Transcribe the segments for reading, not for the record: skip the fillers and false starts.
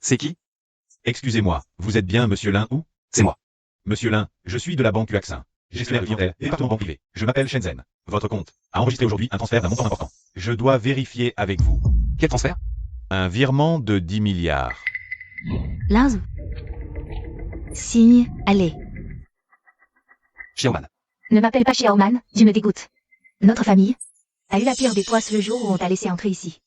C'est qui? Excusez-moi, vous êtes bien Monsieur Lin ou? C'est moi. Monsieur Lin, je suis de la banque Luaxin. Gestionnaire de clientèle, département banque privée. Je m'appelle Shenzhen. Votre compte a enregistré aujourd'hui un transfert d'un montant important. Je dois vérifier avec vous. Quel transfert? Un virement de 10 milliards. Linzou. Signe, allez. Xiaoman. Ne m'appelle pas Xiaoman, tu me dégoûtes. Notre famille a eu la pire des poisses le jour où on t'a laissé entrer ici.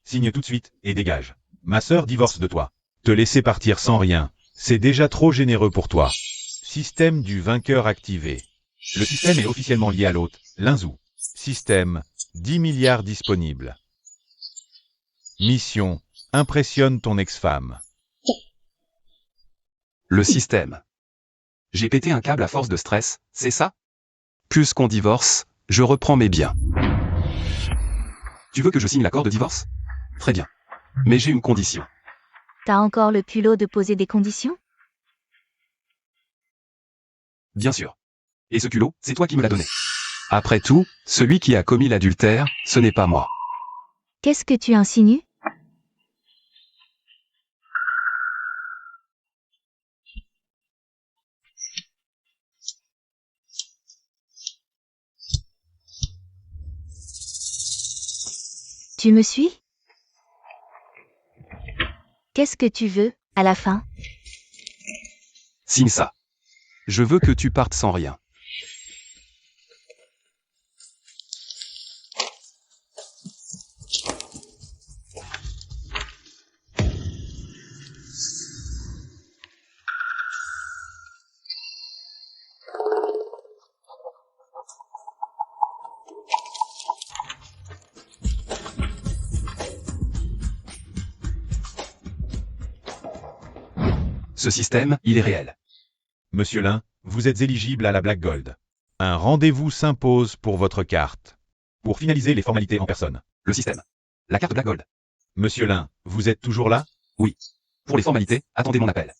Signe tout de suite et dégage. Ma sœur divorce de toi. Te laisser partir sans rien, c'est déjà trop généreux pour toi. Système du vainqueur activé. Le système est officiellement lié à l'hôte, Linzou. Système, 10 milliards disponibles. Mission, impressionne ton ex-femme. Le système. J'ai pété un câble à force de stress, c'est ça? Puisqu'on divorce, je reprends mes biens. Tu veux que je signe l'accord de divorce? Très bien. Mais j'ai une condition. T'as encore le culot de poser des conditions? Bien sûr. Et ce culot, c'est toi qui me l'as donné. Après tout, celui qui a commis l'adultère, ce n'est pas moi. Qu'est-ce que tu insinues? Tu me suis? Qu'est-ce que tu veux, à la fin? Signe ça. Je veux que tu partes sans rien. Ce système, il est réel. Monsieur Lin, vous êtes éligible à la Black Gold. Un rendez-vous s'impose pour votre carte. Pour finaliser les formalités en personne. Le système. La carte Black Gold. Monsieur Lin, vous êtes toujours là? Oui. Pour les formalités, attendez mon appel.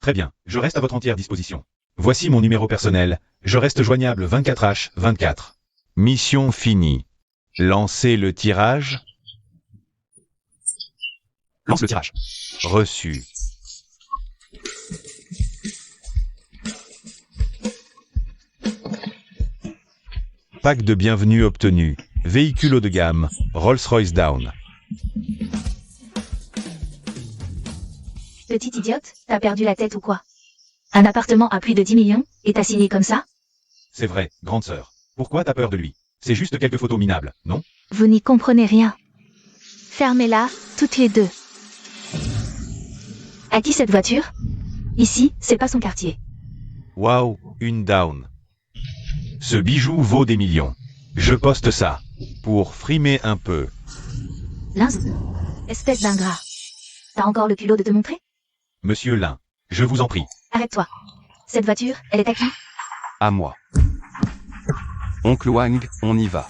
Très bien, je reste à votre entière disposition. Voici mon numéro personnel, je reste joignable 24H24. Mission finie. Lancez le tirage. Lance le tirage. Reçu. Pack de bienvenue obtenu. Véhicule haut de gamme, Rolls-Royce Down. Petite idiote, t'as perdu la tête ou quoi? Un appartement à plus de 10 millions, et t'as signé comme ça? C'est vrai, grande sœur. Pourquoi t'as peur de lui? C'est juste quelques photos minables, non? Vous n'y comprenez rien. Fermez-la, toutes les deux. À qui cette voiture? Ici, c'est pas son quartier. Waouh, une down. Ce bijou vaut des millions. Je poste ça. Pour frimer un peu. Linzou. Espèce d'ingrat. T'as encore le culot de te montrer? Monsieur Lin, je vous en prie. Arrête-toi. Cette voiture, elle est à qui? À moi. Oncle Wang, on y va.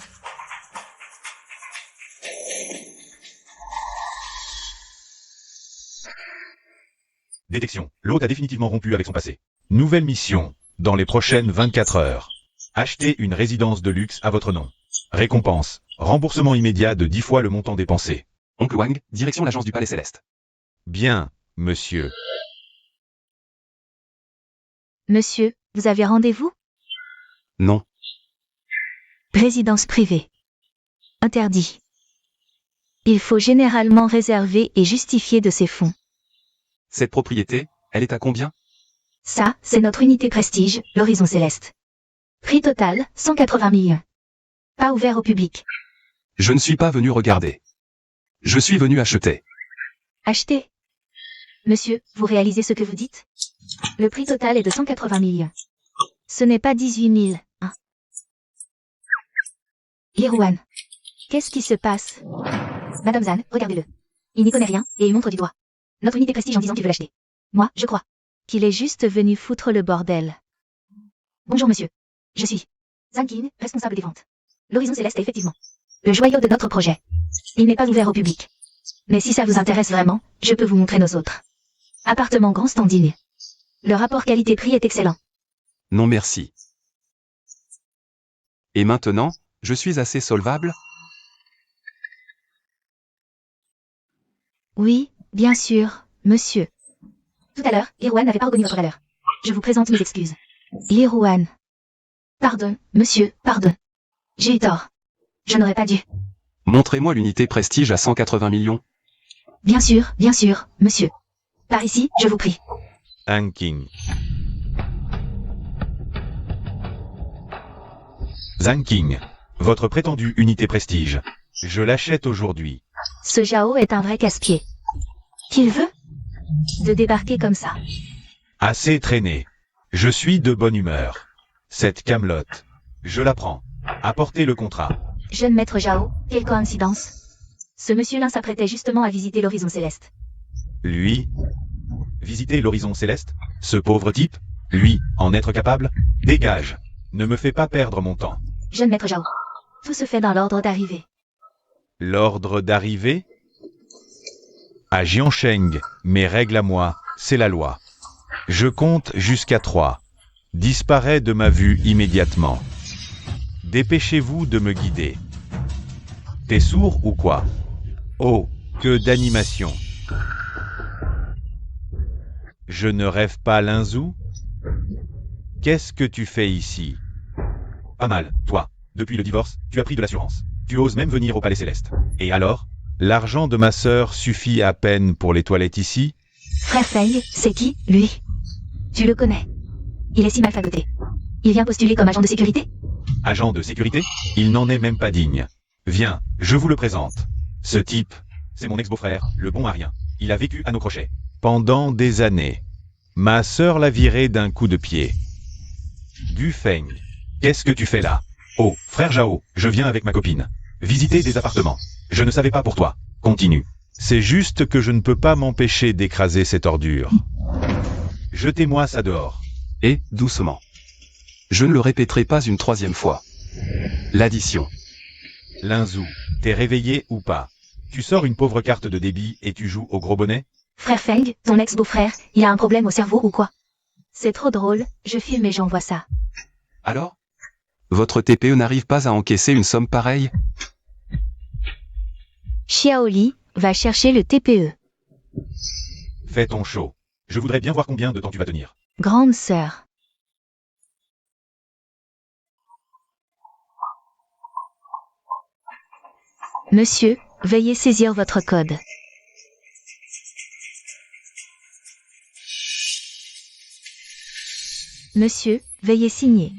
Détection. L'hôte a définitivement rompu avec son passé. Nouvelle mission. Dans les prochaines 24 heures. Achetez une résidence de luxe à votre nom. Récompense. Remboursement immédiat de 10 fois le montant dépensé. Oncle Wang, direction l'agence du Palais Céleste. Bien, monsieur. Monsieur, vous avez rendez-vous? Non. Résidence privée. Interdit. Il faut généralement réserver et justifier de ses fonds. Cette propriété, elle est à combien? Ça, c'est notre unité prestige, l'Horizon Céleste. Prix total, 180 millions. Pas ouvert au public. Je ne suis pas venu regarder. Je suis venu acheter. Achetez. Monsieur, vous réalisez ce que vous dites? Le prix total est de 180 millions. Ce n'est pas 18 000, hein. Lirouane. Qu'est-ce qui se passe? Madame Zan, regardez-le. Il n'y connaît rien, et il montre du doigt notre unité prestige en disant qu'il veut l'acheter. Moi, je crois qu'il est juste venu foutre le bordel. Bonjour monsieur. Je suis Zan Qin, responsable des ventes. L'Horizon Céleste est effectivement le joyau de notre projet. Il n'est pas ouvert au public. Mais si ça vous intéresse vraiment, je peux vous montrer nos autres. Appartement grand standing. Le rapport qualité-prix est excellent. Non merci. Et maintenant, je suis assez solvable? Oui, bien sûr, monsieur. Tout à l'heure, Irwan n'avait pas reconnu votre valeur. Je vous présente mes excuses. Irwan. Pardon, monsieur, pardon. J'ai eu tort. Je n'aurais pas dû. Montrez-moi l'unité prestige à 180 millions. Bien sûr, monsieur. Par ici, je vous prie. King. King. Votre prétendue unité prestige. Je l'achète aujourd'hui. Ce Jao est un vrai casse-pied. Qu'il veut de débarquer comme ça. Assez traîné. Je suis de bonne humeur. Cette camelote. Je la prends. Apportez le contrat. Jeune maître Jao, quelle coïncidence. Ce monsieur-là s'apprêtait justement à visiter l'horizon céleste. Lui? Visiter l'horizon céleste? Ce pauvre type? Lui, en être capable? Dégage. Ne me fais pas perdre mon temps. Jeune maître Jao. Tout se fait dans l'ordre d'arrivée. L'ordre d'arrivée? À Jiansheng, mes règles à moi, c'est la loi. Je compte jusqu'à 3. Disparaît de ma vue immédiatement. Dépêchez-vous de me guider. T'es sourd ou quoi? Oh, que d'animation. Je ne rêve pas, Linzou? Qu'est-ce que tu fais ici? Pas mal, toi. Depuis le divorce, tu as pris de l'assurance. Tu oses même venir au Palais Céleste. Et alors? L'argent de ma sœur suffit à peine pour les toilettes ici? Frère Feng, c'est qui, lui? Tu le connais. Il est si mal fagoté. Il vient postuler comme agent de sécurité? Agent de sécurité? Il n'en est même pas digne. Viens, je vous le présente. Ce type, c'est mon ex-beau-frère, le bon à rien. Il a vécu à nos crochets. Pendant des années. Ma sœur l'a viré d'un coup de pied. Du Feng. Qu'est-ce que tu fais là? Oh, frère Jao, je viens avec ma copine. Visiter des appartements. Je ne savais pas pour toi. Continue. C'est juste que je ne peux pas m'empêcher d'écraser cette ordure. Jetez-moi ça dehors. Et, doucement. Je ne le répéterai pas une troisième fois. L'addition. Linzou, t'es réveillé ou pas? Tu sors une pauvre carte de débit et tu joues au gros bonnet? Frère Feng, ton ex-beau-frère, il a un problème au cerveau ou quoi? C'est trop drôle, je filme et j'envoie ça. Alors? Votre TPE n'arrive pas à encaisser une somme pareille? Xiaoli, va chercher le TPE. Fais ton show. Je voudrais bien voir combien de temps tu vas tenir. Grande sœur. Monsieur, veuillez saisir votre code. Monsieur, veuillez signer.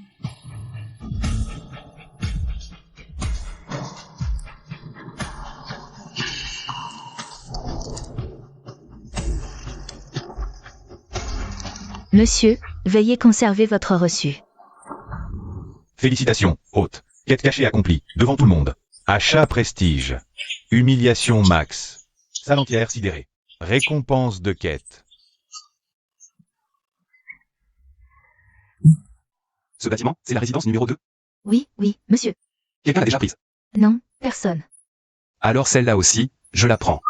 Monsieur, veuillez conserver votre reçu. Félicitations, hôte. Quête cachée accomplie, devant tout le monde. Achat prestige. Humiliation max. Salle entière sidérée. Récompense de quête. Ce bâtiment, c'est la résidence numéro 2. Oui, monsieur. Quelqu'un l'a déjà prise. Non, personne. Alors celle-là aussi, je la prends.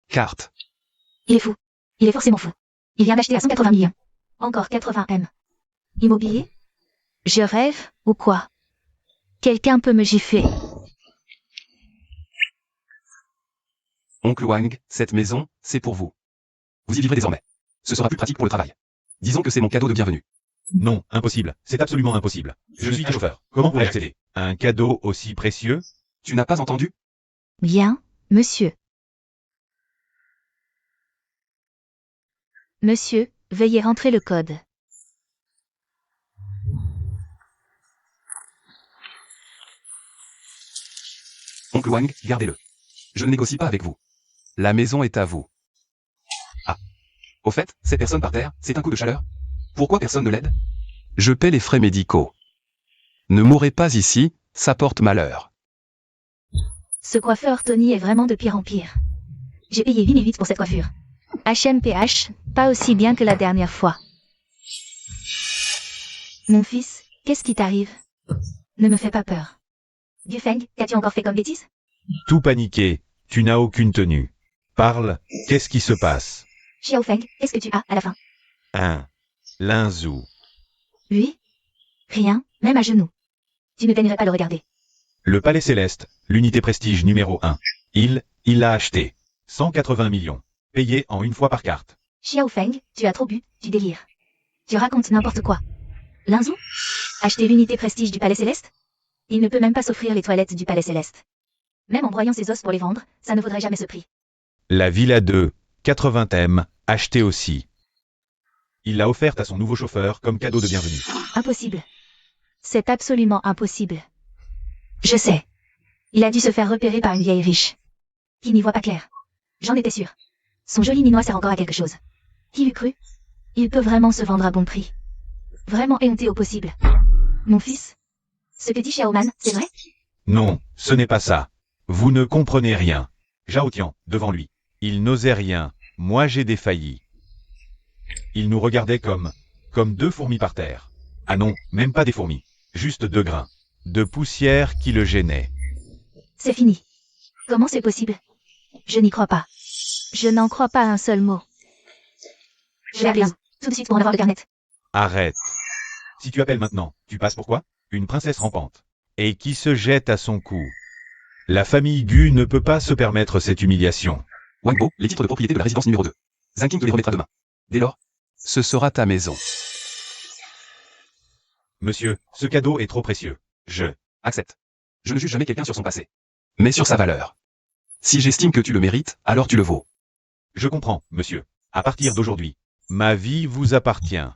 Carte. Il est fou. Il est forcément fou. Il vient d'acheter à 180 millions. Encore 80 M. Immobilier? Je rêve, ou quoi? Quelqu'un peut me gifler. Oncle Wang, cette maison, c'est pour vous. Vous y vivrez désormais. Ce sera plus pratique pour le travail. Disons que c'est mon cadeau de bienvenue. Non, impossible. C'est absolument impossible. Je suis un chauffeur. Comment pourrais-je accéder? Un cadeau aussi précieux? Tu n'as pas entendu? Bien, monsieur. Monsieur, veuillez rentrer le code. Oncle Wang, gardez-le. Je ne négocie pas avec vous. La maison est à vous. Ah. Au fait, cette personne par terre, c'est un coup de chaleur? Pourquoi personne ne l'aide? Je paie les frais médicaux. Ne mourrez pas ici, ça porte malheur. Ce coiffeur Tony est vraiment de pire en pire. J'ai payé 8008 pour cette coiffure. HMPH, pas aussi bien que la dernière fois. Mon fils, qu'est-ce qui t'arrive? Ne me fais pas peur. Dufeng, qu'as-tu encore fait comme bêtise? Tout paniqué. Tu n'as aucune tenue. Parle, qu'est-ce qui se passe? Xiaofeng, qu'est-ce que tu as à la fin? Linzou. Lui? Rien, même à genoux. Tu ne daignerais pas le regarder. Le Palais Céleste, l'unité prestige numéro 1. Il l'a acheté. 180 millions. Payé en une fois par carte. Xiao Feng, tu as trop bu, tu délires. Tu racontes n'importe quoi. Linzou? Acheter l'unité prestige du Palais Céleste? Il ne peut même pas s'offrir les toilettes du Palais Céleste. Même en broyant ses os pour les vendre, ça ne vaudrait jamais ce prix. La Villa 2, 80 M, achetée aussi. Il l'a offerte à son nouveau chauffeur comme cadeau de bienvenue. Impossible. C'est absolument impossible. Je sais. Il a dû se faire repérer par une vieille riche. Qui n'y voit pas clair. J'en étais sûre. Son joli minois sert encore à quelque chose. Qui eût cru? Il peut vraiment se vendre à bon prix. Vraiment éhonté au possible. Mon fils? Ce que dit Xiaoman, c'est vrai? Non, ce n'est pas ça. Vous ne comprenez rien. Zhao Tian, devant lui. Il n'osait rien. Moi j'ai défailli. Il nous regardait comme deux fourmis par terre. Ah non, même pas des fourmis. Juste 2 grains. De poussière qui le gênaient. C'est fini. Comment c'est possible? Je n'y crois pas. Je n'en crois pas un seul mot. Je vais appeler tout de suite pour en avoir le carnet. Arrête. Si tu appelles maintenant, tu passes pour quoi? Une princesse rampante. Et qui se jette à son cou. La famille Gu ne peut pas se permettre cette humiliation. Wang Bo, les titres de propriété de la résidence numéro 2. Zhang King te les remettra demain. Dès lors, ce sera ta maison. Monsieur, ce cadeau est trop précieux. Accepte. Je ne juge jamais quelqu'un sur son passé. Mais sur sa valeur. Si j'estime que tu le mérites, alors tu le vaux. Je comprends, monsieur. À partir d'aujourd'hui, ma vie vous appartient.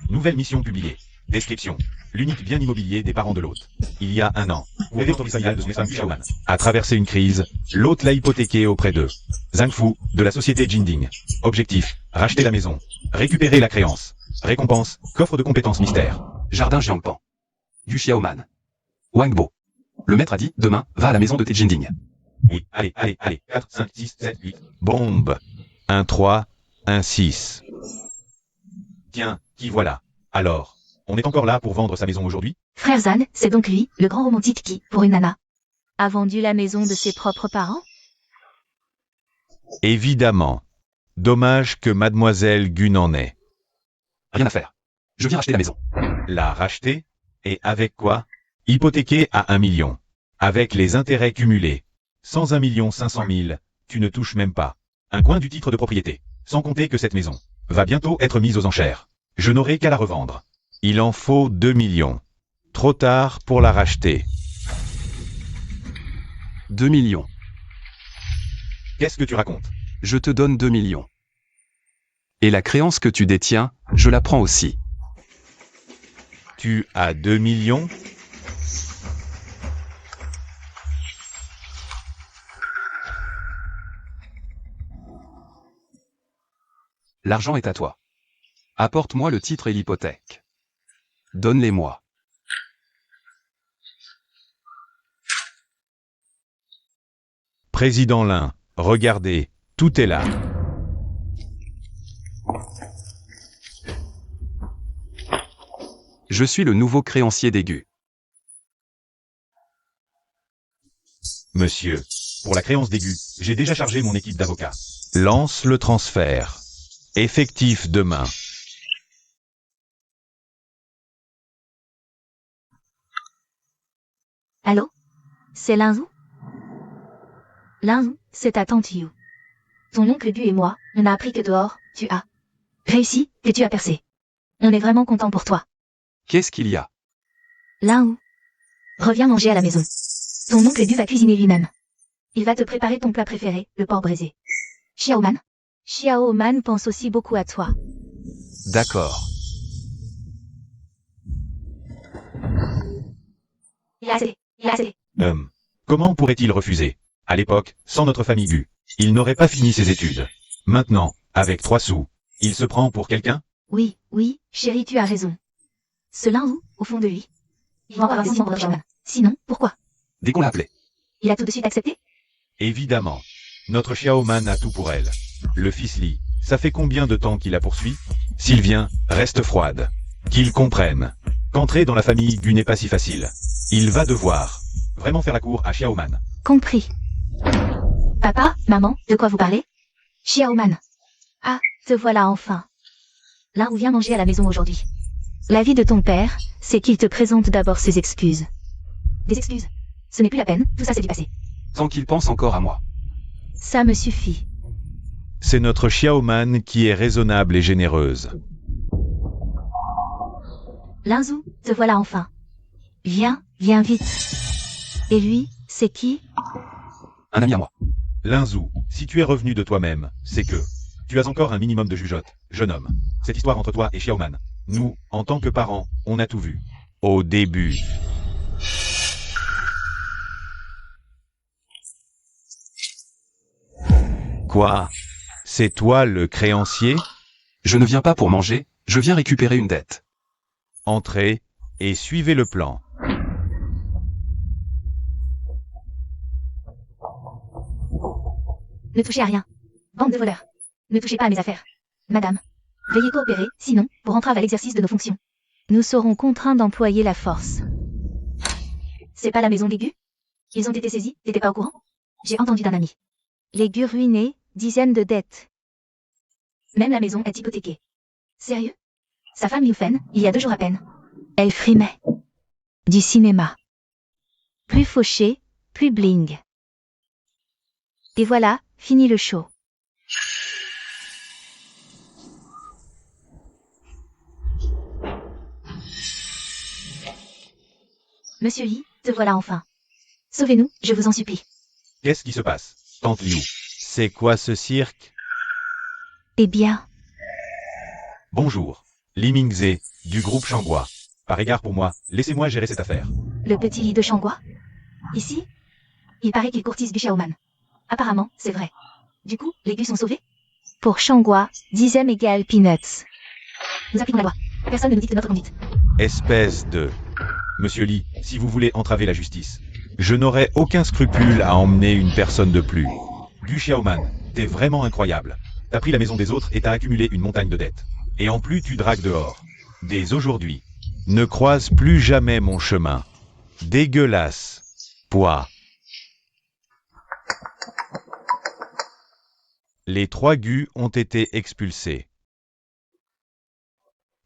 Nouvelle mission publiée. Description. L'unique bien immobilier des parents de l'hôte. Il y a 1 an, rêvé familial de son femme Xiaoman a traversé une crise. L'hôte l'a hypothéqué auprès d'eux. Zhang Fu, de la société Jinding. Objectif, racheter la maison. Récupérer la créance. Récompense, coffre de compétences mystère. Jardin Jiangpan. Du Xiaoman. Wang Bo. Le maître a dit, demain, va à la maison de Tejinding. Oui, allez, 4, 5, 6, 7, 8. Bombe. 1, 3, 1, 6. Tiens, qui voilà. Alors, on est encore là pour vendre sa maison aujourd'hui? Frère Zan, c'est donc lui, le grand romantique qui, pour une nana, a vendu la maison de ses propres parents? Évidemment. Dommage que mademoiselle Gu n'en ait. Rien à faire. Je viens racheter la maison. La racheter? Et avec quoi? Hypothéquée à 1 million. Avec les intérêts cumulés. Sans 1 500 000, tu ne touches même pas. Un coin du titre de propriété. Sans compter que cette maison va bientôt être mise aux enchères. Je n'aurai qu'à la revendre. Il en faut 2 millions. Trop tard pour la racheter. 2 millions. Qu'est-ce que tu racontes? Je te donne 2 millions. Et la créance que tu détiens, je la prends aussi. Tu as 2 millions? L'argent est à toi. Apporte-moi le titre et l'hypothèque. Donne-les-moi. Président Lin, regardez, tout est là. Je suis le nouveau créancier d'Aigu. Monsieur, pour la créance d'Aigu, j'ai déjà chargé mon équipe d'avocats. Lance le transfert. Effectif demain. Allô? C'est Linzou? Linzou, c'est ta tante Yu. Ton oncle Gu et moi, on a appris que dehors, tu as réussi, que tu as percé. On est vraiment content pour toi. Qu'est-ce qu'il y a? Linzou, reviens manger à la maison. Ton oncle Gu va cuisiner lui-même. Il va te préparer ton plat préféré, le porc braisé. Xiaoman? Xiaoman pense aussi beaucoup à toi. D'accord. Il a assez. Comment pourrait-il refuser? À l'époque, sans notre famille Gu, il n'aurait pas fini ses études. Maintenant, avec 3 sous, il se prend pour quelqu'un? Oui, chérie, tu as raison. Ce Linzou, au fond de lui, il va avoir des pour Xiaoman. Sinon, pourquoi? Dès qu'on l'a appelé. Il a tout de suite accepté? Évidemment. Notre Xiaoman a tout pour elle. Le fils Li, ça fait combien de temps qu'il la poursuit? S'il vient, reste froide. Qu'il comprenne qu'entrer dans la famille Gu n'est pas si facile. Il va devoir vraiment faire la cour à Xiaoman. Compris. Papa, maman, de quoi vous parlez? Xiaoman. Ah, te voilà enfin. Là où vient manger à la maison aujourd'hui. L'avis de ton père, c'est qu'il te présente d'abord ses excuses. Des excuses? Ce n'est plus la peine, tout ça c'est du passé. Tant qu'il pense encore à moi. Ça me suffit. C'est notre Xiaoman qui est raisonnable et généreuse. Linzou, te voilà enfin. Viens, viens vite. Et lui, c'est qui? Un ami à moi. Linzou, si tu es revenu de toi-même, c'est que tu as encore un minimum de jugeote, jeune homme. Cette histoire entre toi et Xiaoman. Nous, en tant que parents, on a tout vu. Au début. Quoi? C'est toi le créancier? Je ne viens pas pour manger, je viens récupérer une dette. Entrez et suivez le plan. Ne touchez à rien. Bande de voleurs. Ne touchez pas à mes affaires. Madame, veuillez coopérer, sinon, pour entrave à l'exercice de nos fonctions. Nous serons contraints d'employer la force. C'est pas la maison Légu? Ils ont été saisis, t'étais pas au courant? J'ai entendu d'un ami. Légu ruiné, dizaines de dettes. Même la maison est hypothéquée. Sérieux? Sa femme Liu Fen, il y a 2 jours à peine. Elle frimait. Du cinéma. Plus fauché, plus bling. Et voilà, fini le show. Monsieur Li, te voilà enfin. Sauvez-nous, je vous en supplie. Qu'est-ce qui se passe, Tante Liu? C'est quoi ce cirque? Eh bien, Bonjour. Li Mingze, du groupe Shangua. Par égard pour moi, laissez-moi gérer cette affaire. le petit lit de Shangua. Ici, il paraît qu'il courtise du Xiaoman. Apparemment, c'est vrai. Du coup, les gus sont sauvés? Pour Shangua, 10e égale peanuts. Nous appliquons la loi. Personne ne nous dicte notre conduite. Espèce de... Monsieur Li, si vous voulez entraver la justice, je n'aurai aucun scrupule à emmener une personne de plus. Du Xiaoman, t'es vraiment incroyable. T'as pris la maison des autres et t'as accumulé une montagne de dettes. Et en plus tu dragues dehors. Dès aujourd'hui. Ne croise plus jamais mon chemin. Dégueulasse. Poids. Les 3 gus ont été expulsés.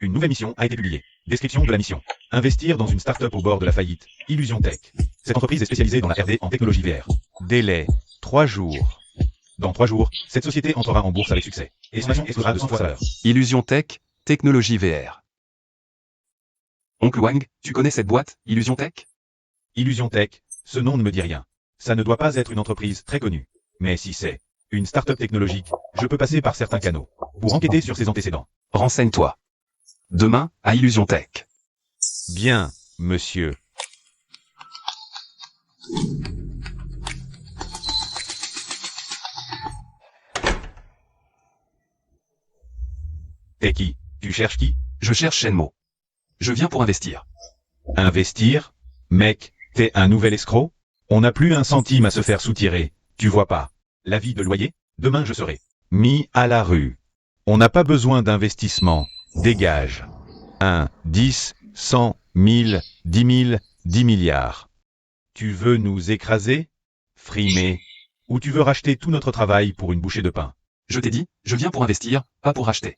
Une nouvelle mission a été publiée. Description de la mission. Investir dans une start-up au bord de la faillite. Illusion Tech. Cette entreprise est spécialisée dans la R&D en technologie VR. Délai. 3 jours. Dans 3 jours, cette société entrera en bourse avec succès. Et l'estimation explosera de 100 fois sa valeur. Illusion Tech, technologie VR. Oncle Wang, tu connais cette boîte, Illusion Tech? Illusion Tech, ce nom ne me dit rien. Ça ne doit pas être une entreprise très connue. Mais si c'est une start-up technologique, je peux passer par certains canaux pour enquêter sur ses antécédents. Renseigne-toi. Demain, à Illusion Tech. Bien, monsieur. T'es qui? Tu cherches qui? Je cherche Shenmue. Je viens pour investir. Investir? Mec, t'es un nouvel escroc? On n'a plus un centime à se faire soutirer, tu vois pas. L'avis de loyer? Demain je serai mis à la rue. On n'a pas besoin d'investissement. Dégage. 1, 10, 100, 1000, 10 000, 10 milliards. Tu veux nous écraser? Frimer? Ou tu veux racheter tout notre travail pour une bouchée de pain? Je t'ai dit, je viens pour investir, pas pour racheter.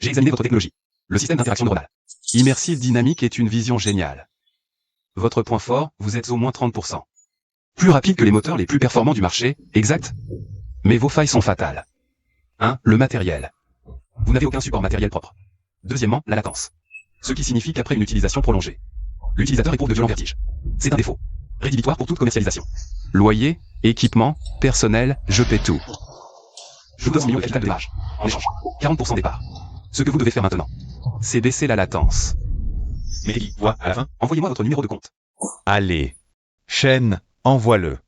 J'ai examiné votre technologie. Le système d'interaction neuronale. Immersive dynamique est une vision géniale. Votre point fort, vous êtes au moins 30%. Plus rapide que les moteurs les plus performants du marché, exact. Mais vos failles sont fatales. 1. Le matériel. Vous n'avez aucun support matériel propre. Deuxièmement, la latence. Ce qui signifie qu'après une utilisation prolongée, l'utilisateur éprouve de violents vertiges. C'est un défaut. Rédhibitoire pour toute commercialisation. Loyer, équipement, personnel, je paie tout. Je vous donne 100 millions de capital de démarrage. En échange, 40% départ. Ce que vous devez faire maintenant, c'est baisser la latence. Mais qui, toi, à la fin? Envoyez-moi votre numéro de compte. Allez. Chen, envoie-le.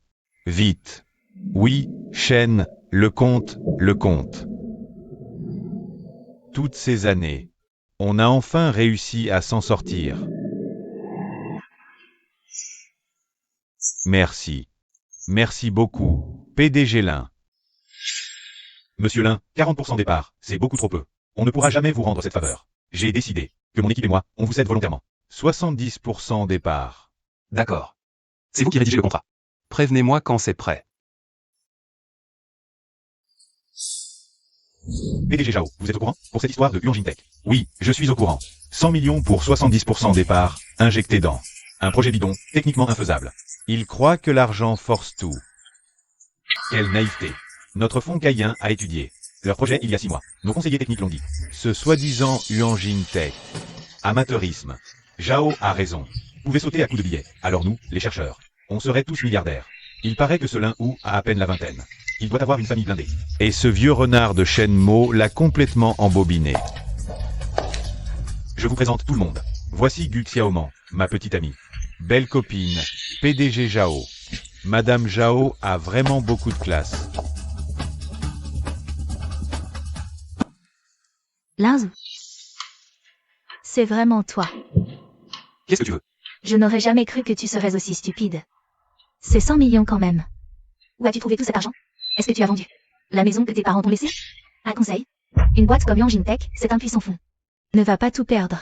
Vite. Oui, Chen, le compte, le compte. Toutes ces années, on a enfin réussi à s'en sortir. Merci. Merci beaucoup, PDG Lin. Monsieur Lin, 40% départ, c'est beaucoup trop peu. On ne pourra jamais vous rendre cette faveur. J'ai décidé que mon équipe et moi, on vous cède volontairement. 70% départ. D'accord. C'est vous qui rédigez le contrat. Prévenez-moi quand c'est prêt. PDG Zhao, vous êtes au courant pour cette histoire de Yuanjin Tech? Oui, je suis au courant. 100 millions pour 70% départ, injecté dans un projet bidon, techniquement infaisable. Il croit que l'argent force tout. Quelle naïveté. Notre fonds caïen a étudié Leur projet il y a 6 mois. Nos conseillers techniques l'ont dit. Ce soi-disant Yuanjing Tech. Amateurisme. Zhao a raison. Vous pouvez sauter à coups de billets. Alors nous, les chercheurs, on serait tous milliardaires. Il paraît que ce Lin Hu a à peine la vingtaine. Il doit avoir une famille blindée. Et ce vieux renard de Shenmo l'a complètement embobiné. Je vous présente tout le monde. Voici Gu Xiaoman, ma petite amie. Belle copine, PDG Zhao. Madame Zhao a vraiment beaucoup de classe. Linzou. C'est vraiment toi. Qu'est-ce que tu veux? Je n'aurais jamais cru que tu serais aussi stupide. C'est 100 millions quand même. Où as-tu trouvé tout cet argent? Est-ce que tu as vendu la maison que tes parents t'ont laissée? Un conseil. Une boîte comme Yuanjing Tech, c'est un puissant fond. Ne va pas tout perdre.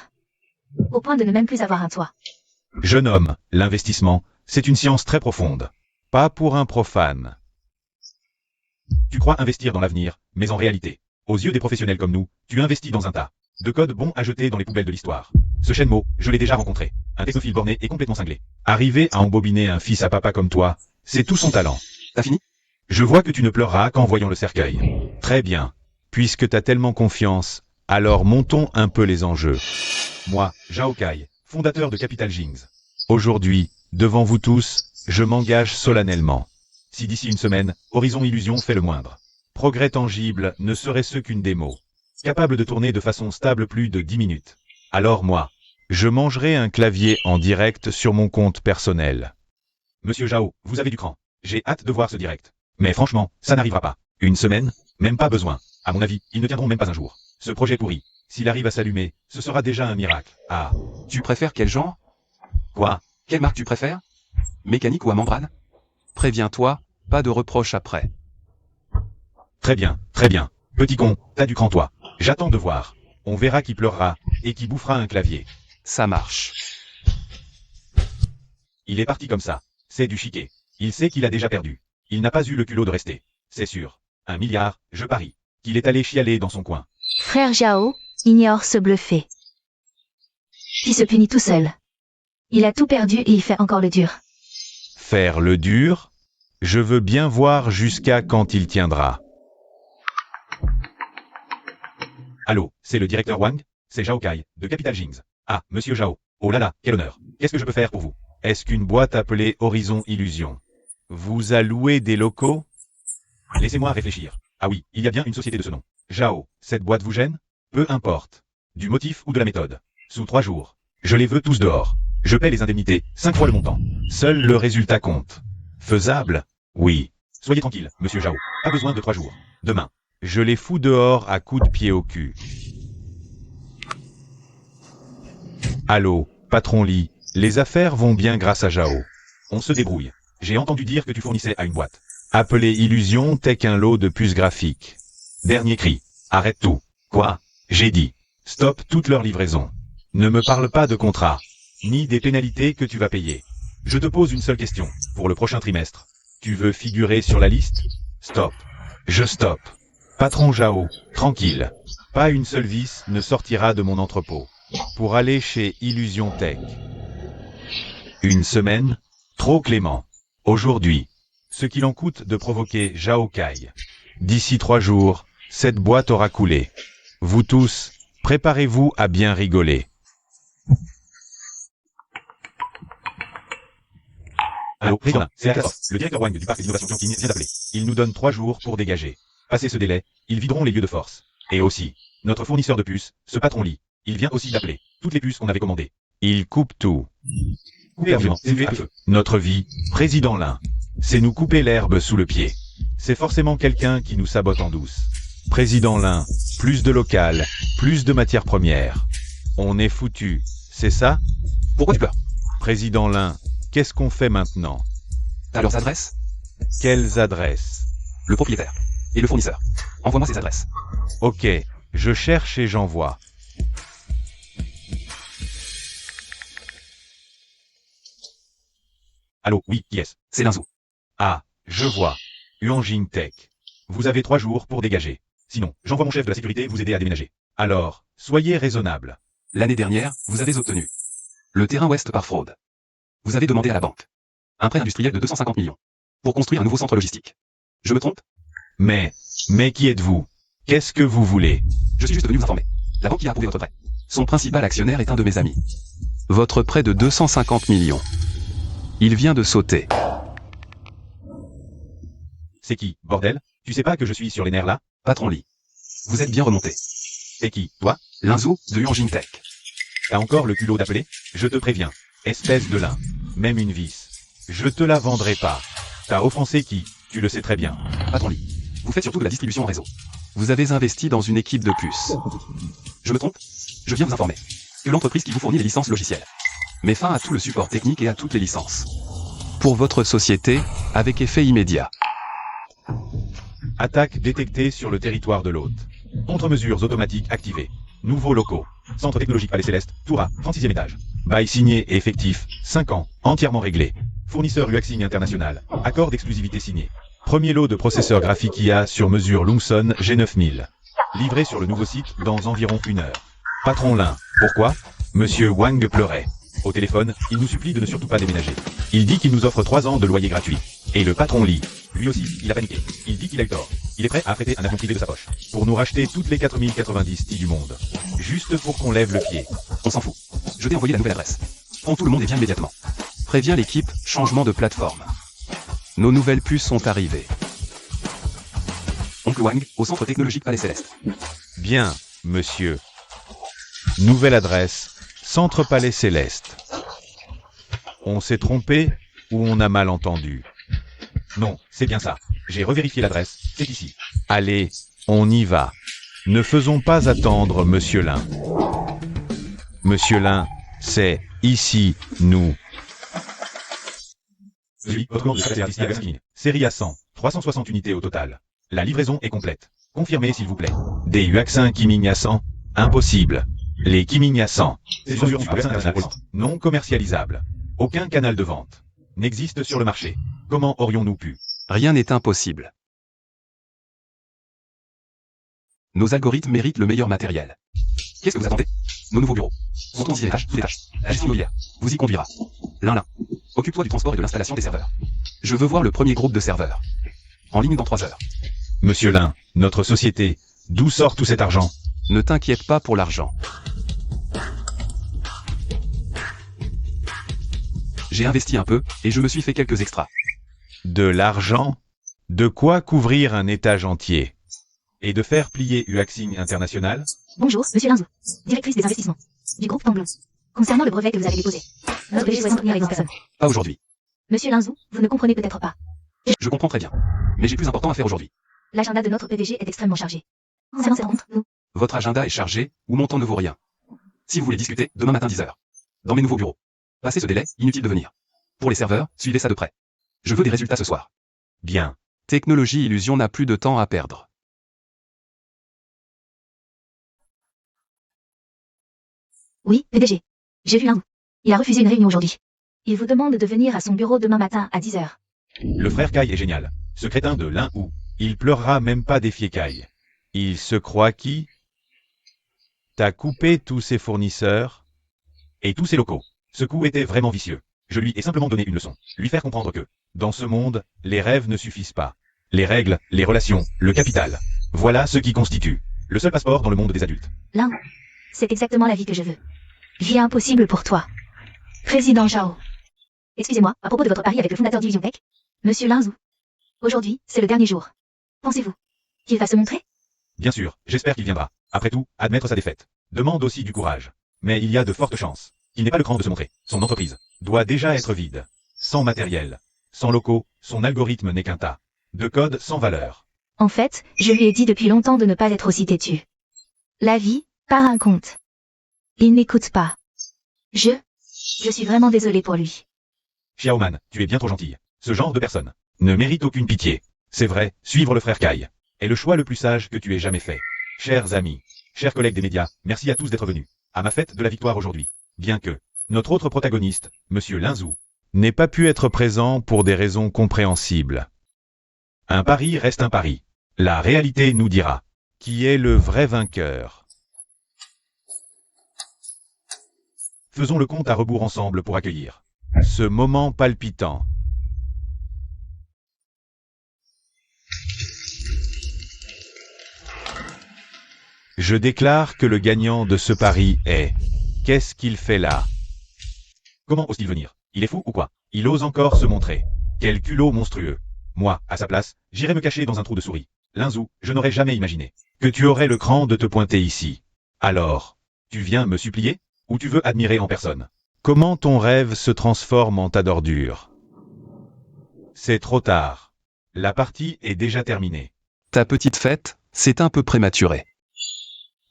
Au point de ne même plus avoir un toit. Jeune homme, l'investissement, c'est une science très profonde. Pas pour un profane. Tu crois investir dans l'avenir, mais en réalité, aux yeux des professionnels comme nous, tu investis dans un tas de codes bons à jeter dans les poubelles de l'histoire. Ce Shenmo, je l'ai déjà rencontré. Un technophile borné et complètement cinglé. Arriver à embobiner un fils à papa comme toi, c'est tout son talent. T'as fini? Je vois que tu ne pleureras qu'en voyant le cercueil. Très bien. Puisque t'as tellement confiance, alors montons un peu les enjeux. Moi, Zhao Kai, fondateur de Capital Jings. Aujourd'hui, devant vous tous, je m'engage solennellement. Si d'ici une semaine, Horizon Illusion fait le moindre progrès tangible, ne serait-ce qu'une démo, capable de tourner de façon stable plus de 10 minutes. Alors moi, je mangerai un clavier en direct sur mon compte personnel. Monsieur Zhao, vous avez du cran. J'ai hâte de voir ce direct. Mais franchement, ça n'arrivera pas. Une semaine? Même pas besoin. À mon avis, ils ne tiendront même pas un jour. Ce projet pourri, s'il arrive à s'allumer, ce sera déjà un miracle. Ah. Tu préfères quel genre? Quoi? Quelle marque tu préfères? Mécanique ou à membrane? Préviens-toi, pas de reproches après. Très bien, très bien. Petit con, t'as du cran toi. J'attends de voir. On verra qui pleurera, et qui bouffera un clavier. Ça marche. Il est parti comme ça. C'est du chiquet. Il sait qu'il a déjà perdu. Il n'a pas eu le culot de rester. C'est sûr. 1 milliard, je parie. Qu'il est allé chialer dans son coin. Frère Zhao, ignore ce bluffé. Qui se punit tout seul. Il a tout perdu et il fait encore le dur. Faire le dur? Je veux bien voir jusqu'à quand il tiendra. Allô, c'est le directeur Wang? C'est Zhao Kai, de Capital Jings. Ah, monsieur Zhao. Oh là là, quel honneur. Qu'est-ce que je peux faire pour vous? Est-ce qu'une boîte appelée Horizon Illusion vous a loué des locaux? Laissez-moi réfléchir. Ah oui, il y a bien une société de ce nom. Zhao, cette boîte vous gêne? Peu importe. Du motif ou de la méthode. Sous 3 jours. Je les veux tous dehors. Je paie les indemnités, 5 fois le montant. Seul le résultat compte. Faisable? Oui. Soyez tranquille, monsieur Zhao. Pas besoin de 3 jours. Demain. Je les fous dehors à coups de pied au cul. Allô, patron Lee, les affaires vont bien grâce à Zhao. On se débrouille. J'ai entendu dire que tu fournissais à une boîte appelée Illusion Tech un lot de puces graphiques. Dernier cri. Arrête tout. Quoi? J'ai dit. Stop toute leur livraison. Ne me parle pas de contrat, ni des pénalités que tu vas payer. Je te pose une seule question, pour le prochain trimestre. Tu veux figurer sur la liste? Stop. Je stoppe. Patron Zhao, tranquille. Pas une seule vis ne sortira de mon entrepôt. Pour aller chez Illusion Tech. Une semaine? Trop clément. Aujourd'hui. Ce qu'il en coûte de provoquer Zhao Kai. D'ici 3 jours, cette boîte aura coulé. Vous tous, préparez-vous à bien rigoler. Allô, président, c'est Akasoff, le directeur Wang du parc d'innovation Tionkin vient d'appeler. Il nous donne 3 jours pour dégager. Passé ce délai, ils videront les lieux de force. Et aussi, notre fournisseur de puces, ce patron Lee, il vient aussi d'appeler. Toutes les puces qu'on avait commandées. Il coupe tout. Couper argument, c'est à feu. Notre vie, président Lin, c'est nous couper l'herbe sous le pied. C'est forcément quelqu'un qui nous sabote en douce. Président Lin, plus de local, plus de matières premières. On est foutu, c'est ça? Pourquoi tu pleures? Président Lin, qu'est-ce qu'on fait maintenant? T'as leurs adresses? Quelles adresses? Le propriétaire. Et le fournisseur. Envoie-moi ces adresses. Ok, je cherche et j'envoie. Allô, oui, qui est-ce? C'est Linzou. Ah, je vois. Yuanjing Tech. Vous avez 3 jours pour dégager. Sinon, j'envoie mon chef de la sécurité vous aider à déménager. Alors, soyez raisonnable. L'année dernière, vous avez obtenu le terrain ouest par fraude. Vous avez demandé à la banque un prêt industriel de 250 millions pour construire un nouveau centre logistique. Je me trompe? Mais qui êtes-vous? Qu'est-ce que vous voulez? Je suis juste venu vous informer. La banque qui a approuvé votre prêt. Son principal actionnaire est un de mes amis. Votre prêt de 250 millions. Il vient de sauter. C'est qui, bordel? Tu sais pas que je suis sur les nerfs là? Patron Lee. Vous êtes bien remonté. C'est qui, toi? Linzou, de Yonjin Tech. T'as encore le culot d'appeler? Je te préviens. Espèce de lin. Même une vis. Je te la vendrai pas. T'as offensé qui? Tu le sais très bien. Patron Lee. Vous faites surtout de la distribution en réseau. Vous avez investi dans une équipe de puces. Je me trompe? Je viens vous informer que l'entreprise qui vous fournit les licences logicielles met fin à tout le support technique et à toutes les licences. Pour votre société, avec effet immédiat. Attaque détectée sur le territoire de l'hôte. Contre-mesures automatiques activées. Nouveaux locaux. Centre technologique Palais Céleste, Toura, 36e étage. Bail signé et effectif, 5 ans, entièrement réglé. Fournisseur Uaxing International. Accord d'exclusivité signé. Premier lot de processeurs graphiques IA sur mesure Lungson G9000. Livré sur le nouveau site dans environ 1 heure. Patron Lin. Pourquoi? Monsieur Wang pleurait. Au téléphone, il nous supplie de ne surtout pas déménager. Il dit qu'il nous offre 3 ans de loyer gratuit. Et le patron Lee, lui aussi, il a paniqué. Il dit qu'il a eu tort. Il est prêt à affréter un avion privé de sa poche. Pour nous racheter toutes les 4090 TI du monde. Juste pour qu'on lève le pied. On s'en fout. Je t'ai envoyé la nouvelle adresse. Prends tout le monde et viens immédiatement. Préviens l'équipe, changement de plateforme. Nos nouvelles puces sont arrivées. Oncle Wang, au centre technologique Palais Céleste. Bien, monsieur. Nouvelle adresse, Centre Palais Céleste. On s'est trompé ou on a mal entendu? Non, c'est bien ça. J'ai revérifié l'adresse, c'est ici. Allez, on y va. Ne faisons pas attendre Monsieur Lin. Monsieur Lin, c'est ici, nous. Oui, votre commande de service Yagaskin. Série A100, 360 unités au total. La livraison est complète. Confirmez s'il vous plaît. Des Uaxin Kiming A100? Impossible. Les Kiming A100, c'est sur du vaccin non commercialisable. Aucun canal de vente n'existe sur le marché. Comment aurions-nous pu? Rien n'est impossible. Nos algorithmes méritent le meilleur matériel. Qu'est-ce que vous attendez? Nos nouveaux bureaux. Montons 6e étage, sous l'étage. La gestion immobilière vous y conduira. Lin. Occupe-toi du transport et de l'installation des serveurs. Je veux voir le premier groupe de serveurs. En ligne dans 3 heures. Monsieur Lin, notre société, d'où sort tout cet argent? Ne t'inquiète pas pour l'argent. J'ai investi un peu, et je me suis fait quelques extras. De l'argent? De quoi couvrir un étage entier? Et de faire plier Uaxing International? Bonjour, monsieur Linzou, directrice des investissements du groupe Panglon. Concernant le brevet que vous avez déposé, notre PDG souhaite soutenir les personnes. Pas aujourd'hui. Monsieur Linzou, vous ne comprenez peut-être pas. Je comprends très bien. Mais j'ai plus important à faire aujourd'hui. L'agenda de notre PDG est extrêmement chargé. Concernant cette rencontre, nous... Votre agenda est chargé, ou mon temps ne vaut rien. Si vous voulez discuter, demain matin 10h. Dans mes nouveaux bureaux. Passez ce délai, inutile de venir. Pour les serveurs, suivez ça de près. Je veux des résultats ce soir. Bien. Technologie Illusion n'a plus de temps à perdre. Oui, PDG. J'ai vu Linzou. Il a refusé une réunion aujourd'hui. Il vous demande de venir à son bureau demain matin à 10h. Le frère Kai est génial. Ce crétin de Lin Ou, il pleurera même pas défier Kai. Il se croit qui? T'as coupé tous ses fournisseurs et tous ses locaux. Ce coup était vraiment vicieux. Je lui ai simplement donné une leçon. Lui faire comprendre que, dans ce monde, les rêves ne suffisent pas. Les règles, les relations, le capital. Voilà ce qui constitue le seul passeport dans le monde des adultes. Lin, c'est exactement la vie que je veux. Vie impossible pour toi. Président Zhao. Excusez-moi, à propos de votre pari avec le fondateur d'Illusion Tech, Monsieur Linzou. Aujourd'hui, c'est le dernier jour. Pensez-vous qu'il va se montrer? Bien sûr, j'espère qu'il viendra. Après tout, admettre sa défaite demande aussi du courage. Mais il y a de fortes chances. Il n'est pas le cran de se montrer. Son entreprise doit déjà être vide. Sans matériel. Sans locaux, son algorithme n'est qu'un tas de code sans valeur. En fait, je lui ai dit depuis longtemps de ne pas être aussi têtu. La vie, par un conte. Il n'écoute pas. Je suis vraiment désolé pour lui. Xiaoman, tu es bien trop gentille. Ce genre de personne ne mérite aucune pitié. C'est vrai, suivre le frère Kai est le choix le plus sage que tu aies jamais fait. Chers amis, chers collègues des médias, merci à tous d'être venus à ma fête de la victoire aujourd'hui. Bien que notre autre protagoniste, Monsieur Linzou, n'ait pas pu être présent pour des raisons compréhensibles. Un pari reste un pari. La réalité nous dira qui est le vrai vainqueur. Faisons le compte à rebours ensemble pour accueillir ce moment palpitant. Je déclare que le gagnant de ce pari est... Qu'est-ce qu'il fait là? Comment ose-t-il venir? Il est fou ou quoi? Il ose encore se montrer. Quel culot monstrueux. Moi, à sa place, j'irais me cacher dans un trou de souris. Linzou, je n'aurais jamais imaginé que tu aurais le cran de te pointer ici. Alors, tu viens me supplier? Ou tu veux admirer en personne? Comment ton rêve se transforme en tas d'ordures? C'est trop tard. La partie est déjà terminée. Ta petite fête, c'est un peu prématuré.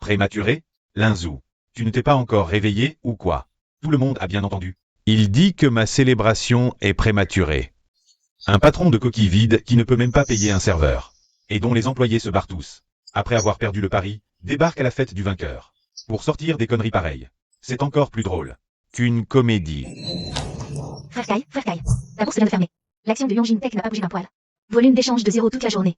Prématuré? Linzou, tu ne t'es pas encore réveillé ou quoi? Tout le monde a bien entendu. Il dit que ma célébration est prématurée. Un patron de coquille vide qui ne peut même pas payer un serveur. Et dont les employés se barrent tous. Après avoir perdu le pari, débarque à la fête du vainqueur. Pour sortir des conneries pareilles. C'est encore plus drôle qu'une comédie. Frère Kai, la bourse vient de fermer. L'action de Yonjin Tech n'a pas bougé d'un poil. Volume d'échange de 0 toute la journée.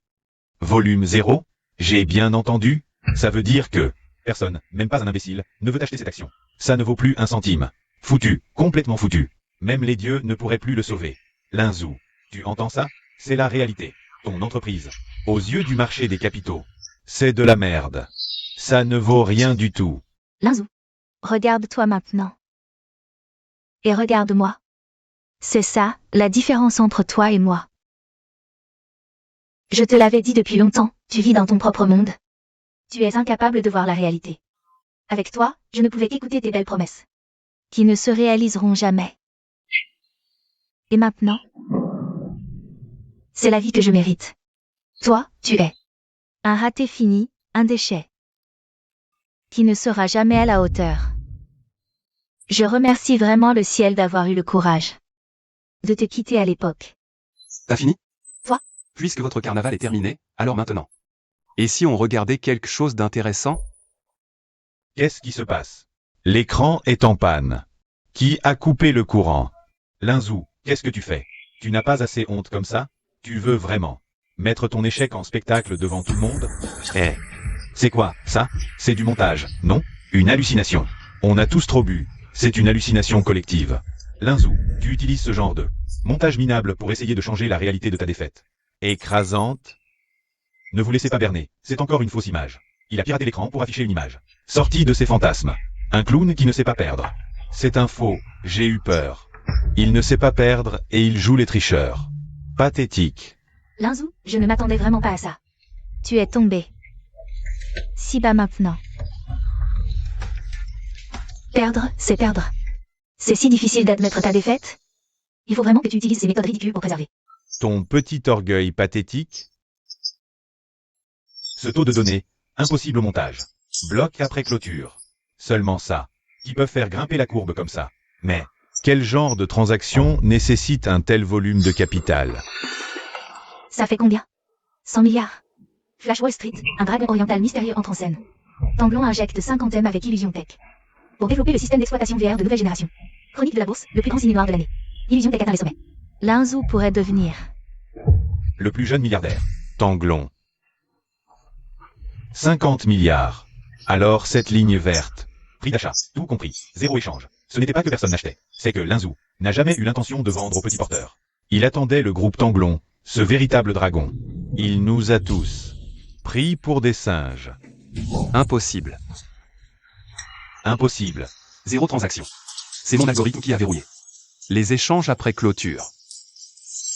Volume 0? J'ai bien entendu? Ça veut dire que personne, même pas un imbécile, ne veut acheter cette action. Ça ne vaut plus un centime. Foutu, complètement foutu. Même les dieux ne pourraient plus le sauver. Linzou, tu entends ça? C'est la réalité. Ton entreprise, aux yeux du marché des capitaux, c'est de la merde. Ça ne vaut rien du tout. Linzou, regarde-toi maintenant. Et regarde-moi. C'est ça, la différence entre toi et moi. Je te l'avais dit depuis longtemps, tu vis dans ton propre monde. Tu es incapable de voir la réalité. Avec toi, je ne pouvais qu'écouter tes belles promesses. Qui ne se réaliseront jamais. Et maintenant? C'est la vie que je mérite. Toi, tu es un raté fini, un déchet. Qui ne sera jamais à la hauteur. Je remercie vraiment le ciel d'avoir eu le courage de te quitter à l'époque. T'as fini? Toi? Puisque votre carnaval est terminé, alors maintenant. Et si on regardait quelque chose d'intéressant? Qu'est-ce qui se passe? L'écran est en panne. Qui a coupé le courant? Linzou, qu'est-ce que tu fais? Tu n'as pas assez honte comme ça? Tu veux vraiment mettre ton échec en spectacle devant tout le monde? Eh, c'est quoi, ça? C'est du montage, non? Une hallucination. On a tous trop bu. C'est une hallucination collective. Linzou, tu utilises ce genre de montage minable pour essayer de changer la réalité de ta défaite. Écrasante. Ne vous laissez pas berner, c'est encore une fausse image. Il a piraté l'écran pour afficher une image. Sorti de ses fantasmes. Un clown qui ne sait pas perdre. C'est un faux, j'ai eu peur. Il ne sait pas perdre et il joue les tricheurs. Pathétique. Linzou, je ne m'attendais vraiment pas à ça. Tu es tombé. Si bas maintenant. Perdre, c'est perdre. C'est si difficile d'admettre ta défaite. Il faut vraiment que tu utilises ces méthodes ridicules pour préserver. Ton petit orgueil pathétique. Ce taux de données, impossible au montage. Bloc après clôture. Seulement ça. Qui peuvent faire grimper la courbe comme ça. Mais, quel genre de transaction nécessite un tel volume de capital? Ça fait combien? 100 milliards. Flash Wall Street, un dragon oriental mystérieux entre en scène. Tanglon injecte 50 M avec Illusion Tech. Pour développer le système d'exploitation VR de nouvelle génération. Chronique de la bourse, le plus grand signe noir de l'année. Illusion Tech atteint les sommets. Linzou pourrait devenir le plus jeune milliardaire. Tanglon. 50 milliards. Alors cette ligne verte. Prix d'achat, tout compris, zéro échange. Ce n'était pas que personne n'achetait, c'est que Linzou n'a jamais eu l'intention de vendre aux petits porteurs. Il attendait le groupe Tanglon, ce véritable dragon. Il nous a tous pris pour des singes. Impossible. Impossible. Zéro transaction. C'est mon algorithme qui a verrouillé. Les échanges après clôture.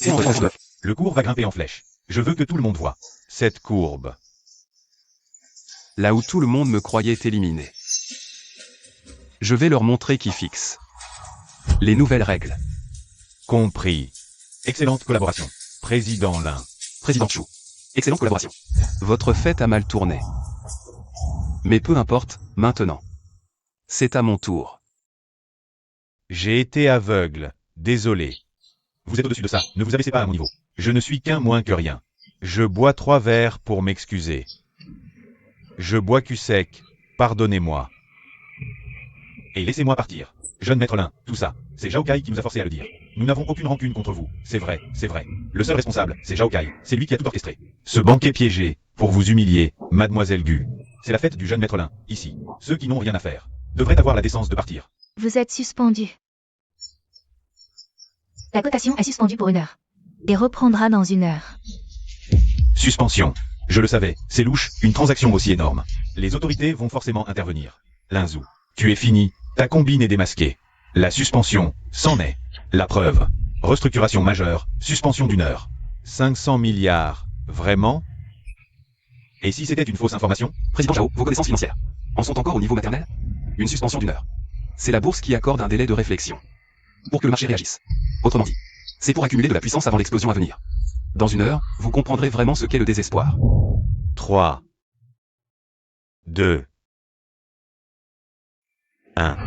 C'est en phase 9. Le cours va grimper en flèche. Je veux que tout le monde voit cette courbe. Là où tout le monde me croyait éliminé. Je vais leur montrer qui fixe les nouvelles règles. Compris. Excellente collaboration. Président Lin. Président Chou. Excellente collaboration. Votre fête a mal tourné. Mais peu importe, maintenant. C'est à mon tour. J'ai été aveugle. Désolé. Vous êtes au-dessus de ça, ne vous abaissez pas à mon niveau. Je ne suis qu'un moins que rien. Je bois 3 verres pour m'excuser. Je bois cul sec. Pardonnez-moi. Et laissez-moi partir. Jeune maître Lin, tout ça, c'est Zhao Kai qui nous a forcé à le dire. Nous n'avons aucune rancune contre vous. C'est vrai, c'est vrai. Le seul responsable, c'est Zhao Kai. C'est lui qui a tout orchestré. Ce banquet piégé, pour vous humilier, mademoiselle Gu. C'est la fête du jeune maître Lin, ici. Ceux qui n'ont rien à faire devraient avoir la décence de partir. Vous êtes suspendu. La cotation est suspendue pour 1 heure. Et reprendra dans 1 heure. Suspension. Je le savais, c'est louche, une transaction aussi énorme. Les autorités vont forcément intervenir. Linzou, tu es fini, ta combine est démasquée. La suspension, c'en est. La preuve. Restructuration majeure, suspension d'1 heure. 500 milliards, vraiment? Et si c'était une fausse information? Président Zhao, vos connaissances financières en sont encore au niveau maternel? Une suspension d'1 heure. C'est la bourse qui accorde un délai de réflexion pour que le marché réagisse. Autrement dit, c'est pour accumuler de la puissance avant l'explosion à venir. Dans 1 heure, vous comprendrez vraiment ce qu'est le désespoir. 3, 2, 1.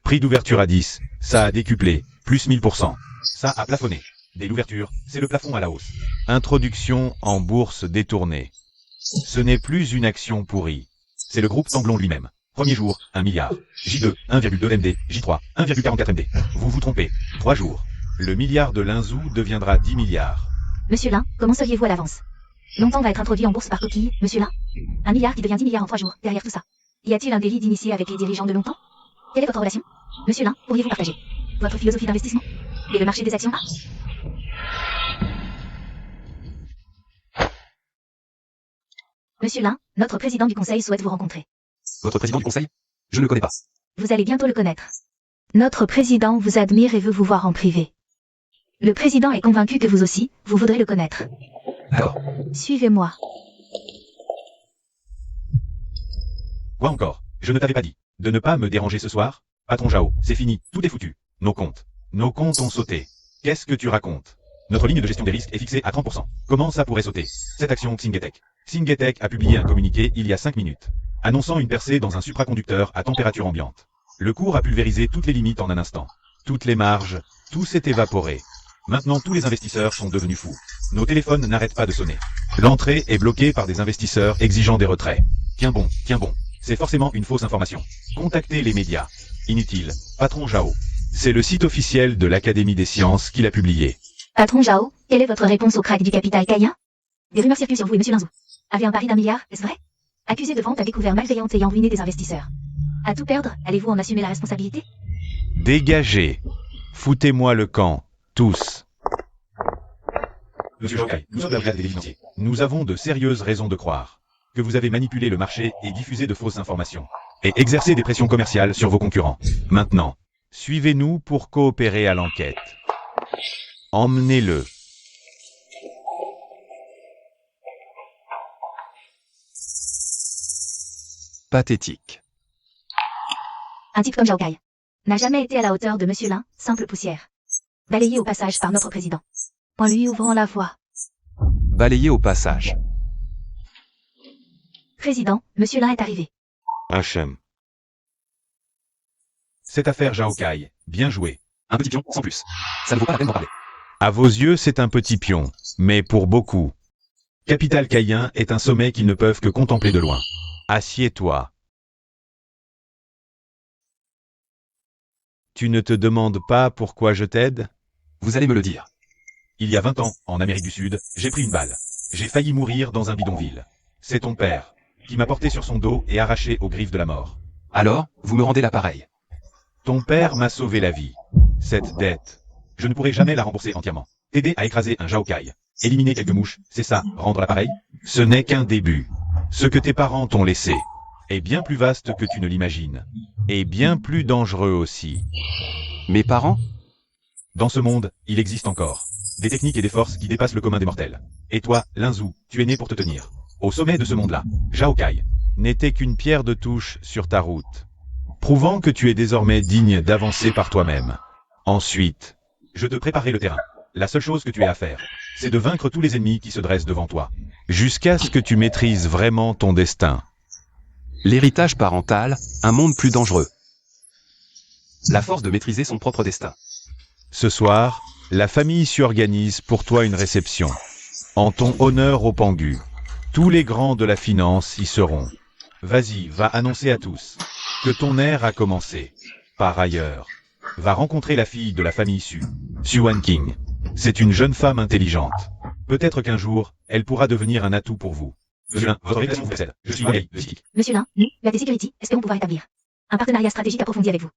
Prix d'ouverture à 10, ça a décuplé, plus 1000%. Ça a plafonné. Dès l'ouverture, c'est le plafond à la hausse. Introduction en bourse détournée. Ce n'est plus une action pourrie. C'est le groupe Tanglon lui-même. Premier jour, 1 milliard. J2, 1,2 MD. J3, 1,44 MD. Vous vous trompez. 3 jours. Le milliard de Linzou deviendra 10 milliards. Monsieur Lin, comment seriez-vous à l'avance? Longtemps va être introduit en bourse par coquille, monsieur Lin. 1 milliard qui devient 10 milliards en 3 jours, derrière tout ça. Y a-t-il un délit d'initié avec les dirigeants de longtemps? Quelle est votre relation? Monsieur Lin, pourriez-vous partager votre philosophie d'investissement? Et le marché des actions? Monsieur Lin, notre président du conseil souhaite vous rencontrer. Votre président du conseil? Je ne le connais pas. Vous allez bientôt le connaître. Notre président vous admire et veut vous voir en privé. Le président est convaincu que vous aussi, vous voudrez le connaître. D'accord. Suivez-moi. Quoi encore? Je ne t'avais pas dit de ne pas me déranger ce soir? Patron Zhao, c'est fini, tout est foutu. Nos comptes ont sauté. Qu'est-ce que tu racontes? Notre ligne de gestion des risques est fixée à 30%. Comment ça pourrait sauter? Cette action Xingetech. Xingetech a publié un communiqué il y a 5 minutes, annonçant une percée dans un supraconducteur à température ambiante. Le cours a pulvérisé toutes les limites en un instant. Toutes les marges, tout s'est évaporé. Maintenant tous les investisseurs sont devenus fous. Nos téléphones n'arrêtent pas de sonner. L'entrée est bloquée par des investisseurs exigeant des retraits. Tiens bon. C'est forcément une fausse information. Contactez les médias. Inutile. Patron Zhao. C'est le site officiel de l'Académie des sciences qui l'a publié. Patron Zhao, quelle est votre réponse au crack du capital Kaya? Des rumeurs circulent sur vous et monsieur Linzou. Avez un pari d'1 milliard, est-ce vrai? Accusé de vente à découvert malveillante ayant ruiné des investisseurs. À tout perdre, allez-vous en assumer la responsabilité? Dégagez. Foutez-moi le camp. Tous. Monsieur Jokai, nous sommes de la brigade des financiers. Nous avons de sérieuses raisons de croire que vous avez manipulé le marché et diffusé de fausses informations, et exercé des pressions commerciales sur vos concurrents. Maintenant, suivez-nous pour coopérer à l'enquête. Emmenez-le. Pathétique. Un type comme Zhao Kai n'a jamais été à la hauteur de monsieur Lin, simple poussière. Balayé au passage par notre président. En lui ouvrant la voie. Balayé au passage. Président, monsieur Lin est arrivé. HM. Cette affaire Zhao Kai, bien joué. Un petit pion, sans plus. Ça ne vaut pas la peine d'en parler. À vos yeux, c'est un petit pion, mais pour beaucoup. Capital Kaien est un sommet qu'ils ne peuvent que contempler de loin. Assieds-toi. Tu ne te demandes pas pourquoi je t'aide? Vous allez me le dire. Il y a 20 ans, en Amérique du Sud, j'ai pris une balle. J'ai failli mourir dans un bidonville. C'est ton père qui m'a porté sur son dos et arraché aux griffes de la mort. Alors, vous me rendez l'appareil. Ton père m'a sauvé la vie. Cette dette, je ne pourrai jamais la rembourser entièrement. T'aider à écraser un Zhao Kai. Éliminer quelques mouches, c'est ça, rendre l'appareil? Ce n'est qu'un début. Ce que tes parents t'ont laissé est bien plus vaste que tu ne l'imagines. Et bien plus dangereux aussi. Mes parents? Dans ce monde, il existe encore des techniques et des forces qui dépassent le commun des mortels. Et toi, Linzou, tu es né pour te tenir au sommet de ce monde-là. Zhao Kai n'était qu'une pierre de touche sur ta route, prouvant que tu es désormais digne d'avancer par toi-même. Ensuite, je te préparerai le terrain. La seule chose que tu as à faire, c'est de vaincre tous les ennemis qui se dressent devant toi, jusqu'à ce que tu maîtrises vraiment ton destin. L'héritage parental, un monde plus dangereux. La force de maîtriser son propre destin. Ce soir, la famille s'organise pour toi une réception, en ton honneur au Pangu. Tous les grands de la finance y seront. Vas-y, va annoncer à tous que ton ère a commencé. Par ailleurs, va rencontrer la fille de la famille Su, Suan King. C'est une jeune femme intelligente. Peut-être qu'un jour, elle pourra devenir un atout pour vous. Monsieur Lin, votre invitation vous précède. Je suis Wang de Citic. Monsieur Lin, nous, l'AT Security, espérons pouvoir établir un partenariat stratégique approfondi avec vous.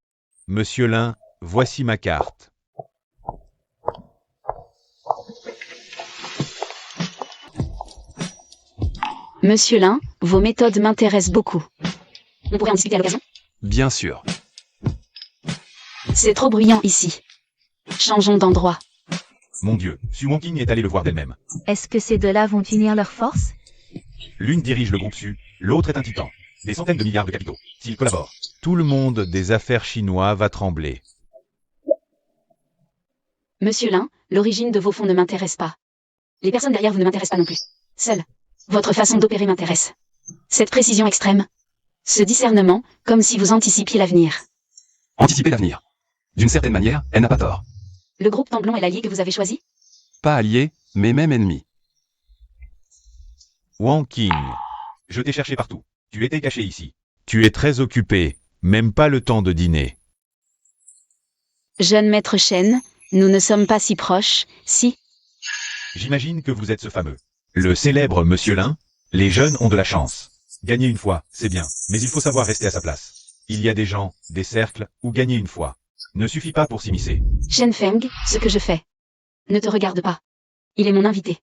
Monsieur Lin, voici ma carte. Monsieur Lin, Vos méthodes m'intéressent beaucoup. On pourrait en discuter à l'occasion? Bien sûr. C'est trop bruyant ici. Changeons d'endroit. Mon Dieu, Su Wonking est allée le voir d'elle-même. Est-ce que ces deux-là vont unir leurs forces? L'une dirige le groupe Su, l'autre est un titan. Des centaines de milliards de capitaux. S'ils collaborent, tout le monde des affaires chinois va trembler. Monsieur Lin, l'origine de vos fonds ne m'intéresse pas. Les personnes derrière vous ne m'intéressent pas non plus. Seule. Votre façon d'opérer m'intéresse. Cette précision extrême. Ce discernement, comme si vous anticipiez l'avenir. Anticiper l'avenir. D'une certaine manière, elle n'a pas tort. Le groupe Tanglong est l'allié que vous avez choisi? Pas allié, mais même ennemi. Wonking. Je t'ai cherché partout. Tu étais caché ici. Tu es très occupé. Même pas le temps de dîner. Jeune maître Shen, nous ne sommes pas si proches, si. J'imagine que vous êtes ce fameux. Le célèbre Monsieur Lin. Les jeunes ont de la chance. Gagner une fois, c'est bien, mais il faut savoir rester à sa place. Il y a des gens, des cercles, où gagner une fois ne suffit pas pour s'immiscer. Shen Feng, ce que je fais ne te regarde pas. Il est mon invité.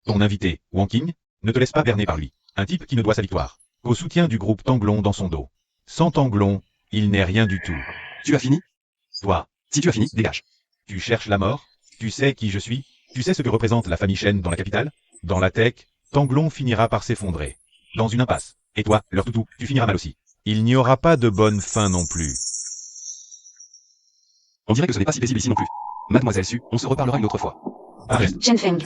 Ton invité, Wonking, ne te laisse pas berner par lui. Un type qui ne doit sa victoire qu'au soutien du groupe Tanglong dans son dos. Sans Tanglong, il n'est rien du tout. Tu as fini? Toi, Si tu as fini, dégage. tu cherches la mort? Tu sais qui je suis? Tu sais ce que représente la famille Shen dans la capitale? Dans la tech, Tanglong finira par s'effondrer. Dans une impasse. Et toi, leur toutou, tu finiras mal aussi. Il n'y aura pas de bonne fin non plus. On dirait que ce n'est pas si paisible ici non plus. Mademoiselle Su, on se reparlera une autre fois. Arrête. Shen Feng,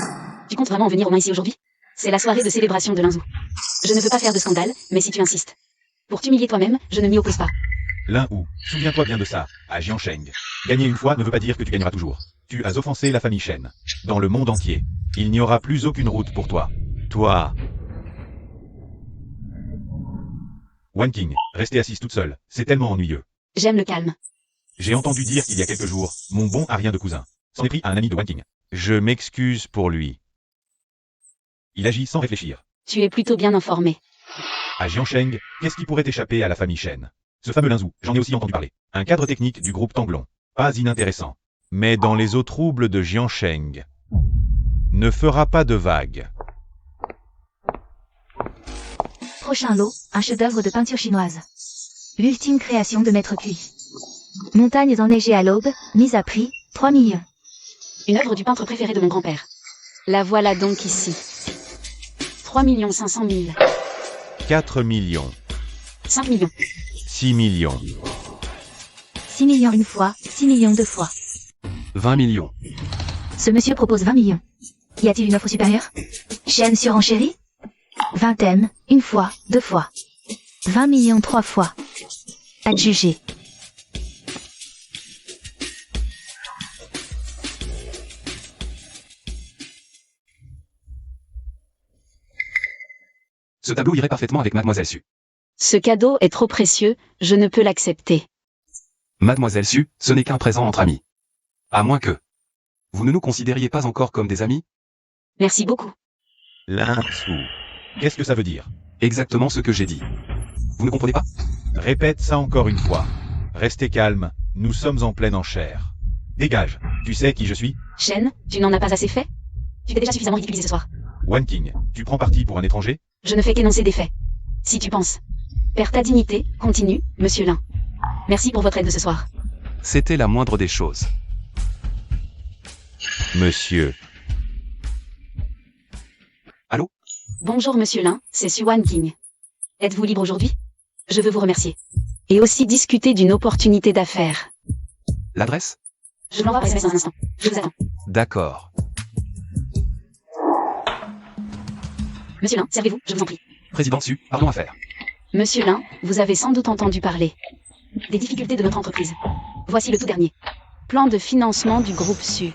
tu comptes vraiment venir au moins ici aujourd'hui? C'est la soirée de célébration de Linzhou. Je ne veux pas faire de scandale, mais si tu insistes. Pour t'humilier toi-même, je ne m'y oppose pas. L'un ou, souviens-toi bien de ça, à Jiansheng. Gagner une fois ne veut pas dire que tu gagneras toujours. Tu as offensé la famille Shen. Dans le monde entier. Il n'y aura plus aucune route pour toi. Toi. Wonking, rester assise toute seule, c'est tellement ennuyeux. J'aime le calme. J'ai entendu dire qu'il y a quelques jours, mon bon a rien de cousin s'en est pris à un ami de Wonking. Je m'excuse pour lui. Il agit sans réfléchir. Tu es plutôt bien informé. À Jiansheng, qu'est-ce qui pourrait échapper à la famille Shen? Ce fameux Linzhou, j'en ai aussi entendu parler. Un cadre technique du groupe Tanglong. Pas inintéressant. Mais dans les eaux troubles de Jiansheng. Ne fera pas de vagues. Prochain lot, un chef-d'œuvre de peinture chinoise. L'ultime création de Maître Cui. Montagnes enneigées à l'aube, mise à prix, 3 millions. Une œuvre du peintre préféré de mon grand-père. La voilà donc ici. 3 500 000. 4 millions. 5 millions. 6 millions. 6 millions une fois, 6 millions deux fois. 20 millions. Ce monsieur propose 20 millions. Y a-t-il une offre supérieure? Chaîne surenchérie? 20 M, une fois, deux fois. 20 millions trois fois. Adjugé. Ce tableau irait parfaitement avec Mademoiselle Su. Ce cadeau est trop précieux, je ne peux l'accepter. Mademoiselle Su, ce n'est qu'un présent entre amis. À moins que vous ne nous considériez pas encore comme des amis? Merci beaucoup. Linzhou. Qu'est-ce que ça veut dire? Exactement ce que j'ai dit. Vous ne comprenez pas? Répète ça encore une fois. Restez calme, nous sommes en pleine enchère. Dégage, tu sais qui je suis? Shen, tu n'en as pas assez fait? Tu t'es déjà suffisamment ridiculisé ce soir. Wonking, tu prends parti pour un étranger? Je ne fais qu'énoncer des faits. Si tu penses. Perds ta dignité, continue, monsieur Lin. Merci pour votre aide de ce soir. C'était la moindre des choses. Monsieur. Allô? Bonjour monsieur Lin, c'est Su Wonking. Êtes-vous libre aujourd'hui? Je veux vous remercier. Et aussi discuter d'une opportunité d'affaires. L'adresse? Je l'envoie par SMS dans un instant. Je vous attends. D'accord. Monsieur Lin, servez-vous, je vous en prie. Président Su, pardon à faire. Monsieur Lin, vous avez sans doute entendu parler des difficultés de notre entreprise. Voici le tout dernier. Plan de financement du groupe Su.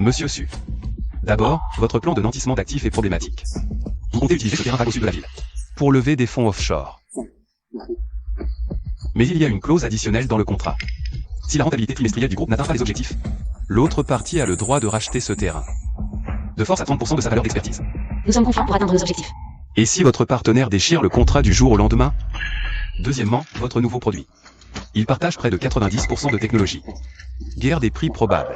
Monsieur Su. D'abord, votre plan de nantissement d'actifs est problématique. Vous comptez utiliser ce terrain vague au sud de la ville pour lever des fonds offshore. Mais il y a une clause additionnelle dans le contrat. Si la rentabilité trimestrielle du groupe n'atteint pas les objectifs, l'autre partie a le droit de racheter ce terrain. De force à 30% de sa valeur d'expertise. Nous sommes confiants pour atteindre nos objectifs. Et si votre partenaire déchire le contrat du jour au lendemain? Deuxièmement, votre nouveau produit. Ils partagent près de 90% de technologie. Guerre des prix probable.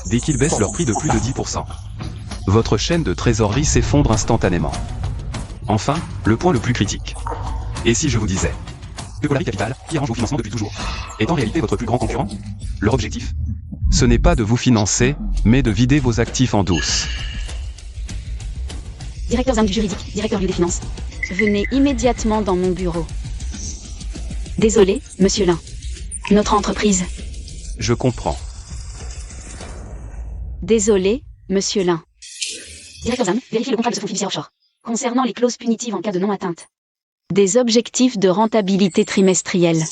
Dès qu'ils baissent leur prix de plus de 10%, votre chaîne de trésorerie s'effondre instantanément. Enfin, le point le plus critique. Et si je vous disais que Polari Capital, qui arrange vos financements depuis toujours, est en réalité votre plus grand concurrent? Leur objectif? Ce n'est pas de vous financer, mais de vider vos actifs en douce. Directeur ZAN du juridique, directeur lieu des finances. Venez immédiatement dans mon bureau. Désolé, monsieur Lin. Notre entreprise. Je comprends. Désolé, monsieur Lin. Directeur ZAN, vérifiez le contrat de ce fonds fiduciaire offshore. Concernant les clauses punitives en cas de non-atteinte. Des objectifs de rentabilité trimestrielle.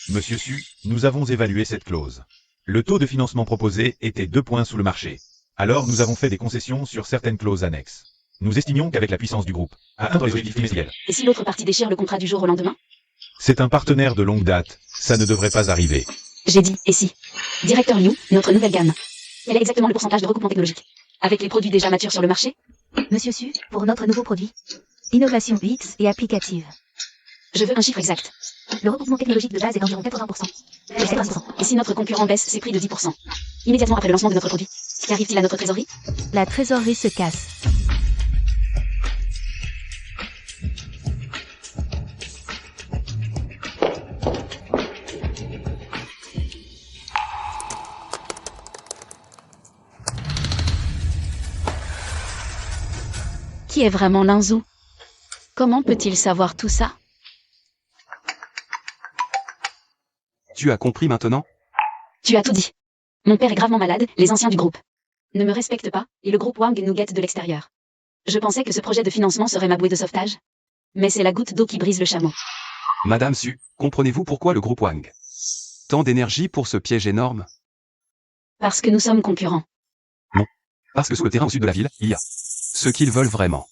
Monsieur Su, nous avons évalué cette clause. Le taux de financement proposé était 2 points sous le marché. Alors nous avons fait des concessions sur certaines clauses annexes. Nous estimions qu'avec la puissance du groupe, à atteindre les objectifs trimestriels. Et si l'autre partie déchire le contrat du jour au lendemain? C'est un partenaire de longue date, ça ne devrait pas arriver. J'ai dit, et si? Directeur Liu, notre nouvelle gamme. Quel est exactement le pourcentage de recoupement technologique? Avec les produits déjà matures sur le marché? Monsieur Su, pour notre nouveau produit. Innovation UX et applicative. Je veux un chiffre exact. Le recoupement technologique de base est d'environ 80%. De 70%. Et si notre concurrent baisse ses prix de 10%? Immédiatement après le lancement de notre produit, qu'arrive-t-il à notre trésorerie? La trésorerie se casse. Qui est vraiment Linzou? Comment peut-il savoir tout ça? Tu as compris maintenant? Tu as tout dit. Mon père est gravement malade, les anciens du groupe ne me respectent pas, et le groupe Wang nous guette de l'extérieur. Je pensais que ce projet de financement serait ma bouée de sauvetage. Mais c'est la goutte d'eau qui brise le chameau. Madame Su, comprenez-vous pourquoi le groupe Wang? Tant d'énergie pour ce piège énorme? Parce que nous sommes concurrents. Parce que sous le terrain au sud de la ville, il y a ce qu'ils veulent vraiment.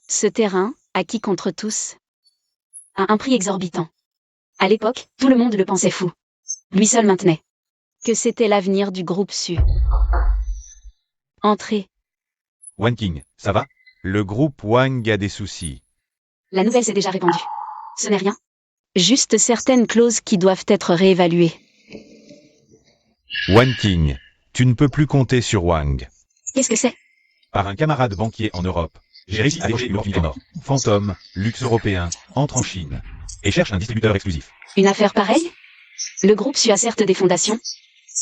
Ce terrain, acquis contre tous, à un prix exorbitant. À l'époque, tout le monde le pensait fou. Lui seul maintenait que c'était l'avenir du groupe Su. Entrez. Wan King, ça va? Le groupe Wang a des soucis. La nouvelle s'est déjà répandue. Ce n'est rien. Juste certaines clauses qui doivent être réévaluées. Wan King, tu ne peux plus compter sur Wang. Qu'est-ce que c'est? Par un camarade banquier en Europe, j'ai réussi à décrocher une opportunité mort. Phantom, luxe européen, entre en Chine. Et cherche un distributeur exclusif. Une affaire pareille? Le groupe Su a certes des fondations,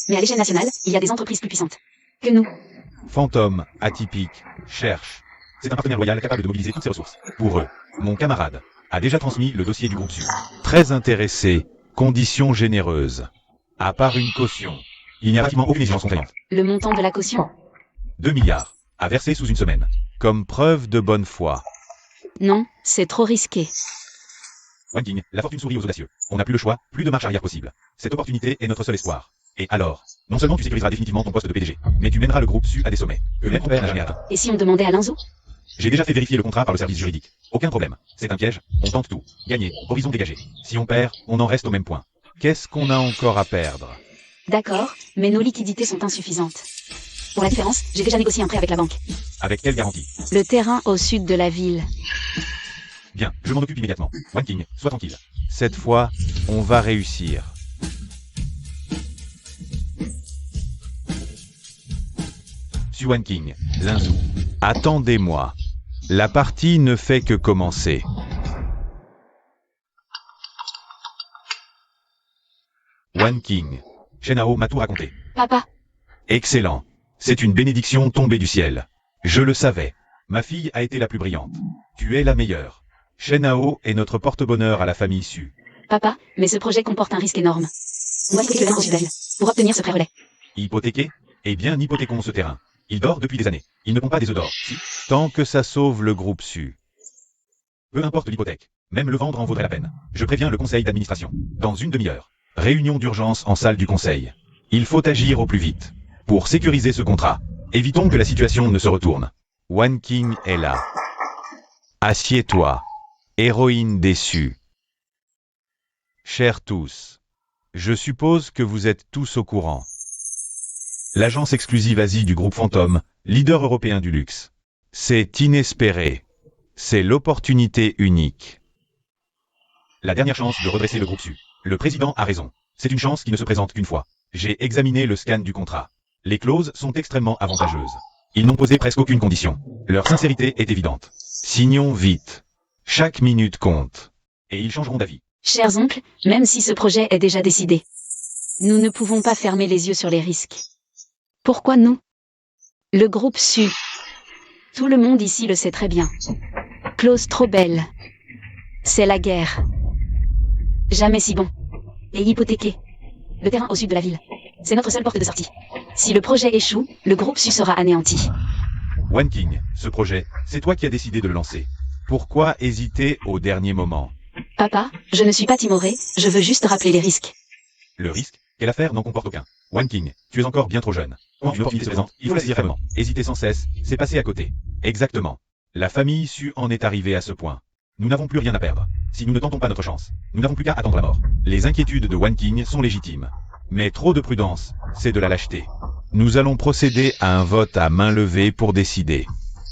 mais à l'échelle nationale, il y a des entreprises plus puissantes que nous. Phantom, atypique, cherche. C'est un partenaire loyal capable de mobiliser toutes ses ressources. Pour eux, mon camarade a déjà transmis le dossier du groupe Su. Très intéressé, conditions généreuses. À part une caution, il n'y a pratiquement aucune exigence contraignante. Le montant de la caution? 2 milliards, à verser sous une semaine. Comme preuve de bonne foi. Non, c'est trop risqué. Wan King, la fortune sourit aux audacieux. On n'a plus le choix, plus de marche arrière possible. Cette opportunité est notre seul espoir. Et alors, non seulement tu sécuriseras définitivement ton poste de PDG, mais tu mèneras le groupe Su à des sommets que même ton père n'a jamais atteint. Et si on demandait à Linzou? J'ai déjà fait vérifier le contrat par le service juridique. Aucun problème. C'est un piège, on tente tout. Gagner, horizon dégagé. Si on perd, on en reste au même point. Qu'est-ce qu'on a encore à perdre? D'accord, mais nos liquidités sont insuffisantes. Pour la différence, j'ai déjà négocié un prêt avec la banque. Avec quelle garantie? Le terrain au sud de la ville. Bien, je m'en occupe immédiatement. Wan King, sois tranquille. Cette fois, on va réussir. Su Wan King, Linzou. Attendez-moi. La partie ne fait que commencer. Wan King. Shenao m'a tout raconté. Papa, Excellent. C'est une bénédiction tombée du ciel. Je le savais. Ma fille a été la plus brillante. Tu es la meilleure. Shenao est notre porte-bonheur à la famille Su. papa, mais ce projet comporte un risque énorme. On doit hypothéquer le terrain au sud d'elle, pour obtenir ce prêt relais. Hypothéqué? Eh bien, hypothéquons ce terrain. Il dort depuis des années. Il ne pond pas des œufs d'or. Si. Tant que ça sauve le groupe Su. Peu importe l'hypothèque. Même le vendre en vaudrait la peine. Je préviens le conseil d'administration. Dans une demi-heure. Réunion d'urgence en salle du conseil. Il faut agir au plus vite. Pour sécuriser ce contrat. Évitons que la situation ne se retourne. Wan King est là. Assieds-toi. Héroïne déçue. Chers tous. Je suppose que vous êtes tous au courant. L'agence exclusive Asie du groupe Phantom, leader européen du luxe. C'est inespéré. C'est l'opportunité unique. La dernière chance de redresser le groupe Su. Le président a raison. C'est une chance qui ne se présente qu'une fois. J'ai examiné le scan du contrat. Les clauses sont extrêmement avantageuses. Ils n'ont posé presque aucune condition. Leur sincérité est évidente. Signons vite. Chaque minute compte. Et ils changeront d'avis. Chers oncles, même si ce projet est déjà décidé, nous ne pouvons pas fermer les yeux sur les risques. Pourquoi nous? Le groupe Su. Tout le monde ici le sait très bien. Clause trop belle. C'est la guerre. Jamais si bon. Et hypothéqué. Le terrain au sud de la ville. C'est notre seule porte de sortie. Si le projet échoue, le groupe Su sera anéanti. One King, ce projet, c'est toi qui as décidé de le lancer. Pourquoi hésiter au dernier moment? Papa, je ne suis pas timoré, je veux juste rappeler les risques. Le risque? Quelle affaire n'en comporte aucun? One King, tu es encore bien trop jeune. Quand une opportunité se présente, il faut la saisir fermement. Hésiter sans cesse, c'est passer à côté. Exactement. La famille Su en est arrivée à ce point. Nous n'avons plus rien à perdre. Si nous ne tentons pas notre chance, nous n'avons plus qu'à attendre la mort. Les inquiétudes de One King sont légitimes. Mais trop de prudence, c'est de la lâcheté. Nous allons procéder à un vote à main levée pour décider.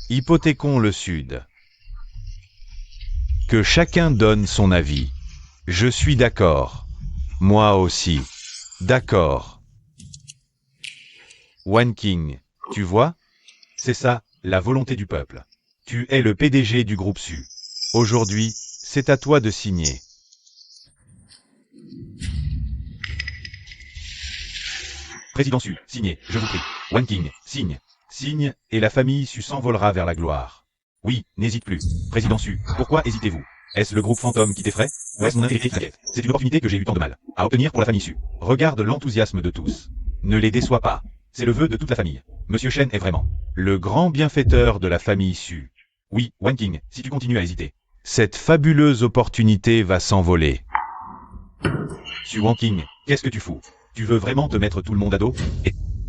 Hypothéquons le Sud. Que chacun donne son avis. Je suis d'accord. Moi aussi. D'accord. One King, tu vois? C'est ça, la volonté du peuple. Tu es le PDG du groupe Su. Aujourd'hui, c'est à toi de signer. Président Su, signez, je vous prie. One King, signe. Signe, et la famille Su s'envolera vers la gloire. Oui, n'hésite plus. Président Su, pourquoi hésitez-vous? Est-ce le groupe fantôme qui t'effraie? Ou est-ce mon intégrité qui t'inquiète? C'est une opportunité que j'ai eu tant de mal à obtenir pour la famille Su. Regarde l'enthousiasme de tous. Ne les déçois pas. C'est le vœu de toute la famille. Monsieur Shen est vraiment le grand bienfaiteur de la famille Su. Oui, One King, si tu continues à hésiter. Cette fabuleuse opportunité va s'envoler. Su One King, qu'est-ce que tu fous? Tu veux vraiment te mettre tout le monde à dos?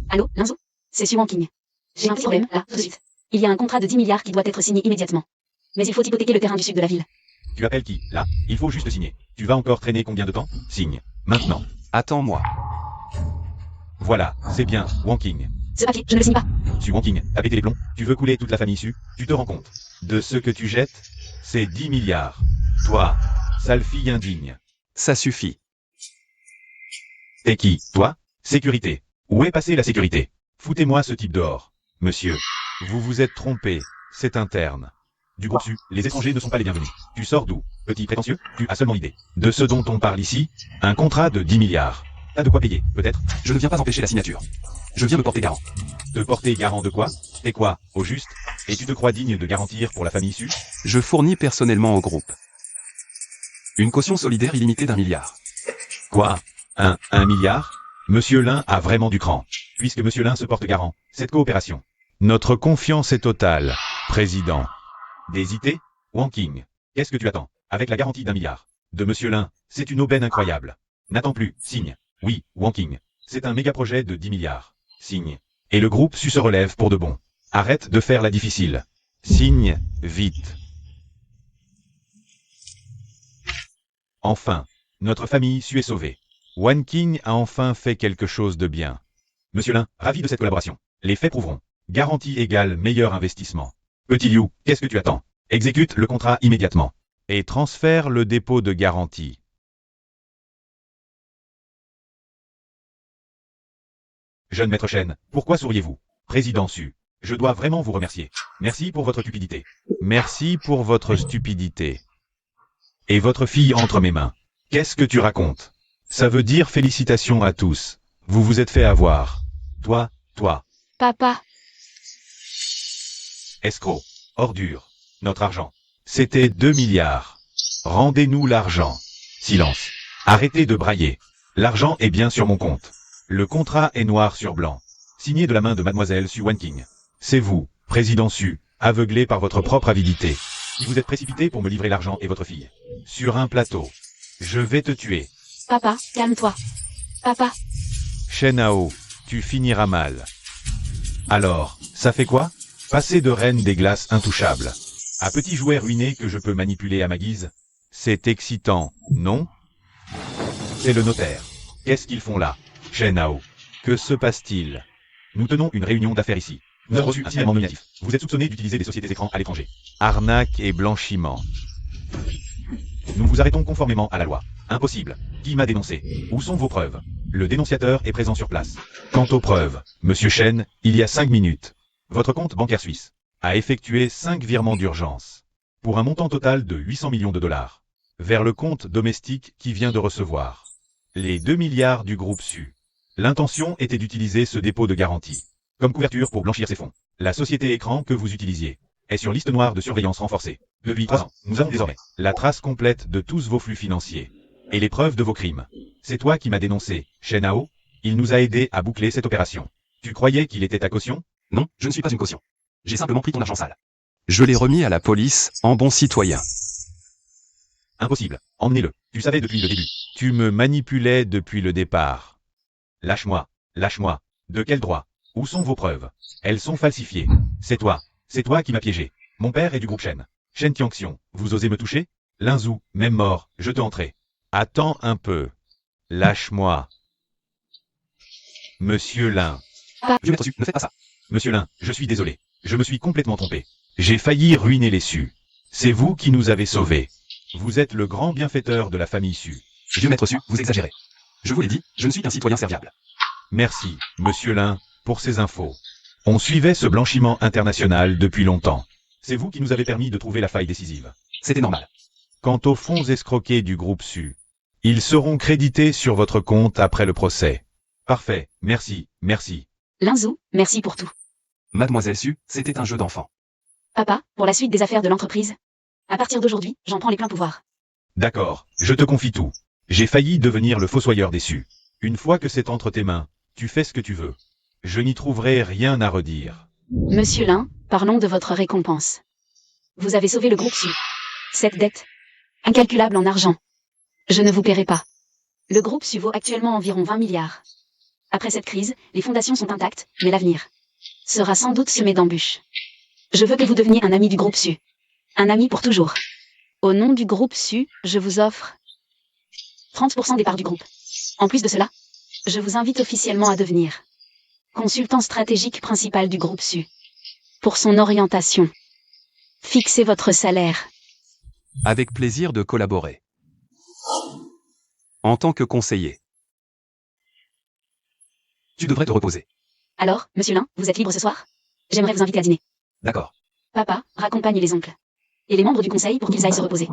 Allô, Linzo? C'est Su King. J'ai un petit problème, là, tout de suite. Il y a un contrat de 10 milliards qui doit être signé immédiatement. Mais il faut hypothéquer le terrain du sud de la ville. Tu appelles qui? Là, il faut juste signer. Tu vas encore traîner combien de temps? Signe. Maintenant. Attends-moi. Voilà, c'est bien, One King. Ce papier, je ne le signe pas. Su One King, t'as pété les plombs? Tu veux couler toute la famille Su? Tu te rends compte? De ce que tu jettes? C'est 10 milliards. Toi, sale fille indigne. Ça suffit. T'es qui, toi? Sécurité. Où est passée la sécurité? Foutez-moi ce type dehors. Monsieur, vous vous êtes trompé, c'est interne. Du groupe Su, les étrangers ne sont pas les bienvenus. Tu sors d'où? Petit prétentieux? Tu as seulement idée de ce dont on parle ici? Un contrat de 10 milliards. T'as de quoi payer, peut-être? Je ne viens pas empêcher la signature. Je viens me porter garant. Te porter garant de quoi? T'es quoi, au juste? Et tu te crois digne de garantir pour la famille Su? Je fournis personnellement au groupe une caution solidaire illimitée d'1 milliard. Quoi? Un milliard? Monsieur Lin a vraiment du cran. Puisque Monsieur Lin se porte garant, cette coopération. Notre confiance est totale, président. D'hésiter? One King, qu'est-ce que tu attends? Avec la garantie d'1 milliard. De Monsieur Lin, c'est une aubaine incroyable. N'attends plus, signe. Oui, One King, c'est un méga projet de 10 milliards. Signe. Et le groupe Su se relève pour de bon. Arrête de faire la difficile. Signe, vite. Enfin, notre famille Su est sauvée. One King a enfin fait quelque chose de bien. Monsieur Lin, ravi de cette collaboration. Les faits prouveront. Garantie égale meilleur investissement. Petit Liu, qu'est-ce que tu attends? Exécute le contrat immédiatement. Et transfère le dépôt de garantie. Jeune maître Shen, pourquoi souriez-vous? Président Su, je dois vraiment vous remercier. Merci pour votre cupidité. Merci pour votre stupidité. Et votre fille entre mes mains. Qu'est-ce que tu racontes? Ça veut dire félicitations à tous. Vous vous êtes fait avoir. Toi. Papa, Escroc. Ordure. Notre argent. C'était 2 milliards. Rendez-nous l'argent. Silence. Arrêtez de brailler. L'argent est bien sur mon compte. Le contrat est noir sur blanc. Signé de la main de mademoiselle Su One King. C'est vous, président Su, aveuglé par votre propre avidité. Qui vous êtes précipité pour me livrer l'argent et votre fille. Sur un plateau. Je vais te tuer. papa, calme-toi. Papa, Shenao, tu finiras mal. Alors, ça fait quoi? Passer de reine des glaces intouchables à petit jouet ruiné que je peux manipuler à ma guise? C'est excitant, non? C'est le notaire. Qu'est-ce qu'ils font là? Shenao, que se passe-t-il? Nous tenons une réunion d'affaires ici. Nous avons reçu un signalement nominatif. Vous êtes soupçonné d'utiliser des sociétés écrans à l'étranger. Arnaque et blanchiment. Nous vous arrêtons conformément à la loi. Impossible. Qui m'a dénoncé? Où sont vos preuves? Le dénonciateur est présent sur place. Quant aux preuves, Monsieur Chen, il y a 5 minutes, votre compte bancaire suisse a effectué 5 virements d'urgence pour un montant total de 800 millions de dollars vers le compte domestique qui vient de recevoir les 2 milliards du groupe SU. L'intention était d'utiliser ce dépôt de garantie comme couverture pour blanchir ces fonds. La société écran que vous utilisiez est sur liste noire de surveillance renforcée. Depuis 3 ans, nous avons désormais la trace complète de tous vos flux financiers et les preuves de vos crimes. C'est toi qui m'as dénoncé, Shen Hao. Il nous a aidés à boucler cette opération. Tu croyais qu'il était ta caution? Non, je ne suis pas une caution. J'ai simplement pris ton argent sale. Je l'ai remis à la police, en bon citoyen. Impossible. Emmenez-le. Tu savais depuis le début. Tu me manipulais depuis le départ. Lâche-moi. Lâche-moi. De quel droit? Où sont vos preuves? Elles sont falsifiées. C'est toi. C'est toi qui m'as piégé. Mon père est du groupe Shen. Shen Tianxiong, vous osez me toucher? Linzou, même mort, je te entrais. Attends un peu. Lâche-moi. Monsieur Lin. Vieux maître Su, ne faites pas ça. Monsieur Lin, je suis désolé. Je me suis complètement trompé. J'ai failli ruiner les Su. C'est vous qui nous avez sauvés. Vous êtes le grand bienfaiteur de la famille Su. Vieux maître Su, vous exagérez. Je vous l'ai dit, je ne suis qu'un citoyen serviable. Merci, Monsieur Lin, pour ces infos. On suivait ce blanchiment international depuis longtemps. C'est vous qui nous avez permis de trouver la faille décisive. C'était normal. Quant aux fonds escroqués du groupe Su, ils seront crédités sur votre compte après le procès. Parfait, merci, merci. Linzou, merci pour tout. Mademoiselle Su, c'était un jeu d'enfant. Papa, pour la suite des affaires de l'entreprise. À partir d'aujourd'hui, j'en prends les pleins pouvoirs. D'accord, je te confie tout. J'ai failli devenir le fossoyeur des Su. Une fois que c'est entre tes mains, tu fais ce que tu veux. Je n'y trouverai rien à redire. Monsieur Lin, parlons de votre récompense. Vous avez sauvé le groupe Su. Cette dette, incalculable en argent. Je ne vous paierai pas. Le groupe Su vaut actuellement environ 20 milliards. Après cette crise, les fondations sont intactes, mais l'avenir sera sans doute semé d'embûches. Je veux que vous deveniez un ami du groupe Su. Un ami pour toujours. Au nom du groupe Su, je vous offre 30% des parts du groupe. En plus de cela, je vous invite officiellement à devenir consultant stratégique principal du groupe Su. Pour son orientation, fixez votre salaire. Avec plaisir de collaborer. En tant que conseiller. Tu devrais te reposer. Alors, monsieur Lin, vous êtes libre ce soir? J'aimerais vous inviter à dîner. D'accord. Papa, raccompagne les oncles. Et les membres du conseil pour qu'ils aillent se reposer.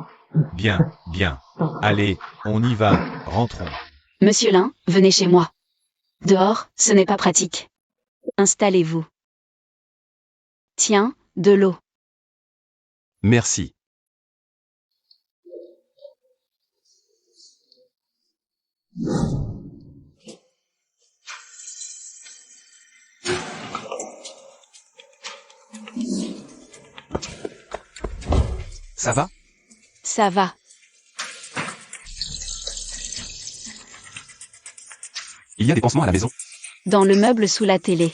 Bien, bien. Allez, on y va, rentrons. Monsieur Lin, venez chez moi. Dehors, ce n'est pas pratique. Installez-vous. Tiens, de l'eau. Merci. Ça va? Ça va. Il y a des pansements à la maison. Dans le meuble sous la télé.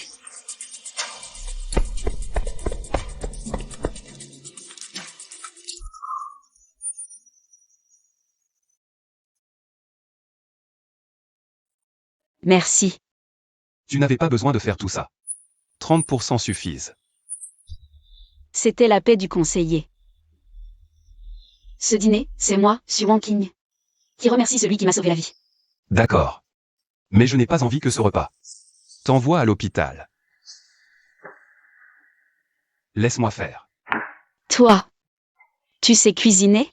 Merci. Tu n'avais pas besoin de faire tout ça. 30% suffisent. C'était la paix du conseiller. Ce dîner, c'est moi, Su Wangqing, qui remercie celui qui m'a sauvé la vie. D'accord. Mais je n'ai pas envie que ce repas t'envoie à l'hôpital. Laisse-moi faire. Toi, tu sais cuisiner?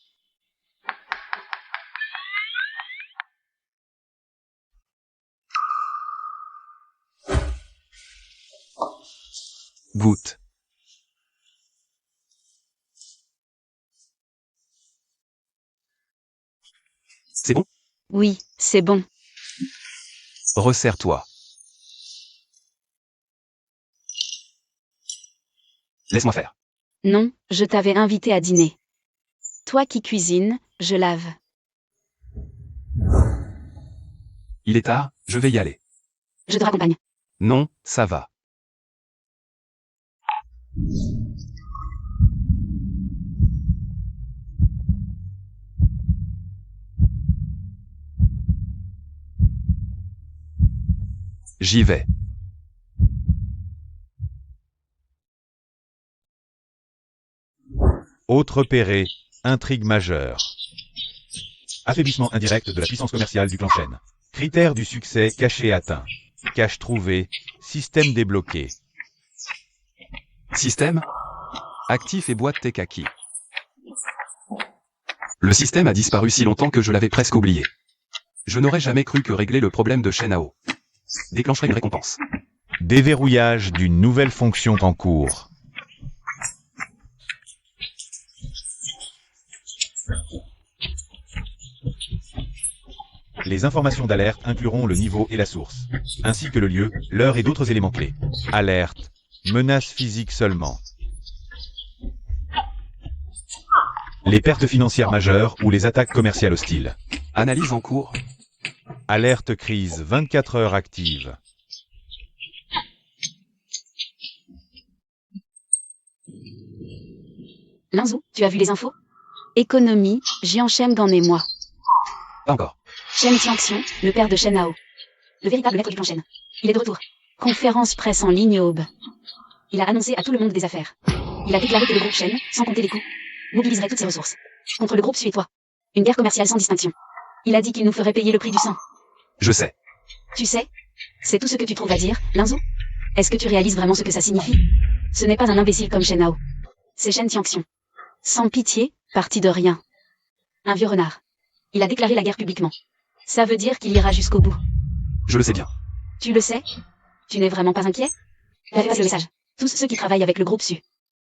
Goûte. C'est bon? Oui, c'est bon. Resserre-toi. Laisse-moi faire. Non, je t'avais invité à dîner. Toi qui cuisines, je lave. Il est tard, je vais y aller. Je te raccompagne. Non, ça va. J'y vais. Autre Perret, intrigue majeure. Affaiblissement indirect de la puissance commerciale du clan Shen. Critères du succès caché atteint. Cache trouvé. Système débloqué. Système actif et boîte tech acquis. Le système a disparu si longtemps que je l'avais presque oublié. Je n'aurais jamais cru que régler le problème de Shen Hao déclencherait une récompense. Déverrouillage d'une nouvelle fonction en cours. Les informations d'alerte incluront le niveau et la source, ainsi que le lieu, l'heure et d'autres éléments clés. Alerte. Menace physique seulement. Les pertes financières majeures ou les attaques commerciales hostiles. Analyse en cours. Alerte crise 24 heures active. Linzou, tu as vu les infos? Économie, Jian Shenggan et moi. Pas encore. Shen Tianxiong, le père de Shen Hao. Le véritable maître du clan Shen. Il est de retour. Conférence presse en ligne aube. Il a annoncé à tout le monde des affaires. Il a déclaré que le groupe Shen, sans compter les coûts, mobiliserait toutes ses ressources. Contre le groupe Su et toi. Une guerre commerciale sans distinction. Il a dit qu'il nous ferait payer le prix du sang. Je sais. Tu sais? C'est tout ce que tu trouves à dire, Linzou? Est-ce que tu réalises vraiment ce que ça signifie? Ce n'est pas un imbécile comme Shen Hao. C'est Shen Tianxiong. Sans pitié, parti de rien. Un vieux renard. Il a déclaré la guerre publiquement. Ça veut dire qu'il ira jusqu'au bout. Je le sais bien. Tu le sais? Tu n'es vraiment pas inquiet? Fais passer le message. Tous ceux qui travaillent avec le groupe Su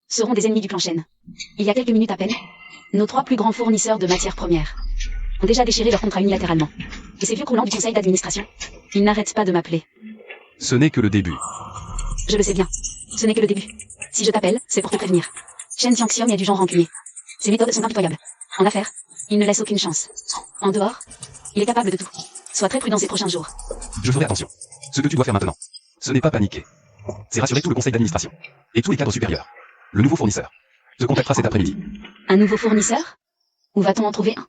seront des ennemis du clan Shen. Il y a quelques minutes à peine, nos 3 plus grands fournisseurs de matières premières ont déjà déchiré leur contrat unilatéralement. Et ces vieux croulants du conseil d'administration, ils n'arrêtent pas de m'appeler. Ce n'est que le début. Je le sais bien. Ce n'est que le début. Si je t'appelle, c'est pour te prévenir. Shen Tianxiong est du genre rancunier. Ses méthodes sont impitoyables. En affaires, il ne laisse aucune chance. En dehors, il est capable de tout. Sois très prudent ces prochains jours. Je ferai attention. Ce que tu dois faire maintenant, ce n'est pas paniquer. C'est rassurer tout le conseil d'administration. Et tous les cadres supérieurs. Le nouveau fournisseur te contactera cet après-midi. Un nouveau fournisseur? Où va-t-on en trouver un?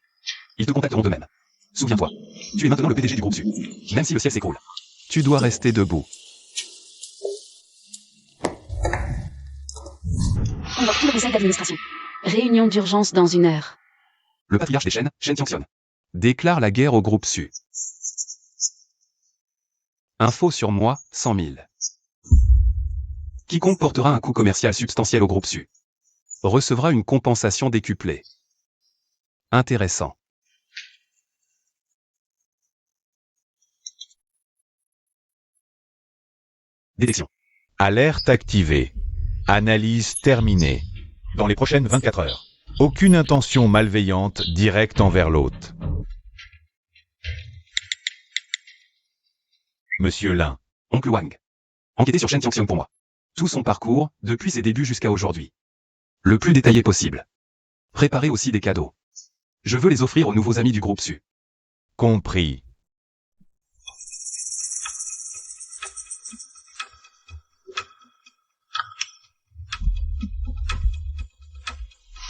Ils te contacteront d'eux-mêmes. Souviens-toi, tu es maintenant le PDG du groupe Su. Même si le ciel s'écroule. Tu dois rester debout. Convoque tout le conseil d'administration. Réunion d'urgence dans 1 heure. Le patriarche des Shen, Shen Tianxiong, déclare la guerre au groupe Su. Info sur moi, 100 000. Quiconque portera un coût commercial substantiel au groupe Su recevra une compensation décuplée. Intéressant. Détection. Alerte activée. Analyse terminée. Dans les prochaines 24 heures. Aucune intention malveillante directe envers l'hôte. Monsieur Lin. Oncle Wang. Enquêtez sur Shen Tianxiong pour moi. Tout son parcours, depuis ses débuts jusqu'à aujourd'hui. Le plus détaillé possible. Préparez aussi des cadeaux. Je veux les offrir aux nouveaux amis du groupe Su. Compris.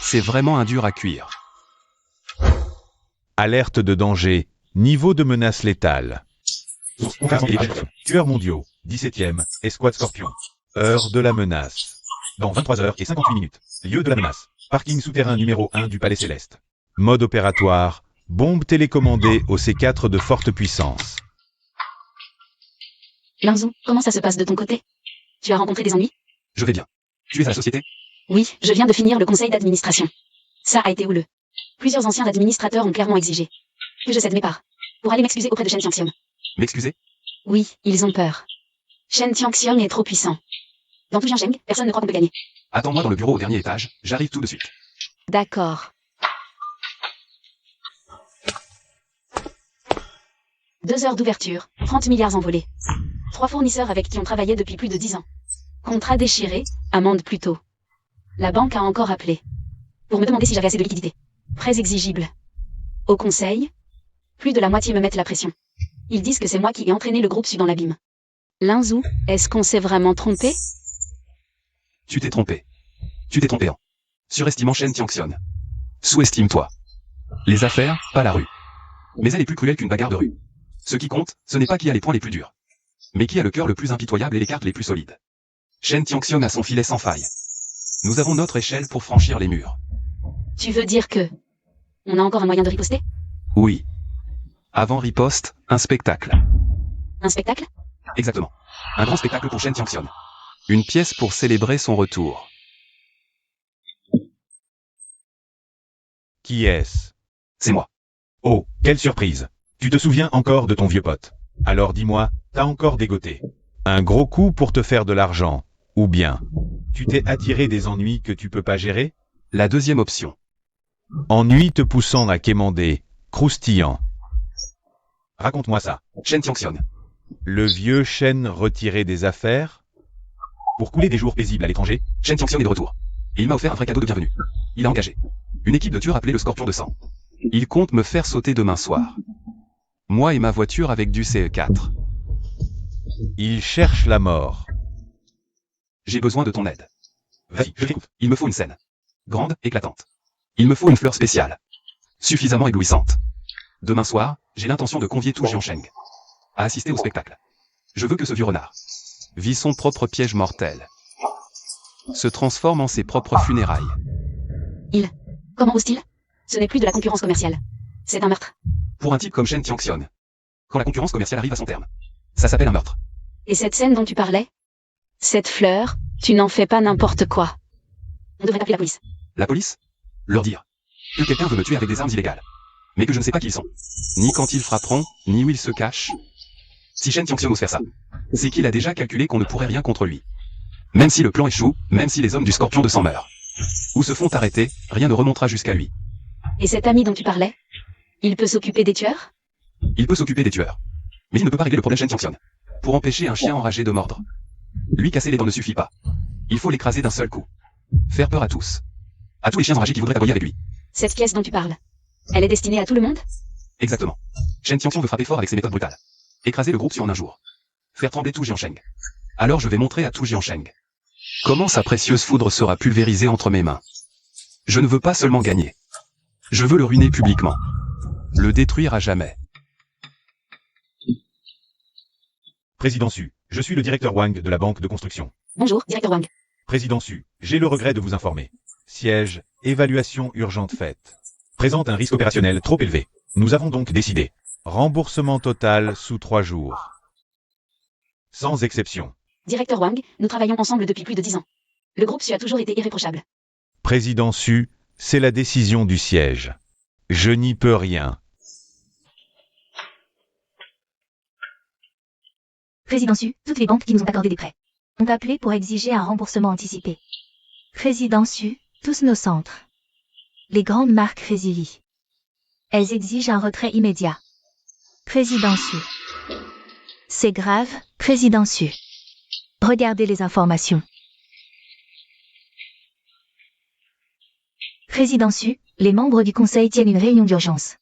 C'est vraiment un dur à cuire. Alerte de danger. Niveau de menace létale. Tueurs mondiaux. 17e. Escouade Scorpion. Heure de la menace. Dans 23h58. Lieu de la menace. Parking souterrain numéro 1 du Palais Céleste. Mode opératoire. Bombe télécommandée au C4 de forte puissance. Linzou, comment ça se passe de ton côté? Tu as rencontré des ennuis? Je vais bien. Tu es à la société? Oui, je viens de finir le conseil d'administration. Ça a été houleux. Plusieurs anciens administrateurs ont clairement exigé que je cède mes parts pour aller m'excuser auprès de Shen Tianxiong. M'excuser? Oui, ils ont peur. Shen Tianxiong est trop puissant. Dans tout Jiangsheng, personne ne croit qu'on peut gagner. Attends-moi dans le bureau au dernier étage, j'arrive tout de suite. D'accord. 2 heures d'ouverture, 30 milliards envolés. 3 fournisseurs avec qui on travaillait depuis plus de 10 ans. Contrat déchiré, amende plus tôt. La banque a encore appelé pour me demander si j'avais assez de liquidité. Prêts exigibles. Au conseil, plus de la moitié me mettent la pression. Ils disent que c'est moi qui ai entraîné le groupe Su dans l'abîme. Linzou, est-ce qu'on s'est vraiment trompé? Tu t'es trompé. Tu t'es trompé en surestimant Shen Tianxiong. Sous-estime-toi. Les affaires, pas la rue. Mais elle est plus cruelle qu'une bagarre de rue. Ce qui compte, ce n'est pas qui a les poings les plus durs, mais qui a le cœur le plus impitoyable et les cartes les plus solides. Shen Tianxiong a son filet sans faille. Nous avons notre échelle pour franchir les murs. Tu veux dire que on a encore un moyen de riposter? Oui. Avant riposte, un spectacle. Un spectacle? Exactement. Un grand spectacle pour Shen Tianxian. Une pièce pour célébrer son retour. Qui est-ce? C'est moi. Oh, quelle surprise. Tu te souviens encore de ton vieux pote. Alors dis-moi, t'as encore dégoté. Un gros coup pour te faire de l'argent. Ou bien, tu t'es attiré des ennuis que tu peux pas gérer? La deuxième option. Ennuis te poussant à quémander, croustillant. Raconte-moi ça. Shen Tianxian. Le vieux Shen retiré des affaires? Pour couler des jours paisibles à l'étranger? Shen Tianxian est de retour. Et il m'a offert un vrai cadeau de bienvenue. Il a engagé une équipe de tueurs appelée le Scorpion de Sang. Il compte me faire sauter demain soir. Moi et ma voiture avec du CE4. Il cherche la mort. J'ai besoin de ton aide. Vas-y, je t'écoute. Il me faut une scène. Grande, éclatante. Il me faut une fleur spéciale. Suffisamment éblouissante. Demain soir, j'ai l'intention de convier tout Jiansheng à assister au spectacle. Je veux que ce vieux renard vit son propre piège mortel. Se transforme en ses propres funérailles. Comment ose-t-il? Ce n'est plus de la concurrence commerciale. C'est un meurtre. Pour un type comme Shen Tianxian, quand la concurrence commerciale arrive à son terme, ça s'appelle un meurtre. Et cette scène dont tu parlais? Cette fleur, tu n'en fais pas n'importe quoi. On devrait appeler la police. La police? Leur dire que quelqu'un veut me tuer avec des armes illégales. Mais que je ne sais pas qui ils sont. Ni quand ils frapperont, ni où ils se cachent. Si Shen Tianxian ose faire ça, c'est qu'il a déjà calculé qu'on ne pourrait rien contre lui. Même si le plan échoue, même si les hommes du Scorpion de Sang meurent, ou se font arrêter, rien ne remontera jusqu'à lui. Et cet ami dont tu parlais? Il peut s'occuper des tueurs? Il peut s'occuper des tueurs. Mais il ne peut pas régler le problème Shen Tianxian. Pour empêcher un chien enragé de mordre. Lui casser les dents ne suffit pas. Il faut l'écraser d'un seul coup. Faire peur à tous. À tous les chiens enragés qui voudraient aboyer avec lui. Cette pièce dont tu parles, elle est destinée à tout le monde? Exactement. Shen Tianxian veut frapper fort avec ses méthodes brutales. Écraser le groupe Su en un jour. Faire trembler tout Jiansheng. Alors je vais montrer à tout Jiansheng comment sa précieuse foudre sera pulvérisée entre mes mains. Je ne veux pas seulement gagner. Je veux le ruiner publiquement. Le détruire à jamais. Président Su, je suis le directeur Wang de la banque de construction. Bonjour, directeur Wang. Président Su, j'ai le regret de vous informer. Siège, évaluation urgente faite. Présente un risque opérationnel trop élevé. Nous avons donc décidé. Remboursement total sous 3 jours. Sans exception. Directeur Wang, nous travaillons ensemble depuis plus de 10 ans. Le groupe Su a toujours été irréprochable. Président Su, c'est la décision du siège. Je n'y peux rien. Président Su, toutes les banques qui nous ont accordé des prêts ont appelé pour exiger un remboursement anticipé. Président Su, tous nos centres. Les grandes marques résiliées. Elles exigent un retrait immédiat. Président Su. C'est grave, Président Su. Regardez les informations. Président Su, les membres du conseil tiennent une réunion d'urgence.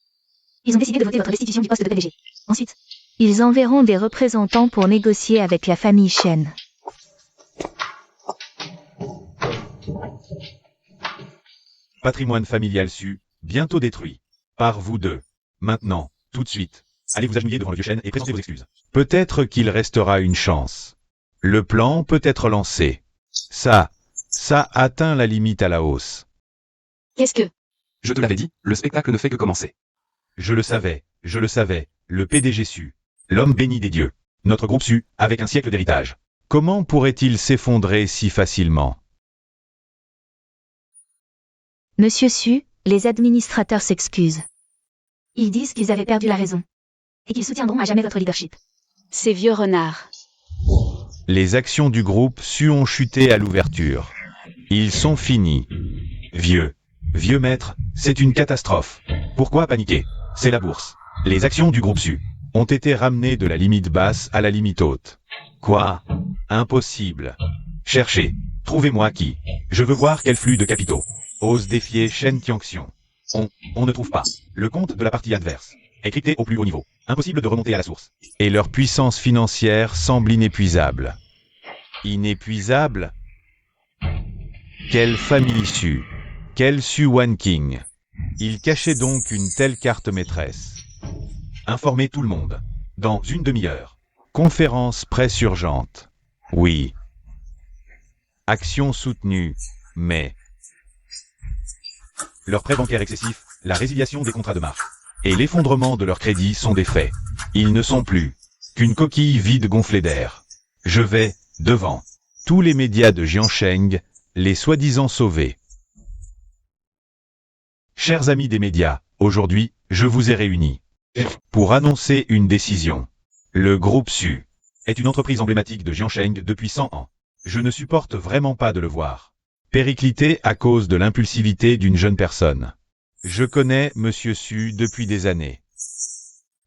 Ils ont décidé de voter votre destitution du poste de PDG. Ensuite, ils enverront des représentants pour négocier avec la famille Shen. Patrimoine familial Su, bientôt détruit. Par vous deux. Maintenant, tout de suite. Allez vous agenouiller devant le vieux Shen et présentez vos excuses. Peut-être qu'il restera une chance. Le plan peut être lancé. Ça atteint la limite à la hausse. Qu'est-ce que? Je te l'avais dit, le spectacle ne fait que commencer. Je le savais, le PDG Su. L'homme béni des dieux. Notre groupe Su, avec un siècle d'héritage. Comment pourrait-il s'effondrer si facilement? Monsieur Su, les administrateurs s'excusent. Ils disent qu'ils avaient perdu la raison. Et qu'ils soutiendront à jamais votre leadership. Ces vieux renards. Les actions du groupe Su ont chuté à l'ouverture. Ils sont finis. Vieux maître, c'est une catastrophe. Pourquoi paniquer? C'est la bourse. Les actions du groupe Su ont été ramenées de la limite basse à la limite haute. Quoi? Impossible. Cherchez. Trouvez-moi qui. Je veux voir quel flux de capitaux ose défier Shen Tianxian. On ne trouve pas. Le compte de la partie adverse est crypté au plus haut niveau. Impossible de remonter à la source. Et leur puissance financière semble inépuisable. Inépuisable? Quelle famille Su? Quel Su Wan King? Il cachait donc une telle carte maîtresse. Informez tout le monde. Dans une demi-heure. Conférence presse urgente. Oui. Action soutenue. Mais... leur prêt bancaire excessif, la résiliation des contrats de marque. et l'effondrement de leurs crédits sont des faits. Ils ne sont plus qu'une coquille vide gonflée d'air. Je vais, devant tous les médias de Jiansheng, les soi-disant sauvés. Chers amis des médias, aujourd'hui, je vous ai réunis pour annoncer une décision. Le groupe Su est une entreprise emblématique de Jiansheng depuis 100 ans. Je ne supporte vraiment pas de le voir péricliter à cause de l'impulsivité d'une jeune personne. Je connais Monsieur Su depuis des années.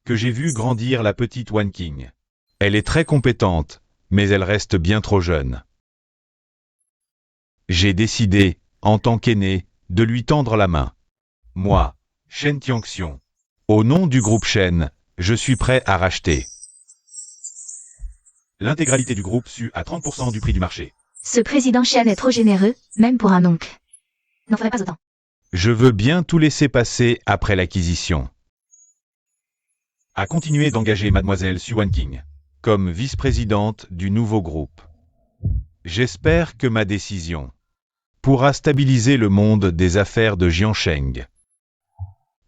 Que j'ai vu grandir la petite Wan Qing. Elle est très compétente, mais elle reste bien trop jeune. J'ai décidé, en tant qu'aîné, de lui tendre la main. Moi, Shen Tiangxiong, au nom du groupe Shen, je suis prêt à racheter l'intégralité du groupe Su à 30% du prix du marché. Ce président Chen est trop généreux, même pour un oncle. N'en ferait pas autant. Je veux bien tout laisser passer après l'acquisition. À continuer d'engager mademoiselle Su Wanqing comme vice-présidente du nouveau groupe. J'espère que ma décision pourra stabiliser le monde des affaires de Jiansheng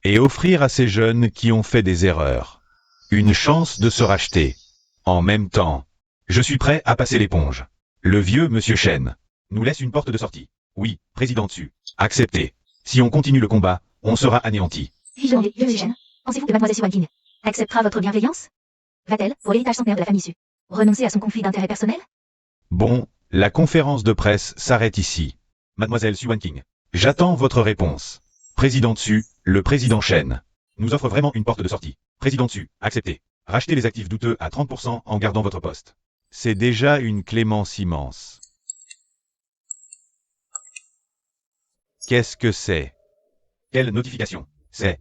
et offrir à ces jeunes qui ont fait des erreurs une chance de se racheter. En même temps, je suis prêt à passer l'éponge. Le vieux Monsieur Shen nous laisse une porte de sortie. Oui, président Su, acceptez. Si on continue le combat, on sera anéanti. Vieux Chen, pensez-vous que mademoiselle Su Wanqing acceptera votre bienveillance? Va-t-elle, pour l'héritage centenaire de la famille Su, renoncer à son conflit d'intérêt personnel? Bon, la conférence de presse s'arrête ici. Mademoiselle Su Wanqing, j'attends votre réponse. Président Su, le président Shen nous offre vraiment une porte de sortie. Président Su, acceptez. Rachetez les actifs douteux à 30% en gardant votre poste. C'est déjà une clémence immense. Qu'est-ce que c'est? Quelle notification? C'est.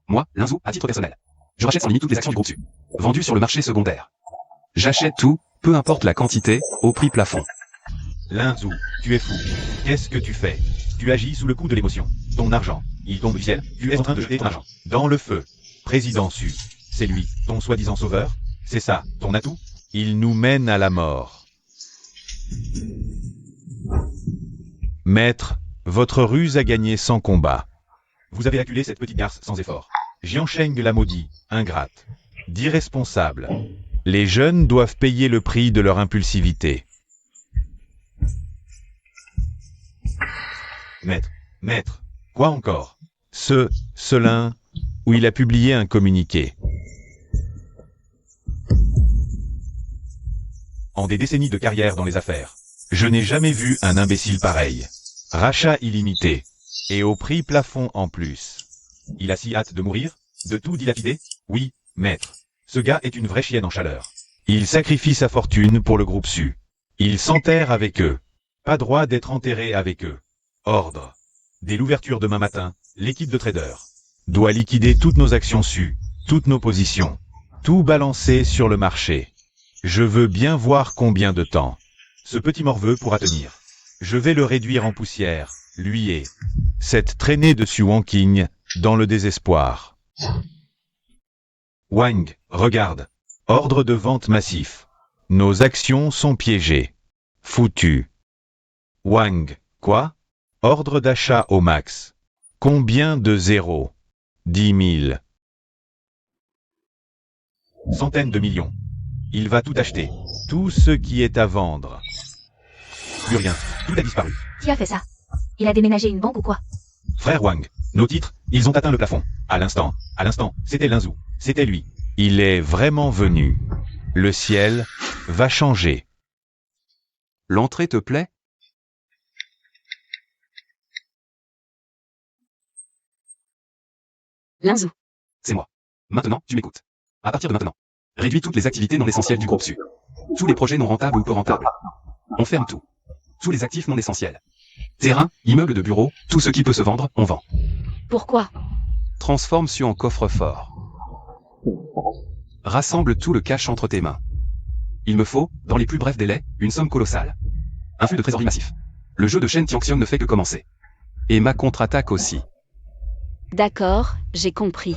Moi, Linzou, à titre personnel. Je rachète sans limite toutes les actions du groupe Su. Vendues sur le marché secondaire. J'achète tout, peu importe la quantité, au prix plafond. Linzou, tu es fou. Qu'est-ce que tu fais? Tu agis sous le coup de l'émotion. Ton argent, il tombe du ciel, tu es en train de jeter ton argent dans le feu. Président Su, c'est lui, ton soi-disant sauveur? C'est ça, ton atout? Il nous mène à la mort. Maître, votre ruse a gagné sans combat. Vous avez acculé cette petite garce sans effort. Jiansheng la maudit, ingrate, d'irresponsable. Les jeunes doivent payer le prix de leur impulsivité. Maître, quoi encore? Celin, où il a publié un communiqué. En des décennies de carrière dans les affaires, je n'ai jamais vu un imbécile pareil. Rachat illimité. Et au prix plafond en plus. Il a si hâte de mourir? De tout dilapider? Oui, maître. Ce gars est une vraie chienne en chaleur. Il sacrifie sa fortune pour le groupe Su. Il s'enterre avec eux. Pas droit d'être enterré avec eux. Ordre. Dès l'ouverture demain matin, l'équipe de traders doit liquider toutes nos actions Su, toutes nos positions. Tout balancer sur le marché. Je veux bien voir combien de temps ce petit morveux pourra tenir. Je vais le réduire en poussière, lui et cette traînée de Su Wanqing, dans le désespoir. Wang, regarde. Ordre de vente massif. Nos actions sont piégées. Foutu. Wang, quoi? Ordre d'achat au max. Combien de zéros? 10 000. Centaines de millions. Il va tout acheter. Tout ce qui est à vendre. Plus rien. Tout a disparu. Qui a fait ça? Il a déménagé une banque ou quoi? Frère Wang, nos titres, ils ont atteint le plafond. À l'instant, c'était Linzou. C'était lui. Il est vraiment venu. Le ciel va changer. L'entrée te plaît? Linzou. C'est moi. Maintenant, tu m'écoutes. À partir de maintenant, réduis toutes les activités non essentielles du groupe Su. Tous les projets non rentables ou peu rentables. On ferme tout. Tous les actifs non essentiels. Terrain, immeubles de bureaux, tout ce qui peut se vendre, on vend. Pourquoi? Transforme Su en coffre-fort. Rassemble tout le cash entre tes mains. Il me faut, dans les plus brefs délais, une somme colossale. Un flux de trésorerie massif. Le jeu de Shen Tiangxiong ne fait que commencer. Et ma contre-attaque aussi. D'accord, j'ai compris.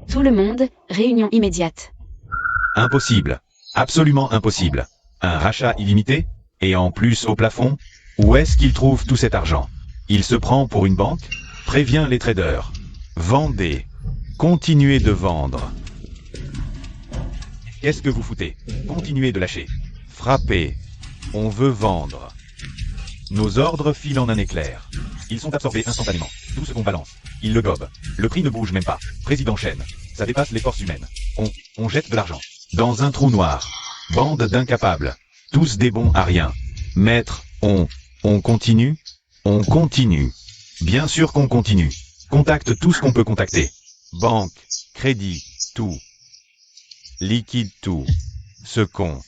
Tout le monde, réunion immédiate. Impossible. Absolument impossible. Un rachat illimité? Et en plus au plafond? Où est-ce qu'il trouve tout cet argent? Il se prend pour une banque? Préviens les traders. Vendez. Continuez de vendre. Qu'est-ce que vous foutez? Continuez de lâcher. Frappez. On veut vendre. Nos ordres filent en un éclair. Ils sont absorbés instantanément. Tout ce qu'on balance. Ils le gobent. Le prix ne bouge même pas. Président Chen. Ça dépasse les forces humaines. On jette de l'argent. Dans un trou noir. Bande d'incapables. Tous des bons à rien. Maître, on continue? On continue. Bien sûr qu'on continue. Contacte tout ce qu'on peut contacter. Banque, crédit, tout. Liquide tout. Ce con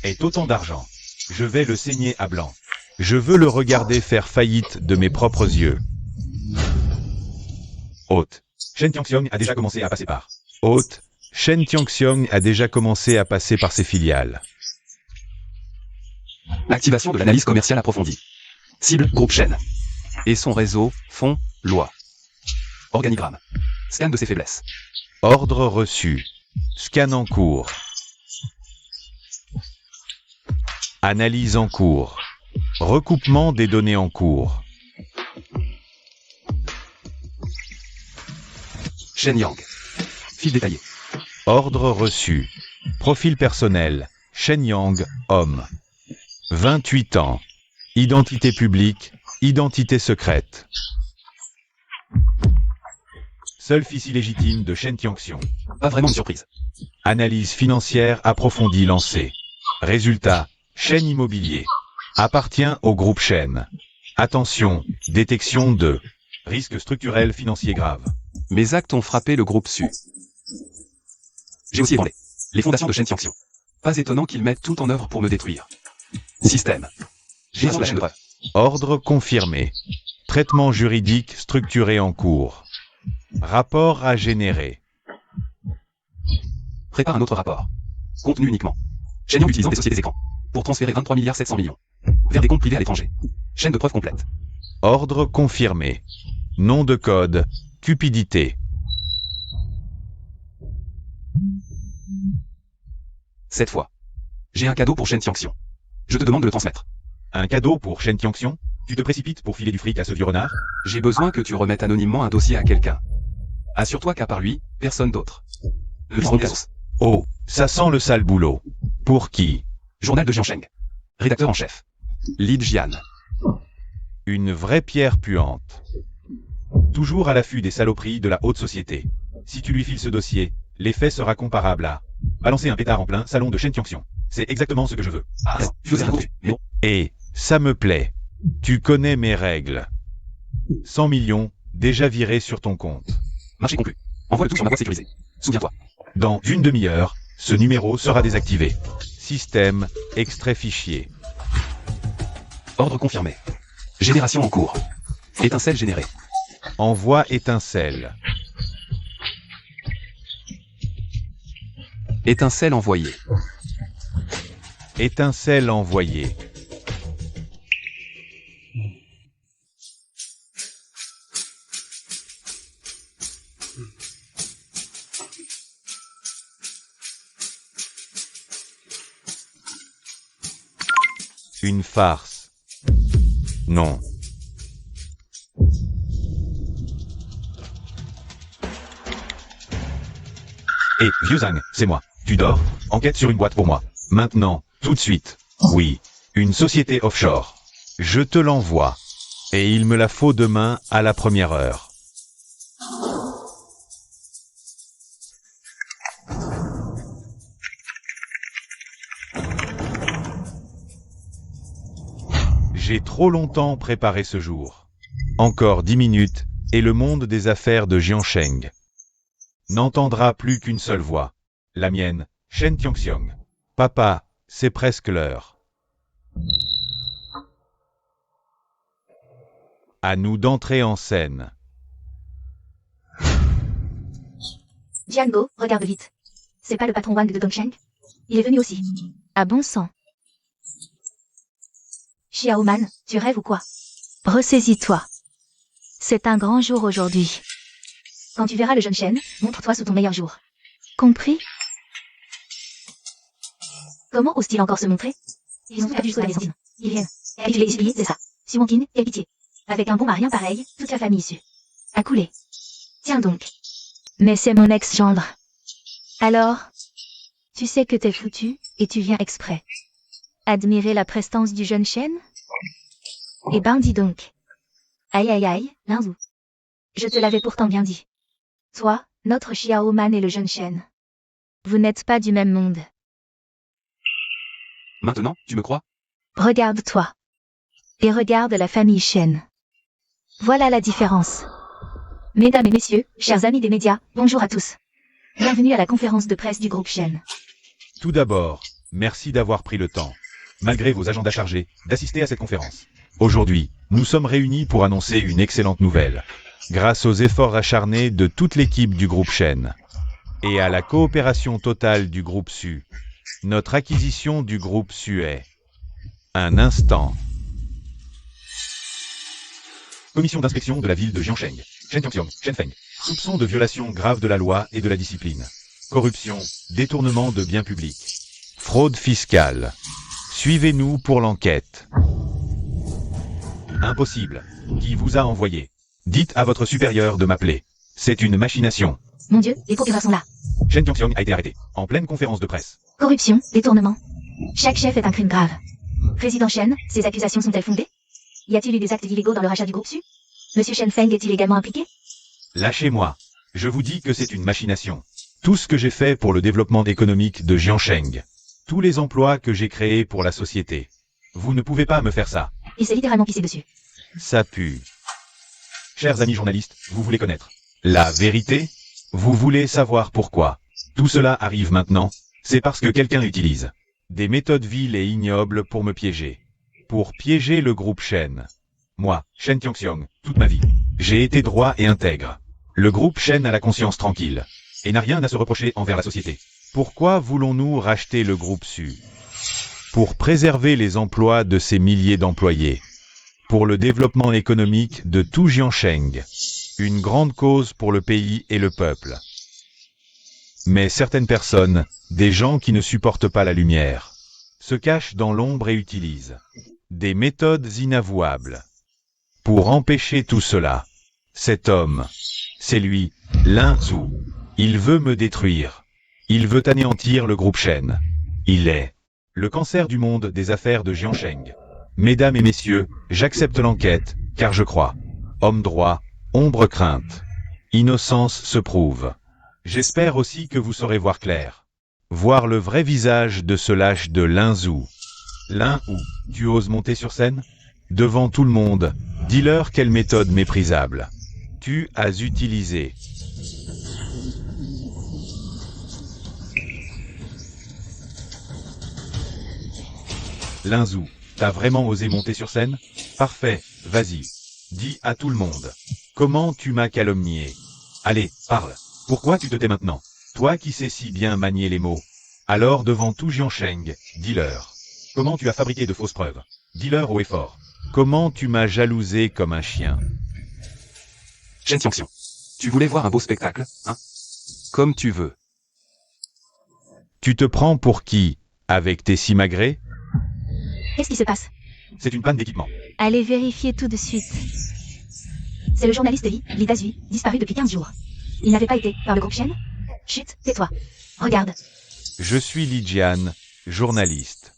est autant d'argent. Je vais le saigner à blanc. Je veux le regarder faire faillite de mes propres yeux. Hôte. Shen Tiangxiong a déjà commencé à passer par. Hôte. Shen Tiangxiong a déjà commencé à passer par ses filiales. Activation de l'analyse commerciale approfondie. Cible, groupe Shen. Et son réseau, fonds, loi. Organigramme. Scan de ses faiblesses. Ordre reçu. Scan en cours. Analyse en cours. Recoupement des données en cours. Shen Yang. Fil détaillé. Ordre reçu. Profil personnel. Shen Yang, homme. 28 ans. Identité publique. Identité secrète. Seul fils illégitime de Shen Tiangxiong. Pas vraiment de surprise. Analyse financière approfondie lancée. Résultat. Shen Immobilier. Appartient au groupe Shen. Attention, détection de risque structurel financier grave. Mes actes ont frappé le groupe Su. J'ai aussi ébranlé les fondations de Shen Tiangxiong. Pas étonnant qu'ils mettent tout en œuvre pour me détruire. Système. J'ai sur la chaîne de preuve. Ordre confirmé. Traitement juridique structuré en cours. Rapport à générer. Prépare un autre rapport. Contenu uniquement. Shen Yang utilisant des sociétés écrans. Pour transférer 23 700 millions. Vers des comptes privés à l'étranger. Chaîne de preuve complète. Ordre confirmé. Nom de code. Cupidité. Cette fois. J'ai un cadeau pour Shen Tiangxiong. Je te demande de le transmettre. Un cadeau pour Shen Tiangxiong? Tu te précipites pour filer du fric à ce vieux renard? J'ai besoin que tu remettes anonymement un dossier à quelqu'un. Assure-toi qu'à part lui, personne d'autre. Le source. Oh, ça sent le sale boulot. Pour qui? Journal de Jiansheng. Rédacteur en chef. Li Jian. Une vraie pierre puante. Toujours à l'affût des saloperies de la haute société. Si tu lui files ce dossier, l'effet sera comparable à balancer un pétard en plein salon de Shen Tiangxiong. C'est exactement ce que je veux. Ah, tu faisais un coup, mais bon. Et, ça me plaît. Tu connais mes règles. 100 millions, déjà virés sur ton compte. Marché conclu. Envoie le tout sur ma boîte sécurisée. Souviens-toi. Dans une demi-heure, ce numéro sera désactivé. Système, extrait fichier. Ordre confirmé. Génération en cours. Étincelle générée. Envoi étincelle. Étincelle envoyée. Étincelle envoyée. Une farce. Non. Hé, vieux Zhang, c'est moi. Tu dors? Enquête sur une boîte pour moi. Maintenant, tout de suite. Oui, une société offshore. Je te l'envoie. Et il me la faut demain à la première heure. J'ai trop longtemps préparé ce jour. Encore 10 minutes, et le monde des affaires de Jiansheng n'entendra plus qu'une seule voix. La mienne, Shen Tiangxiong. Papa, c'est presque l'heure. À nous d'entrer en scène. Jiango, regarde vite. C'est pas le patron Wang de Dongsheng? Il est venu aussi. Ah bon sang. Xiaoman, tu rêves ou quoi? Ressaisis-toi. C'est un grand jour aujourd'hui. Quand tu verras le jeune Shen, montre-toi sous ton meilleur jour. Compris? Comment ose-t-il encore se montrer? Ils ont perdu jusqu'au dernier centime. Ils viennent. Et tu l'as expliqué, c'est ça. Sumonkin, quelle pitié. Avec un bon marien pareil, toute la famille issue. A coulé. Tiens donc. Mais c'est mon ex-gendre. Alors, tu sais que t'es foutu, et tu viens exprès. Admirer la prestance du jeune chêne? Eh ben dis donc. Aïe aïe aïe, Linzou. Je te l'avais pourtant bien dit. Toi, notre Xiaoman et le jeune chêne. Vous n'êtes pas du même monde. Maintenant, tu me crois? Regarde-toi. Et regarde la famille Chen. Voilà la différence. Mesdames et messieurs, chers amis des médias, bonjour à tous. Bienvenue à la conférence de presse du groupe Chen. Tout d'abord, merci d'avoir pris le temps, malgré vos agendas chargés, d'assister à cette conférence. Aujourd'hui, nous sommes réunis pour annoncer une excellente nouvelle. Grâce aux efforts acharnés de toute l'équipe du groupe Chen et à la coopération totale du groupe Su, notre acquisition du groupe Su est... Un instant. Commission d'inspection de la ville de Jiangsheng. Shen Tiangxiong, Shen Feng. Soupçon de violation grave de la loi et de la discipline. Corruption, détournement de biens publics. Fraude fiscale. Suivez-nous pour l'enquête. Impossible. Qui vous a envoyé? Dites à votre supérieur de m'appeler. C'est une machination. Mon Dieu, les procureurs sont là. Shen Tiangxiong a été arrêté, en pleine conférence de presse. Corruption, détournement. Chaque chef est un crime grave. Président Chen, ces accusations sont-elles fondées? Y a-t-il eu des actes illégaux dans le rachat du groupe Su? Monsieur Shen Feng est-il également impliqué? Lâchez-moi. Je vous dis que c'est une machination. Tout ce que j'ai fait pour le développement économique de Jiangsheng. Tous les emplois que j'ai créés pour la société. Vous ne pouvez pas me faire ça. Il s'est littéralement pissé dessus. Ça pue. Chers amis journalistes, vous voulez connaître la vérité? Vous voulez savoir pourquoi tout cela arrive maintenant? C'est parce que quelqu'un utilise des méthodes viles et ignobles pour me piéger. Pour piéger le groupe Shen. Moi, Shen Tiangxiong, toute ma vie, j'ai été droit et intègre. Le groupe Shen a la conscience tranquille et n'a rien à se reprocher envers la société. Pourquoi voulons-nous racheter le groupe Su? Pour préserver les emplois de ces milliers d'employés. Pour le développement économique de tout Jiangsheng. Une grande cause pour le pays et le peuple. Mais certaines personnes, des gens qui ne supportent pas la lumière, se cachent dans l'ombre et utilisent des méthodes inavouables. Pour empêcher tout cela, cet homme, c'est lui, Linzou. Il veut me détruire. Il veut anéantir le groupe Shen. Il est le cancer du monde des affaires de Jiangsheng. Mesdames et messieurs, j'accepte l'enquête, car je crois. Homme droit, ombre crainte. Innocence se prouve. J'espère aussi que vous saurez voir clair. Voir le vrai visage de ce lâche de Linzou. Linzou, tu oses monter sur scène? Devant tout le monde, dis-leur quelle méthode méprisable tu as utilisée. Linzou, t'as vraiment osé monter sur scène? Parfait, vas-y. Dis à tout le monde. Comment tu m'as calomnié? Allez, parle. Pourquoi tu te tais maintenant? Toi qui sais si bien manier les mots. Alors devant tout Jiangsheng, dis-leur. Comment tu as fabriqué de fausses preuves? Dis-leur haut et fort. Comment tu m'as jalousé comme un chien? Shen Tiangxiong. Tu voulais voir un beau spectacle, hein? Comme tu veux. Tu te prends pour qui? Avec tes simagrées? Qu'est-ce qui se passe? C'est une panne d'équipement. Allez vérifier tout de suite. C'est le journaliste Li Dazui, disparu depuis 15 jours. Il n'avait pas été par le groupe Shen? Chut, tais-toi. Regarde. Je suis Li Jian, journaliste.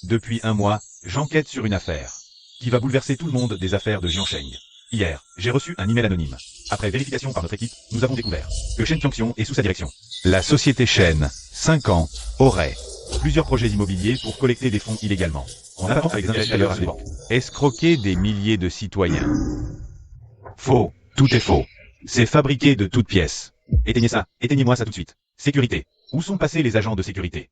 Depuis un mois, j'enquête sur une affaire qui va bouleverser tout le monde des affaires de Jiangsheng. Hier, j'ai reçu un email anonyme. Après vérification par notre équipe, nous avons découvert que Shen Tiangxiong est sous sa direction. La société Shen, 5 ans, aurait plusieurs projets immobiliers pour collecter des fonds illégalement. En apparence avec des investisseurs à des banques. Escroquer des milliers de citoyens. Faux, tout est faux. C'est fabriqué de toutes pièces. Éteignez ça, éteignez-moi ça tout de suite. Sécurité. Où sont passés les agents de sécurité?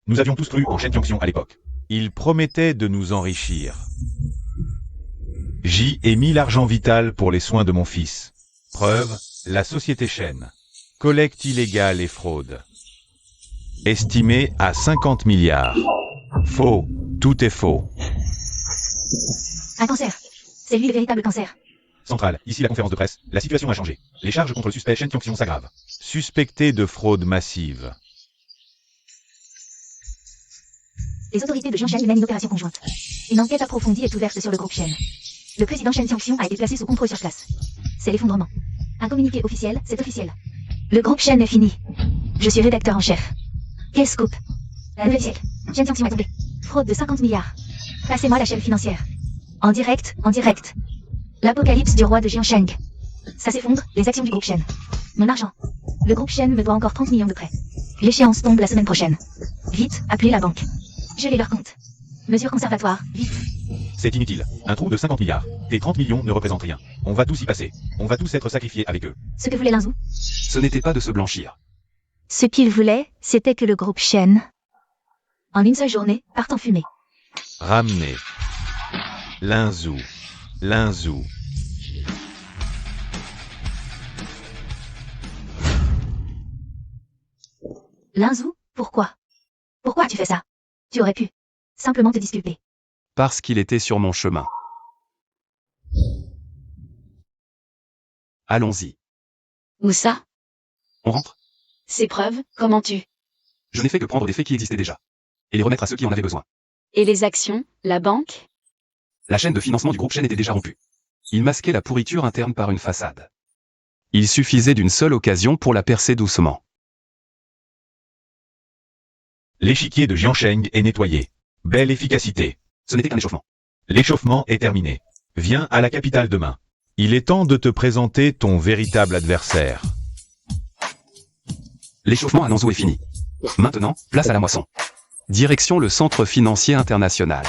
Nous avions tous cru en Shen Tiangxiong à l'époque. Il promettait de nous enrichir. J'y ai mis l'argent vital pour les soins de mon fils. Preuve, la société Shen. Collecte illégale et fraude. Estimée à 50 milliards. Faux, tout est faux. Un cancer. C'est lui le véritable cancer. Centrale, ici la conférence de presse, la situation a changé. Les charges contre le suspect Shen Tiangxiong s'aggravent. Suspecté de fraude massive. Les autorités de Jiangsheng mènent une opération conjointe. Une enquête approfondie est ouverte sur le groupe Shen. Le président Shen Xiangxiong a été placé sous contrôle sur place. C'est l'effondrement. Un communiqué officiel, c'est officiel. Le groupe Shen est fini. Je suis rédacteur en chef. Quel scoop? La nouvelle siècle. Shen Xiangxiong est tombé. Fraude de 50 milliards. Passez-moi la chaîne financière. En direct, en direct. L'apocalypse du roi de Jiansheng. Ça s'effondre, les actions du groupe Shen. Mon argent. Le groupe Shen me doit encore 30 millions de prêts. L'échéance tombe la semaine prochaine. Vite, appelez la banque. Gelez leur compte. Mesures conservatoires, vite. C'est inutile. Un trou de 50 milliards. Tes 30 millions ne représentent rien. On va tous y passer. On va tous être sacrifiés avec eux. Ce que voulait Linzou. Ce n'était pas de se blanchir. Ce qu'il voulait, c'était que le groupe Shen, en une seule journée, parte en fumée. Ramener. Linzou. Linzou. Linzou, pourquoi? Pourquoi as-tu fait ça? Tu aurais pu simplement te disculper. Parce qu'il était sur mon chemin. Allons-y. Où ça? On rentre? Ces preuves, comment tu? Je n'ai fait que prendre des faits qui existaient déjà. Et les remettre à ceux qui en avaient besoin. Et les actions, la banque? La chaîne de financement du groupe Shen était déjà rompue. Il masquait la pourriture interne par une façade. Il suffisait d'une seule occasion pour la percer doucement. L'échiquier de Jiansheng est nettoyé. Belle efficacité. Ce n'était qu'un échauffement. L'échauffement est terminé. Viens à la capitale demain. Il est temps de te présenter ton véritable adversaire. L'échauffement à Nanzhou est fini. Maintenant, place à la moisson. Direction le Centre financier international.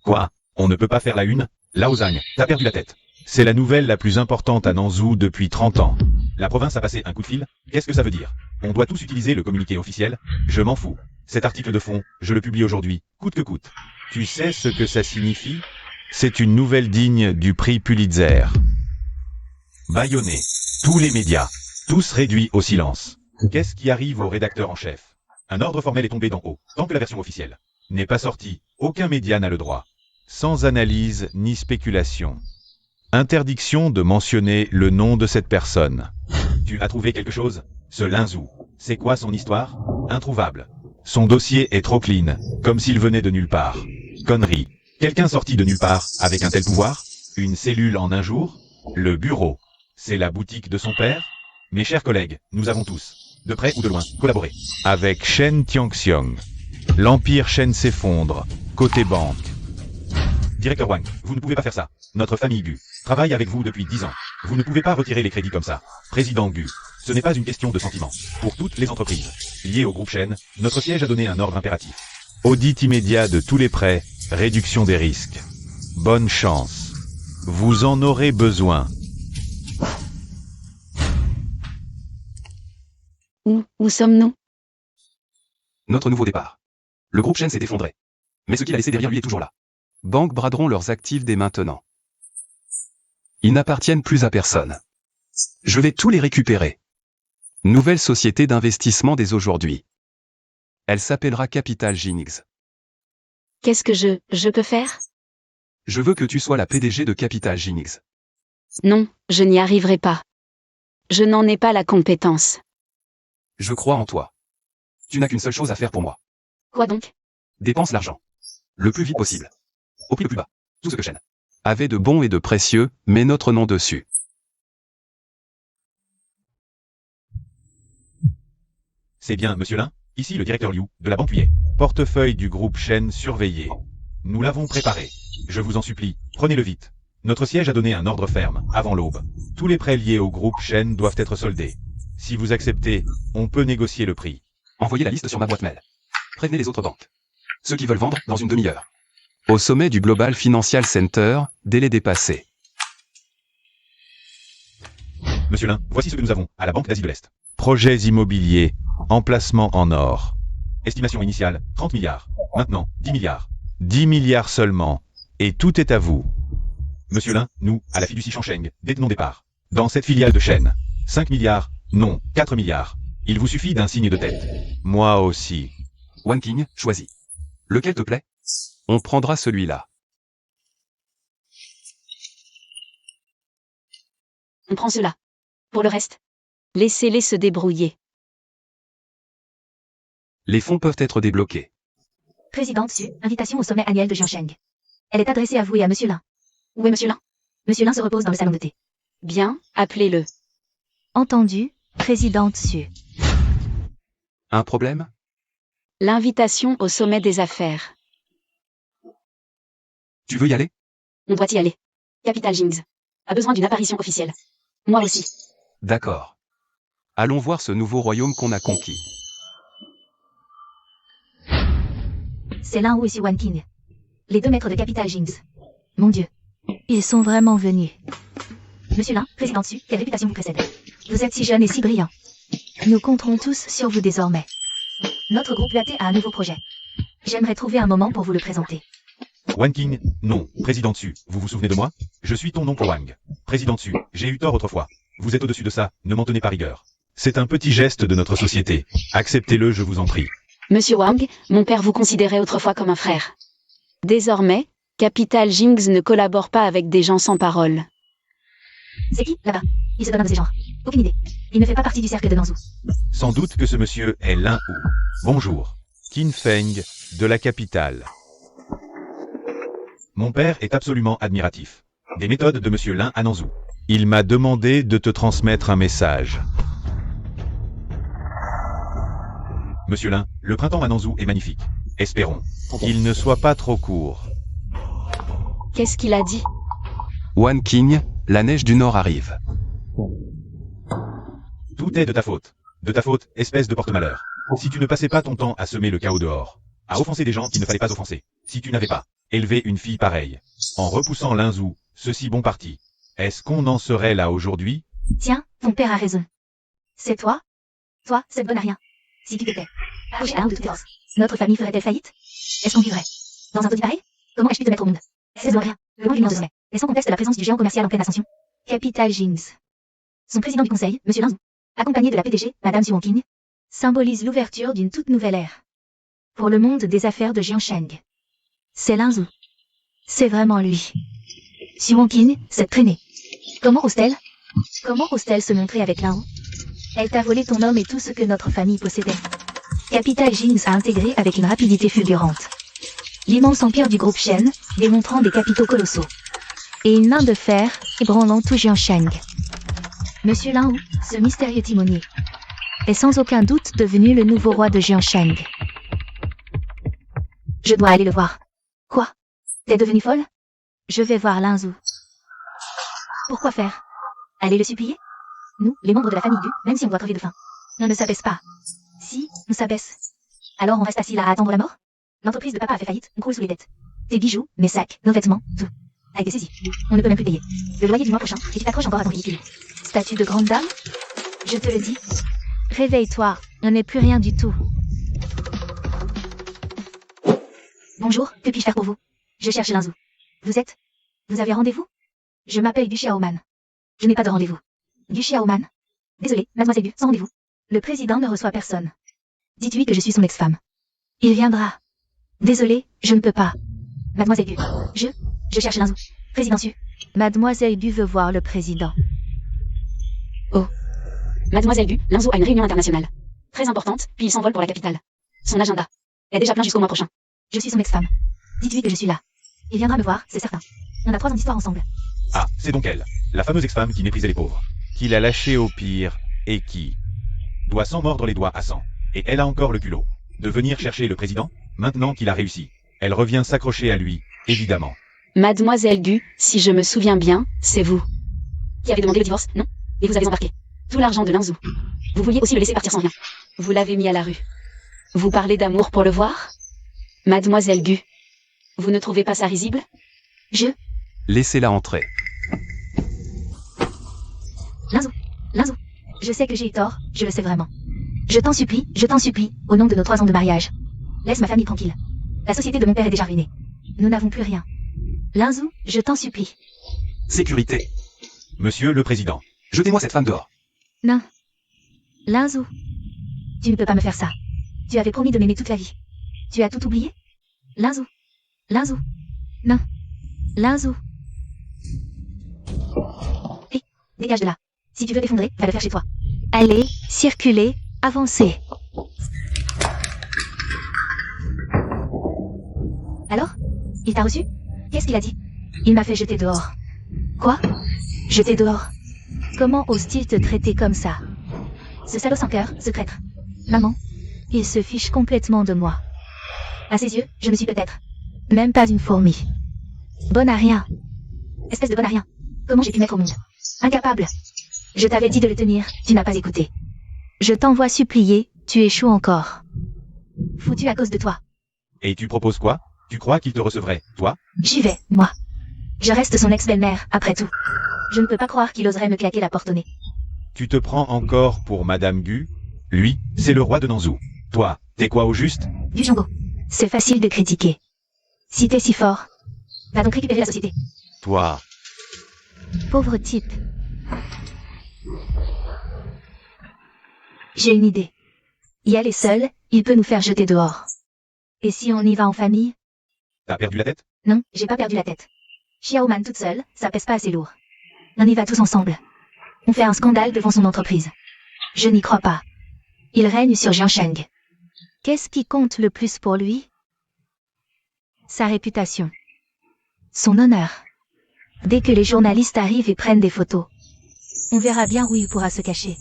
Quoi? On ne peut pas faire la une? Lao Zhang, t'as perdu la tête. C'est la nouvelle la plus importante à Nanzhou depuis 30 ans. La province a passé un coup de fil? Qu'est-ce que ça veut dire? On doit tous utiliser le communiqué officiel? Je m'en fous. Cet article de fond, je le publie aujourd'hui, coûte que coûte. Tu sais ce que ça signifie? C'est une nouvelle digne du prix Pulitzer. Bâillonné. Tous les médias. Tous réduits au silence. Qu'est-ce qui arrive au rédacteur en chef? Un ordre formel est tombé d'en haut, tant que la version officielle n'est pas sortie. Aucun média n'a le droit. Sans analyse ni spéculation. Interdiction de mentionner le nom de cette personne. Tu as trouvé quelque chose? Ce Linzou. C'est quoi son histoire? Introuvable. Son dossier est trop clean, comme s'il venait de nulle part. Connerie. Quelqu'un sorti de nulle part, avec un tel pouvoir? Une cellule en un jour? Le bureau. C'est la boutique de son père? Mes chers collègues, nous avons tous, de près ou de loin, collaboré. Avec Shen Xiangxiong. L'empire Shen s'effondre. Côté banque. Directeur Wang, vous ne pouvez pas faire ça. Notre famille Gu travaille avec vous depuis 10 ans. Vous ne pouvez pas retirer les crédits comme ça. Président Gu, ce n'est pas une question de sentiment. Pour toutes les entreprises liées au groupe Shen, notre siège a donné un ordre impératif. Audit immédiat de tous les prêts, réduction des risques. Bonne chance. Vous en aurez besoin. Où sommes-nous? Notre nouveau départ. Le groupe Shen s'est effondré. Mais ce qu'il a laissé derrière lui est toujours là. Banques braderont leurs actifs dès maintenant. Ils n'appartiennent plus à personne. Je vais tous les récupérer. Nouvelle société d'investissement dès aujourd'hui. Elle s'appellera Capital Jinx. Qu'est-ce que je peux faire? Je veux que tu sois la PDG de Capital Jinx. Non, je n'y arriverai pas. Je n'en ai pas la compétence. Je crois en toi. Tu n'as qu'une seule chose à faire pour moi. Quoi donc? Dépense l'argent. Le plus vite possible. Au prix le plus bas. Tout ce que Shen avait de bon et de précieux, mets notre nom dessus. C'est bien, monsieur Lin. Ici le directeur Liu, de la banque Huillet. Portefeuille du groupe Shen surveillé. Nous l'avons préparé. Je vous en supplie, prenez-le vite. Notre siège a donné un ordre ferme, avant l'aube. Tous les prêts liés au groupe Shen doivent être soldés. Si vous acceptez, on peut négocier le prix. Envoyez la liste sur ma boîte mail. Prévenez les autres banques. Ceux qui veulent vendre dans une demi-heure. Au sommet du Global Financial Center, délai dépassé. Monsieur Lin, voici ce que nous avons, à la Banque d'Asie de l'Est. Projets immobiliers, emplacement en or. Estimation initiale, 30 milliards. Maintenant, 10 milliards. 10 milliards seulement. Et tout est à vous. Monsieur Lin, nous, à la fiducie Jiansheng, détenons des parts. Dans cette filiale de Shen. 5 milliards, non, 4 milliards. Il vous suffit d'un signe de tête. Moi aussi. One King, choisis. Lequel te plaît? On prendra celui-là. On prend cela. Pour le reste, laissez-les se débrouiller. Les fonds peuvent être débloqués. Présidente Su, invitation au sommet annuel de Jiansheng. Elle est adressée à vous et à Monsieur Lin. Où est Monsieur Lin? Monsieur Lin se repose dans le salon de thé. Bien, appelez-le. Entendu, Présidente Su. Un problème? L'invitation au sommet des affaires. Tu veux y aller? On doit y aller. Capital Jings a besoin d'une apparition officielle. Moi aussi. D'accord. Allons voir ce nouveau royaume qu'on a conquis. C'est Lin Wu et Xu Wanqing. Les 2 maîtres de Capital Jings. Mon Dieu. Ils sont vraiment venus. Monsieur Lin, président Su, quelle réputation vous précède? Vous êtes si jeune et si brillant. Nous compterons tous sur vous désormais. Notre groupe UAT a un nouveau projet. J'aimerais trouver un moment pour vous le présenter. Wanqing, non, président Su, vous vous souvenez de moi? Je suis ton oncle Wang. Président Su, j'ai eu tort autrefois. Vous êtes au-dessus de ça, ne m'en tenez pas rigueur. C'est un petit geste de notre société. Acceptez-le, je vous en prie. Monsieur Wang, mon père vous considérait autrefois comme un frère. Désormais, Capital Jings ne collabore pas avec des gens sans parole. C'est qui, là-bas? Il se donne un de ces genres. Aucune idée. Il ne fait pas partie du cercle de Nanzhou. Sans doute que ce monsieur est Lin Wu. Bonjour. Qin Feng, de la capitale. Mon père est absolument admiratif des méthodes de monsieur Lin à Nanzhou. Il m'a demandé de te transmettre un message. Monsieur Lin, le printemps à Nanzhou est magnifique. Espérons qu'il ne soit pas trop court. Qu'est-ce qu'il a dit? Wanqing, la neige du Nord arrive. Tout est de ta faute. De ta faute, espèce de porte-malheur. Si tu ne passais pas ton temps à semer le chaos dehors, à offenser des gens qu'il ne fallait pas offenser, si tu n'avais pas élevé une fille pareille, en repoussant Linzhou, ce si bon parti, est-ce qu'on en serait là aujourd'hui? Tiens, ton père a raison. C'est toi? Toi, cette bonne à rien. Si tu t'étais accroché à l'un de toutes tes os, notre famille ferait-elle faillite? Est-ce qu'on vivrait dans un taudis pareil? Comment ai-je pu te mettre au monde? C'est de rien. Le monde du sommet. Et sans contexte la présence du géant commercial en pleine ascension. Capital Jings. Son président du conseil, Monsieur Linzhou, accompagné de la PDG, Madame Xu Wanqing, symbolise l'ouverture d'une toute nouvelle ère. Pour le monde des affaires de Jiansheng. C'est Linzhou. C'est vraiment lui. Xu Wanqing, cette traînée. Comment ose-t-elle se montrer avec Lin Wu? Elle t'a volé ton homme et tout ce que notre famille possédait. Capital Jings a intégré avec une rapidité fulgurante l'immense empire du groupe Shen, démontrant des capitaux colossaux. Et une main de fer, ébranlant tout Jiansheng. Monsieur Lin Wu, ce mystérieux timonier, est sans aucun doute devenu le nouveau roi de Jiansheng. Je dois aller le voir. Quoi? T'es devenue folle? Je vais voir Linzhou. Pourquoi faire? Aller le supplier? Nous, les membres de la famille Du, même si on doit crever de faim, on ne s'abaisse pas. Si, on s'abaisse. Alors on reste assis là à attendre la mort? L'entreprise de papa a fait faillite, on croule sous les dettes. Tes bijoux, mes sacs, nos vêtements, tout a été saisi. On ne peut même plus payer. Le loyer du mois prochain, et tu t'accroches encore à ton ridicule. Statut de grande dame? Je te le dis. Réveille-toi, on n'est plus rien du tout. Bonjour, que puis-je faire pour vous? Je cherche Linzhou. Vous avez rendez-vous? Je m'appelle Du Xiaoman. Je n'ai pas de rendez-vous. Du Xiaoman. Désolé, mademoiselle Du, sans rendez-vous. Le président ne reçoit personne. Dites-lui que je suis son ex-femme. Il viendra. Désolé, je ne peux pas. Mademoiselle Du, je cherche Linzhou. Président Su. Mademoiselle Du veut voir le président. Oh. Mademoiselle Du, Linzhou a une réunion internationale. Très importante, puis il s'envole pour la capitale. Son agenda est déjà plein jusqu'au mois prochain. Je suis son ex-femme. Dites-lui que je suis là. Il viendra me voir, c'est certain. On a 3 ans d'histoire ensemble. Ah, c'est donc elle, la fameuse ex-femme qui méprisait les pauvres, qu'il a lâché au pire, et qui doit s'en mordre les doigts à 100. Et elle a encore le culot de venir chercher le président, maintenant qu'il a réussi. Elle revient s'accrocher à lui, évidemment. Mademoiselle Du, si je me souviens bien, c'est vous qui avez demandé le divorce, non? Et vous avez embarqué tout l'argent de Linzhou. Vous vouliez aussi le laisser partir sans rien. Vous l'avez mis à la rue. Vous parlez d'amour pour le voir? Mademoiselle Du, vous ne trouvez pas ça risible? Laissez-la entrer. Linzhou, je sais que j'ai eu tort, je le sais vraiment. Je t'en supplie, au nom de nos 3 ans de mariage. Laisse ma famille tranquille. La société de mon père est déjà ruinée. Nous n'avons plus rien. Linzhou, je t'en supplie. Sécurité. Monsieur le président. Jetez-moi cette femme dehors. Non. Linzhou, tu ne peux pas me faire ça. Tu avais promis de m'aimer toute la vie. Tu as tout oublié? Linzhou. Non. Linzhou. Hé, dégage de là. Si tu veux t'effondrer, va le faire chez toi. Allez, circulez, avancez. Il t'a reçu? Qu'est-ce qu'il a dit? Il m'a fait jeter dehors. Quoi? Jeter dehors? Comment ose-t-il te traiter comme ça? Ce salaud sans cœur, ce traître. Maman, il se fiche complètement de moi. À ses yeux, je ne suis peut-être même pas une fourmi. Bonne à rien. Espèce de bonne à rien. Comment j'ai pu mettre au monde? Incapable. Je t'avais dit de le tenir, tu n'as pas écouté. Je t'envoie supplier, tu échoues encore. Foutu à cause de toi. Et tu proposes quoi? Tu crois qu'il te recevrait, toi? J'y vais, moi. Je reste son ex-belle-mère, après tout. Je ne peux pas croire qu'il oserait me claquer la porte au nez. Tu te prends encore pour Madame Gu? Lui, c'est le roi de Nanzhou. Toi, t'es quoi au juste? Du Django. C'est facile de critiquer. Si t'es si fort, va donc récupérer la société. Toi. Pauvre type. J'ai une idée. Y aller seul, il peut nous faire jeter dehors. Et si on y va en famille? T'as perdu la tête? Non, j'ai pas perdu la tête. Xiaoman toute seule, ça pèse pas assez lourd. On y va tous ensemble. On fait un scandale devant son entreprise. Je n'y crois pas. Il règne sur Jiansheng. Qu'est-ce qui compte le plus pour lui? Sa réputation. Son honneur. Dès que les journalistes arrivent et prennent des photos, on verra bien où il pourra se cacher.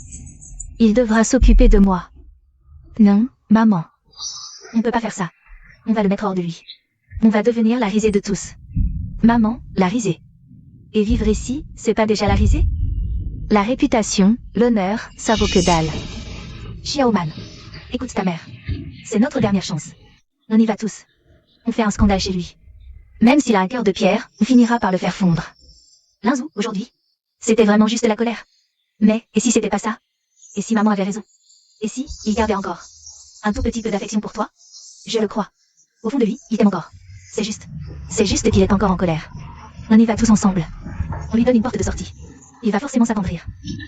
Il devra s'occuper de moi. Non, maman. On ne peut pas faire ça. On va le mettre hors de lui. On va devenir la risée de tous. Maman, la risée. Et vivre ici, c'est pas déjà la risée? La réputation, l'honneur, ça vaut que dalle. Xiaoman, écoute ta mère. C'est notre dernière chance. On y va tous. On fait un scandale chez lui. Même s'il a un cœur de pierre, on finira par le faire fondre. Linzhou, aujourd'hui, c'était vraiment juste la colère. Mais, et si c'était pas ça? Et si maman avait raison? Et si, il gardait encore un tout petit peu d'affection pour toi? Je le crois. Au fond de lui, il t'aime encore. C'est juste qu'il est encore en colère. On y va tous ensemble. On lui donne une porte de sortie. Il va forcément s'attendrir.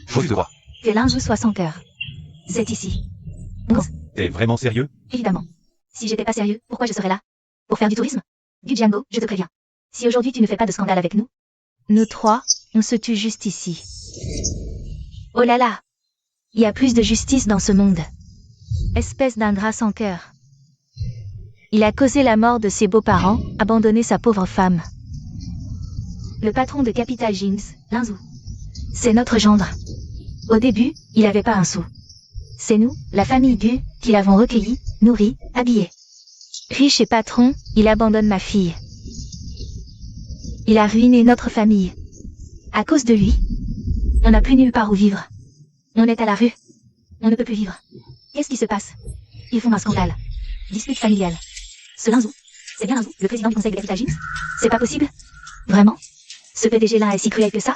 Faut du droit. Que Linzhou soit sans cœur. C'est ici. T'es vraiment sérieux? Évidemment. Si j'étais pas sérieux, pourquoi je serais là? Pour faire du tourisme? Du Django, je te préviens. Si aujourd'hui tu ne fais pas de scandale avec nous, nous trois, on se tue juste ici. Oh là là! Il y a plus de justice dans ce monde. Espèce d'ingrat sans cœur. Il a causé la mort de ses beaux-parents, abandonné sa pauvre femme. Le patron de Capital Jeans, Linzhou. C'est notre gendre. Au début, il avait pas un sou. C'est nous, la famille Gu, qui l'avons recueilli, nourri, habillé. Riche et patron, il abandonne ma fille. Il a ruiné notre famille. À cause de lui, on n'a plus nulle part où vivre. On est à la rue. On ne peut plus vivre. Qu'est-ce qui se passe? Ils font un scandale. Dispute familiale. Ce Linzhou, c'est bien Linzhou, le président du conseil de Capital Jeans? C'est pas possible? Vraiment? Ce PDG-là est si cruel que ça?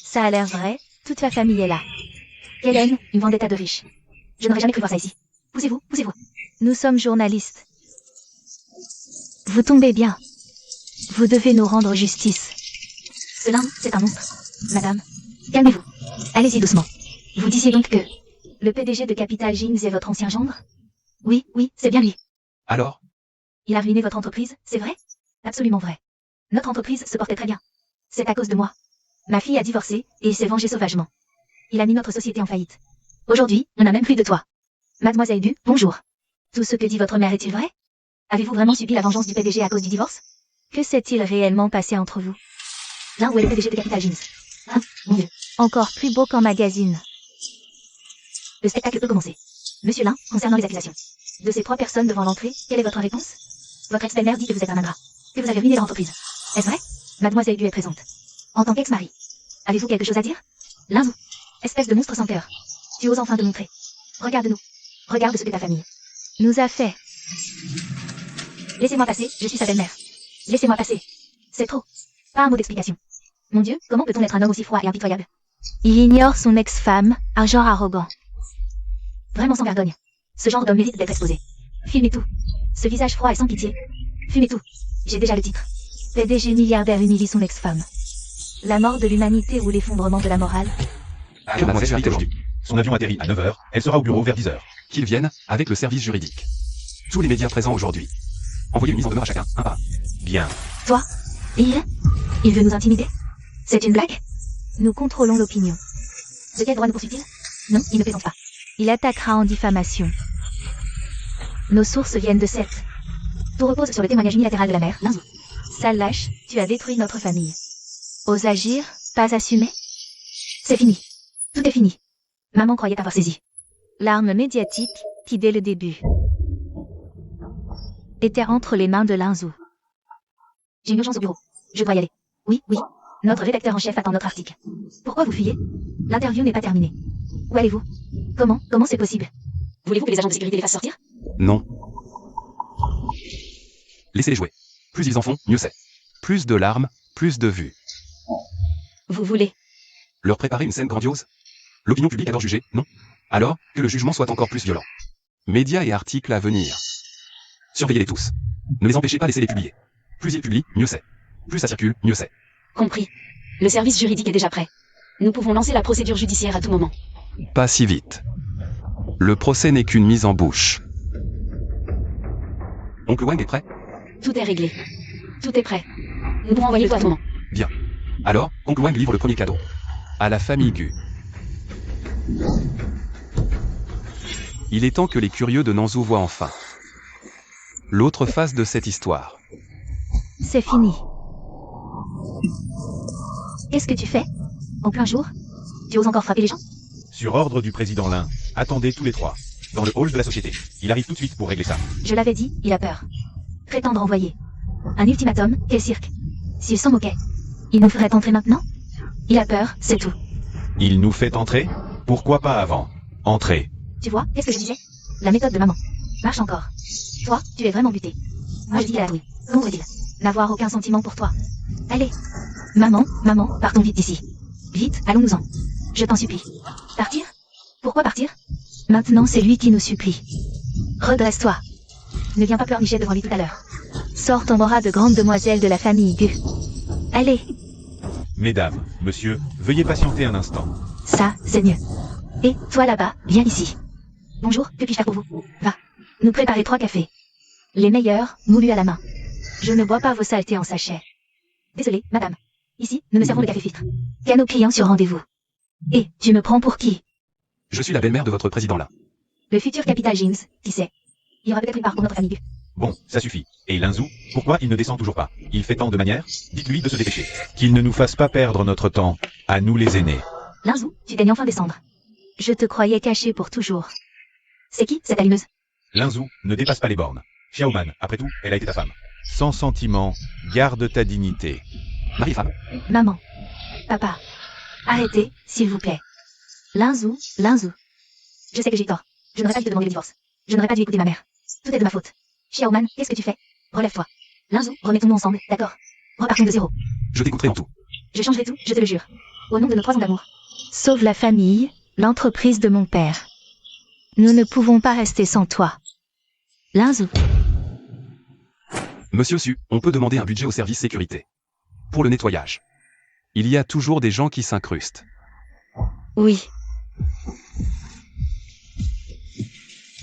Ça a l'air vrai, toute la famille est là. Quelle haine, une vendetta de riches. Je n'aurais jamais cru voir ça ici. Poussez-vous, poussez-vous. Nous sommes journalistes. Vous tombez bien. Vous devez nous rendre justice. Ce Linzhou, c'est un monstre. Madame, calmez-vous. Allez-y doucement. Vous disiez donc que le PDG de Capital Jeans est votre ancien gendre? Oui, c'est bien lui. Alors? Il a ruiné votre entreprise, c'est vrai? Absolument vrai. Notre entreprise se portait très bien. C'est à cause de moi. Ma fille a divorcé, et il s'est vengé sauvagement. Il a mis notre société en faillite. Aujourd'hui, on n'a même plus de toi. Mademoiselle Du, bonjour. Tout ce que dit votre mère est-il vrai? Avez-vous vraiment subi la vengeance du PDG à cause du divorce? Que s'est-il réellement passé entre vous? L'un où est le PDG de Capital Jeans? Hein, mon Dieu. Encore plus beau qu'en magazine. Le spectacle peut commencer. Monsieur Lin, concernant les accusations. De ces trois personnes devant l'entrée, quelle est votre réponse? Votre ex-belle-mère dit que vous êtes un ingrat. Que vous avez ruiné leur entreprise. Est-ce vrai? Mademoiselle Gu est présente. En tant qu'ex-mari. Avez-vous quelque chose à dire? Linzhou. Espèce de monstre sans cœur. Tu oses enfin te montrer. Regarde-nous. Regarde ce que ta famille nous a fait. Laissez-moi passer, je suis sa belle-mère. Laissez-moi passer. C'est trop. Pas un mot d'explication. Mon Dieu, comment peut-on être un homme aussi froid et impitoyable? Il ignore son ex-femme, un genre arrogant. Vraiment sans vergogne. Ce genre d'homme mérite d'être exposé. Filmez tout. Ce visage froid et sans pitié. Fumez tout. J'ai déjà le titre. PDG milliardaire humilie son ex-femme. La mort de l'humanité ou l'effondrement de la morale? Que mademoiselle Suite interroge. aujourd'hui. Son avion atterrit à 9h, elle sera au bureau vers 10h. Qu'ils viennent avec le service juridique. Tous les médias présents aujourd'hui. Envoyez une mise en demeure à chacun, un par un. Bien. Toi? Il veut nous intimider? C'est une blague? Nous contrôlons l'opinion. De quel droit nous poursuit-il? Non, il ne plaisante pas. Il attaquera en diffamation. Nos sources viennent de Seth. Tout repose sur le témoignage unilatéral de la mère, Linzhou. Sale lâche, tu as détruit notre famille. Ose agir, pas assumer? C'est fini. Tout est fini. Maman croyait avoir saisi. L'arme médiatique, qui dès le début était entre les mains de Linzou. J'ai une urgence au bureau. Je dois y aller. Oui, oui. Notre rédacteur en chef attend notre article. Pourquoi vous fuyez? L'interview n'est pas terminée. Où allez-vous? Comment c'est possible? Voulez-vous que les agents de sécurité les fassent sortir? Non. Laissez-les jouer. Plus ils en font, mieux c'est. Plus de larmes, plus de vues. Vous voulez? Leur préparer une scène grandiose? L'opinion publique adore juger, non? Alors, que le jugement soit encore plus violent. Médias et articles à venir. Surveillez-les tous. Ne les empêchez pas, laissez-les publier. Plus ils publient, mieux c'est. Plus ça circule, mieux c'est. Compris. Le service juridique est déjà prêt. Nous pouvons lancer la procédure judiciaire à tout moment. Pas si vite. Le procès n'est qu'une mise en bouche. Oncle Wang est prêt? Tout est réglé. Tout est prêt. Nous pouvons envoyer le tout à tout moment. Bien. Alors, Oncle Wang livre le premier cadeau. À la famille Gu. Il est temps que les curieux de Nanzhou voient enfin l'autre face de cette histoire. C'est fini. Qu'est-ce que tu fais? En plein jour? Tu oses encore frapper les gens? Sur ordre du président Lin, attendez tous les trois. Dans le hall de la société. Il arrive tout de suite pour régler ça. Je l'avais dit, il a peur. Prétendre envoyer un ultimatum, quel cirque. S'il s'en moquait, il nous ferait entrer maintenant? Il a peur, c'est tout. Il nous fait entrer? Pourquoi pas avant? Entrez. Tu vois, qu'est-ce que je disais? La méthode de maman. Marche encore. Toi, tu es vraiment buté. Moi je dis à la douille. Comment veut-il n'avoir aucun sentiment pour toi? Allez. Maman, partons vite d'ici. Vite, allons-nous-en. Je t'en supplie. Partir? Pourquoi partir? Maintenant c'est lui qui nous supplie. Redresse-toi. Ne viens pas pleurnicher devant lui tout à l'heure. Sors ton aura de grande demoiselle de la famille Gu. Allez. Mesdames, monsieur, veuillez patienter un instant. Ça, c'est mieux. Et, toi là-bas, viens ici. Bonjour, que puis-je faire pour vous? Va. Nous préparer 3 cafés. Les meilleurs, moulus à la main. Je ne bois pas vos saletés en sachet. Désolé, madame. Ici, nous ne servons le café filtre. Qu'à nos clients sur rendez-vous. Et, tu me prends pour qui? Je suis la belle-mère de votre président là. Le futur capital Jeans, qui sait? Il y aura peut-être une part pour notre famille. Bon, ça suffit. Et Linzou, pourquoi il ne descend toujours pas? Il fait tant de manières? Dites-lui de se dépêcher. Qu'il ne nous fasse pas perdre notre temps, à nous les aînés. Linzou, tu daignes enfin descendre. Je te croyais caché pour toujours. C'est qui, cette allumeuse? Linzou, ne dépasse pas les bornes. Xiaoman, après tout, elle a été ta femme. Sans sentiment, garde ta dignité. Mari et femme. Maman. Papa. Arrêtez, s'il vous plaît. Linzou. Je sais que j'ai eu tort. Je n'aurais pas dû te demander le divorce. Je n'aurais pas dû écouter ma mère. Tout est de ma faute. Xiaoman, qu'est-ce que tu fais? Relève-toi. Linzou, remettons-nous ensemble, d'accord? Repartons de zéro. Je t'écouterai en tout. Je changerai tout, je te le jure. Au nom de nos 3 ans d'amour. Sauve la famille, l'entreprise de mon père. Nous ne pouvons pas rester sans toi. Linzou. Monsieur Su, on peut demander un budget au service sécurité. Pour le nettoyage. Il y a toujours des gens qui s'incrustent. Oui.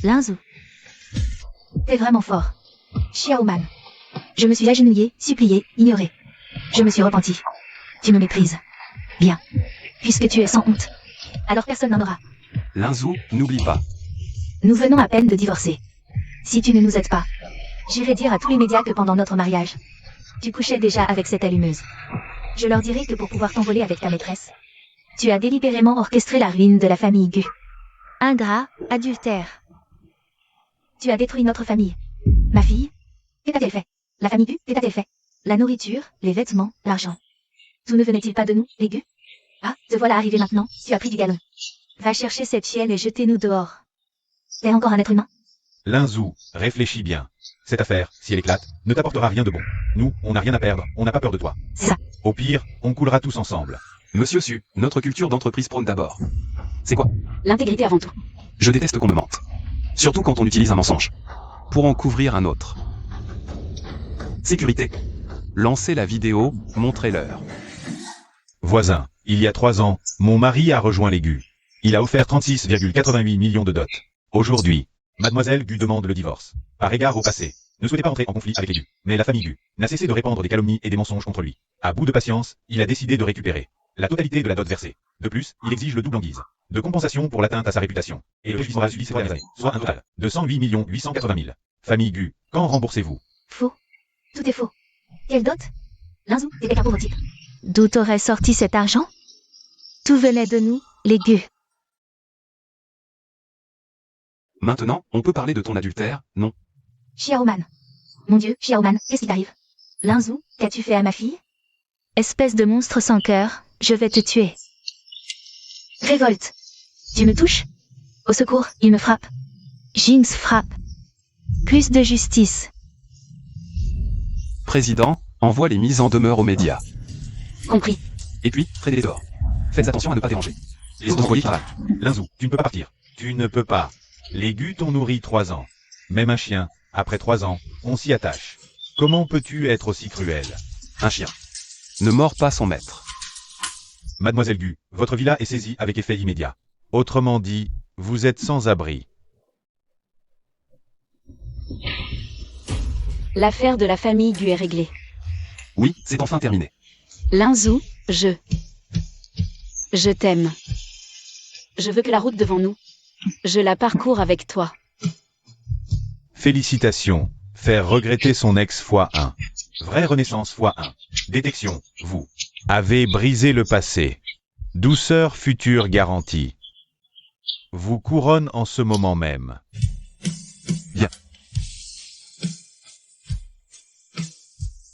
Linzou. T'es vraiment fort. Xiaoman. Je me suis agenouillée, suppliée, ignorée. Je me suis repentie. Tu me méprises. Bien. Puisque tu es sans honte. Alors personne n'en aura. Linzou, n'oublie pas. Nous venons à peine de divorcer. Si tu ne nous aides pas, j'irai dire à tous les médias que pendant notre mariage, tu couchais déjà avec cette allumeuse. Je leur dirai que pour pouvoir t'envoler avec ta maîtresse, tu as délibérément orchestré la ruine de la famille Gu. Ingrat, adultère. Tu as détruit notre famille. Ma fille, que t'a-t-elle fait? La famille Gu, que t'a-t-elle fait? La nourriture, les vêtements, l'argent. Tout ne venait-il pas de nous, les Gu? Ah, te voilà arrivé maintenant, tu as pris du galon. Va chercher cette chienne et jetez-nous dehors. T'es encore un être humain? Linzou, réfléchis bien. Cette affaire, si elle éclate, ne t'apportera rien de bon. Nous, on n'a rien à perdre, on n'a pas peur de toi. C'est ça. Au pire, on coulera tous ensemble. Monsieur Su, notre culture d'entreprise prône d'abord. C'est quoi? L'intégrité avant tout. Je déteste qu'on me mente. Surtout quand on utilise un mensonge. Pour en couvrir un autre. Sécurité. Lancez la vidéo, montrez-leur. Voisin, il y a 3 ans, mon mari a rejoint les Gu. Il a offert 36,88 millions de dot. Aujourd'hui, Mademoiselle Gu demande le divorce. Par égard au passé, ne souhaitait pas entrer en conflit avec les Gu. Mais la famille Gu n'a cessé de répandre des calomnies et des mensonges contre lui. À bout de patience, il a décidé de récupérer la totalité de la dot versée. De plus, il exige le double en guise de compensation pour l'atteinte à sa réputation. Et le préjudice moral subi ces dernières années, soit un total de 108 880 000. Famille Gu, quand remboursez-vous? Faux. Tout est faux. Quelle dot? Linzou, t'étais qu'un pauvre type. D'où t'aurais sorti cet argent? Tout venait de nous, les gueux. Maintenant, on peut parler de ton adultère, non? Xiaoman. Mon Dieu, Xiaoman, qu'est-ce qui t'arrive? Linzou, qu'as-tu fait à ma fille? Espèce de monstre sans cœur, je vais te tuer. Révolte. Tu me touches? Au secours, il me frappe. Jinx frappe. Plus de justice. Président, envoie les mises en demeure aux médias. Compris. Et puis, Fred est dehors. Faites attention à ne pas déranger. Les autres employés travaillent. Linzou, tu ne peux pas partir. Tu ne peux pas. Les gus t'ont nourri 3 ans. Même un chien, après 3 ans, on s'y attache. Comment peux-tu être aussi cruel? Un chien ne mord pas son maître. Mademoiselle Gu, votre villa est saisie avec effet immédiat. Autrement dit, vous êtes sans abri. L'affaire de la famille Gu est réglée. Oui, c'est enfin terminé. Linzou, je t'aime. Je veux que la route devant nous, je la parcours avec toi. Félicitations. Faire regretter son ex x1. Vraie renaissance x1. Détection, vous avez brisé le passé. Douceur future garantie. Vous couronne en ce moment même.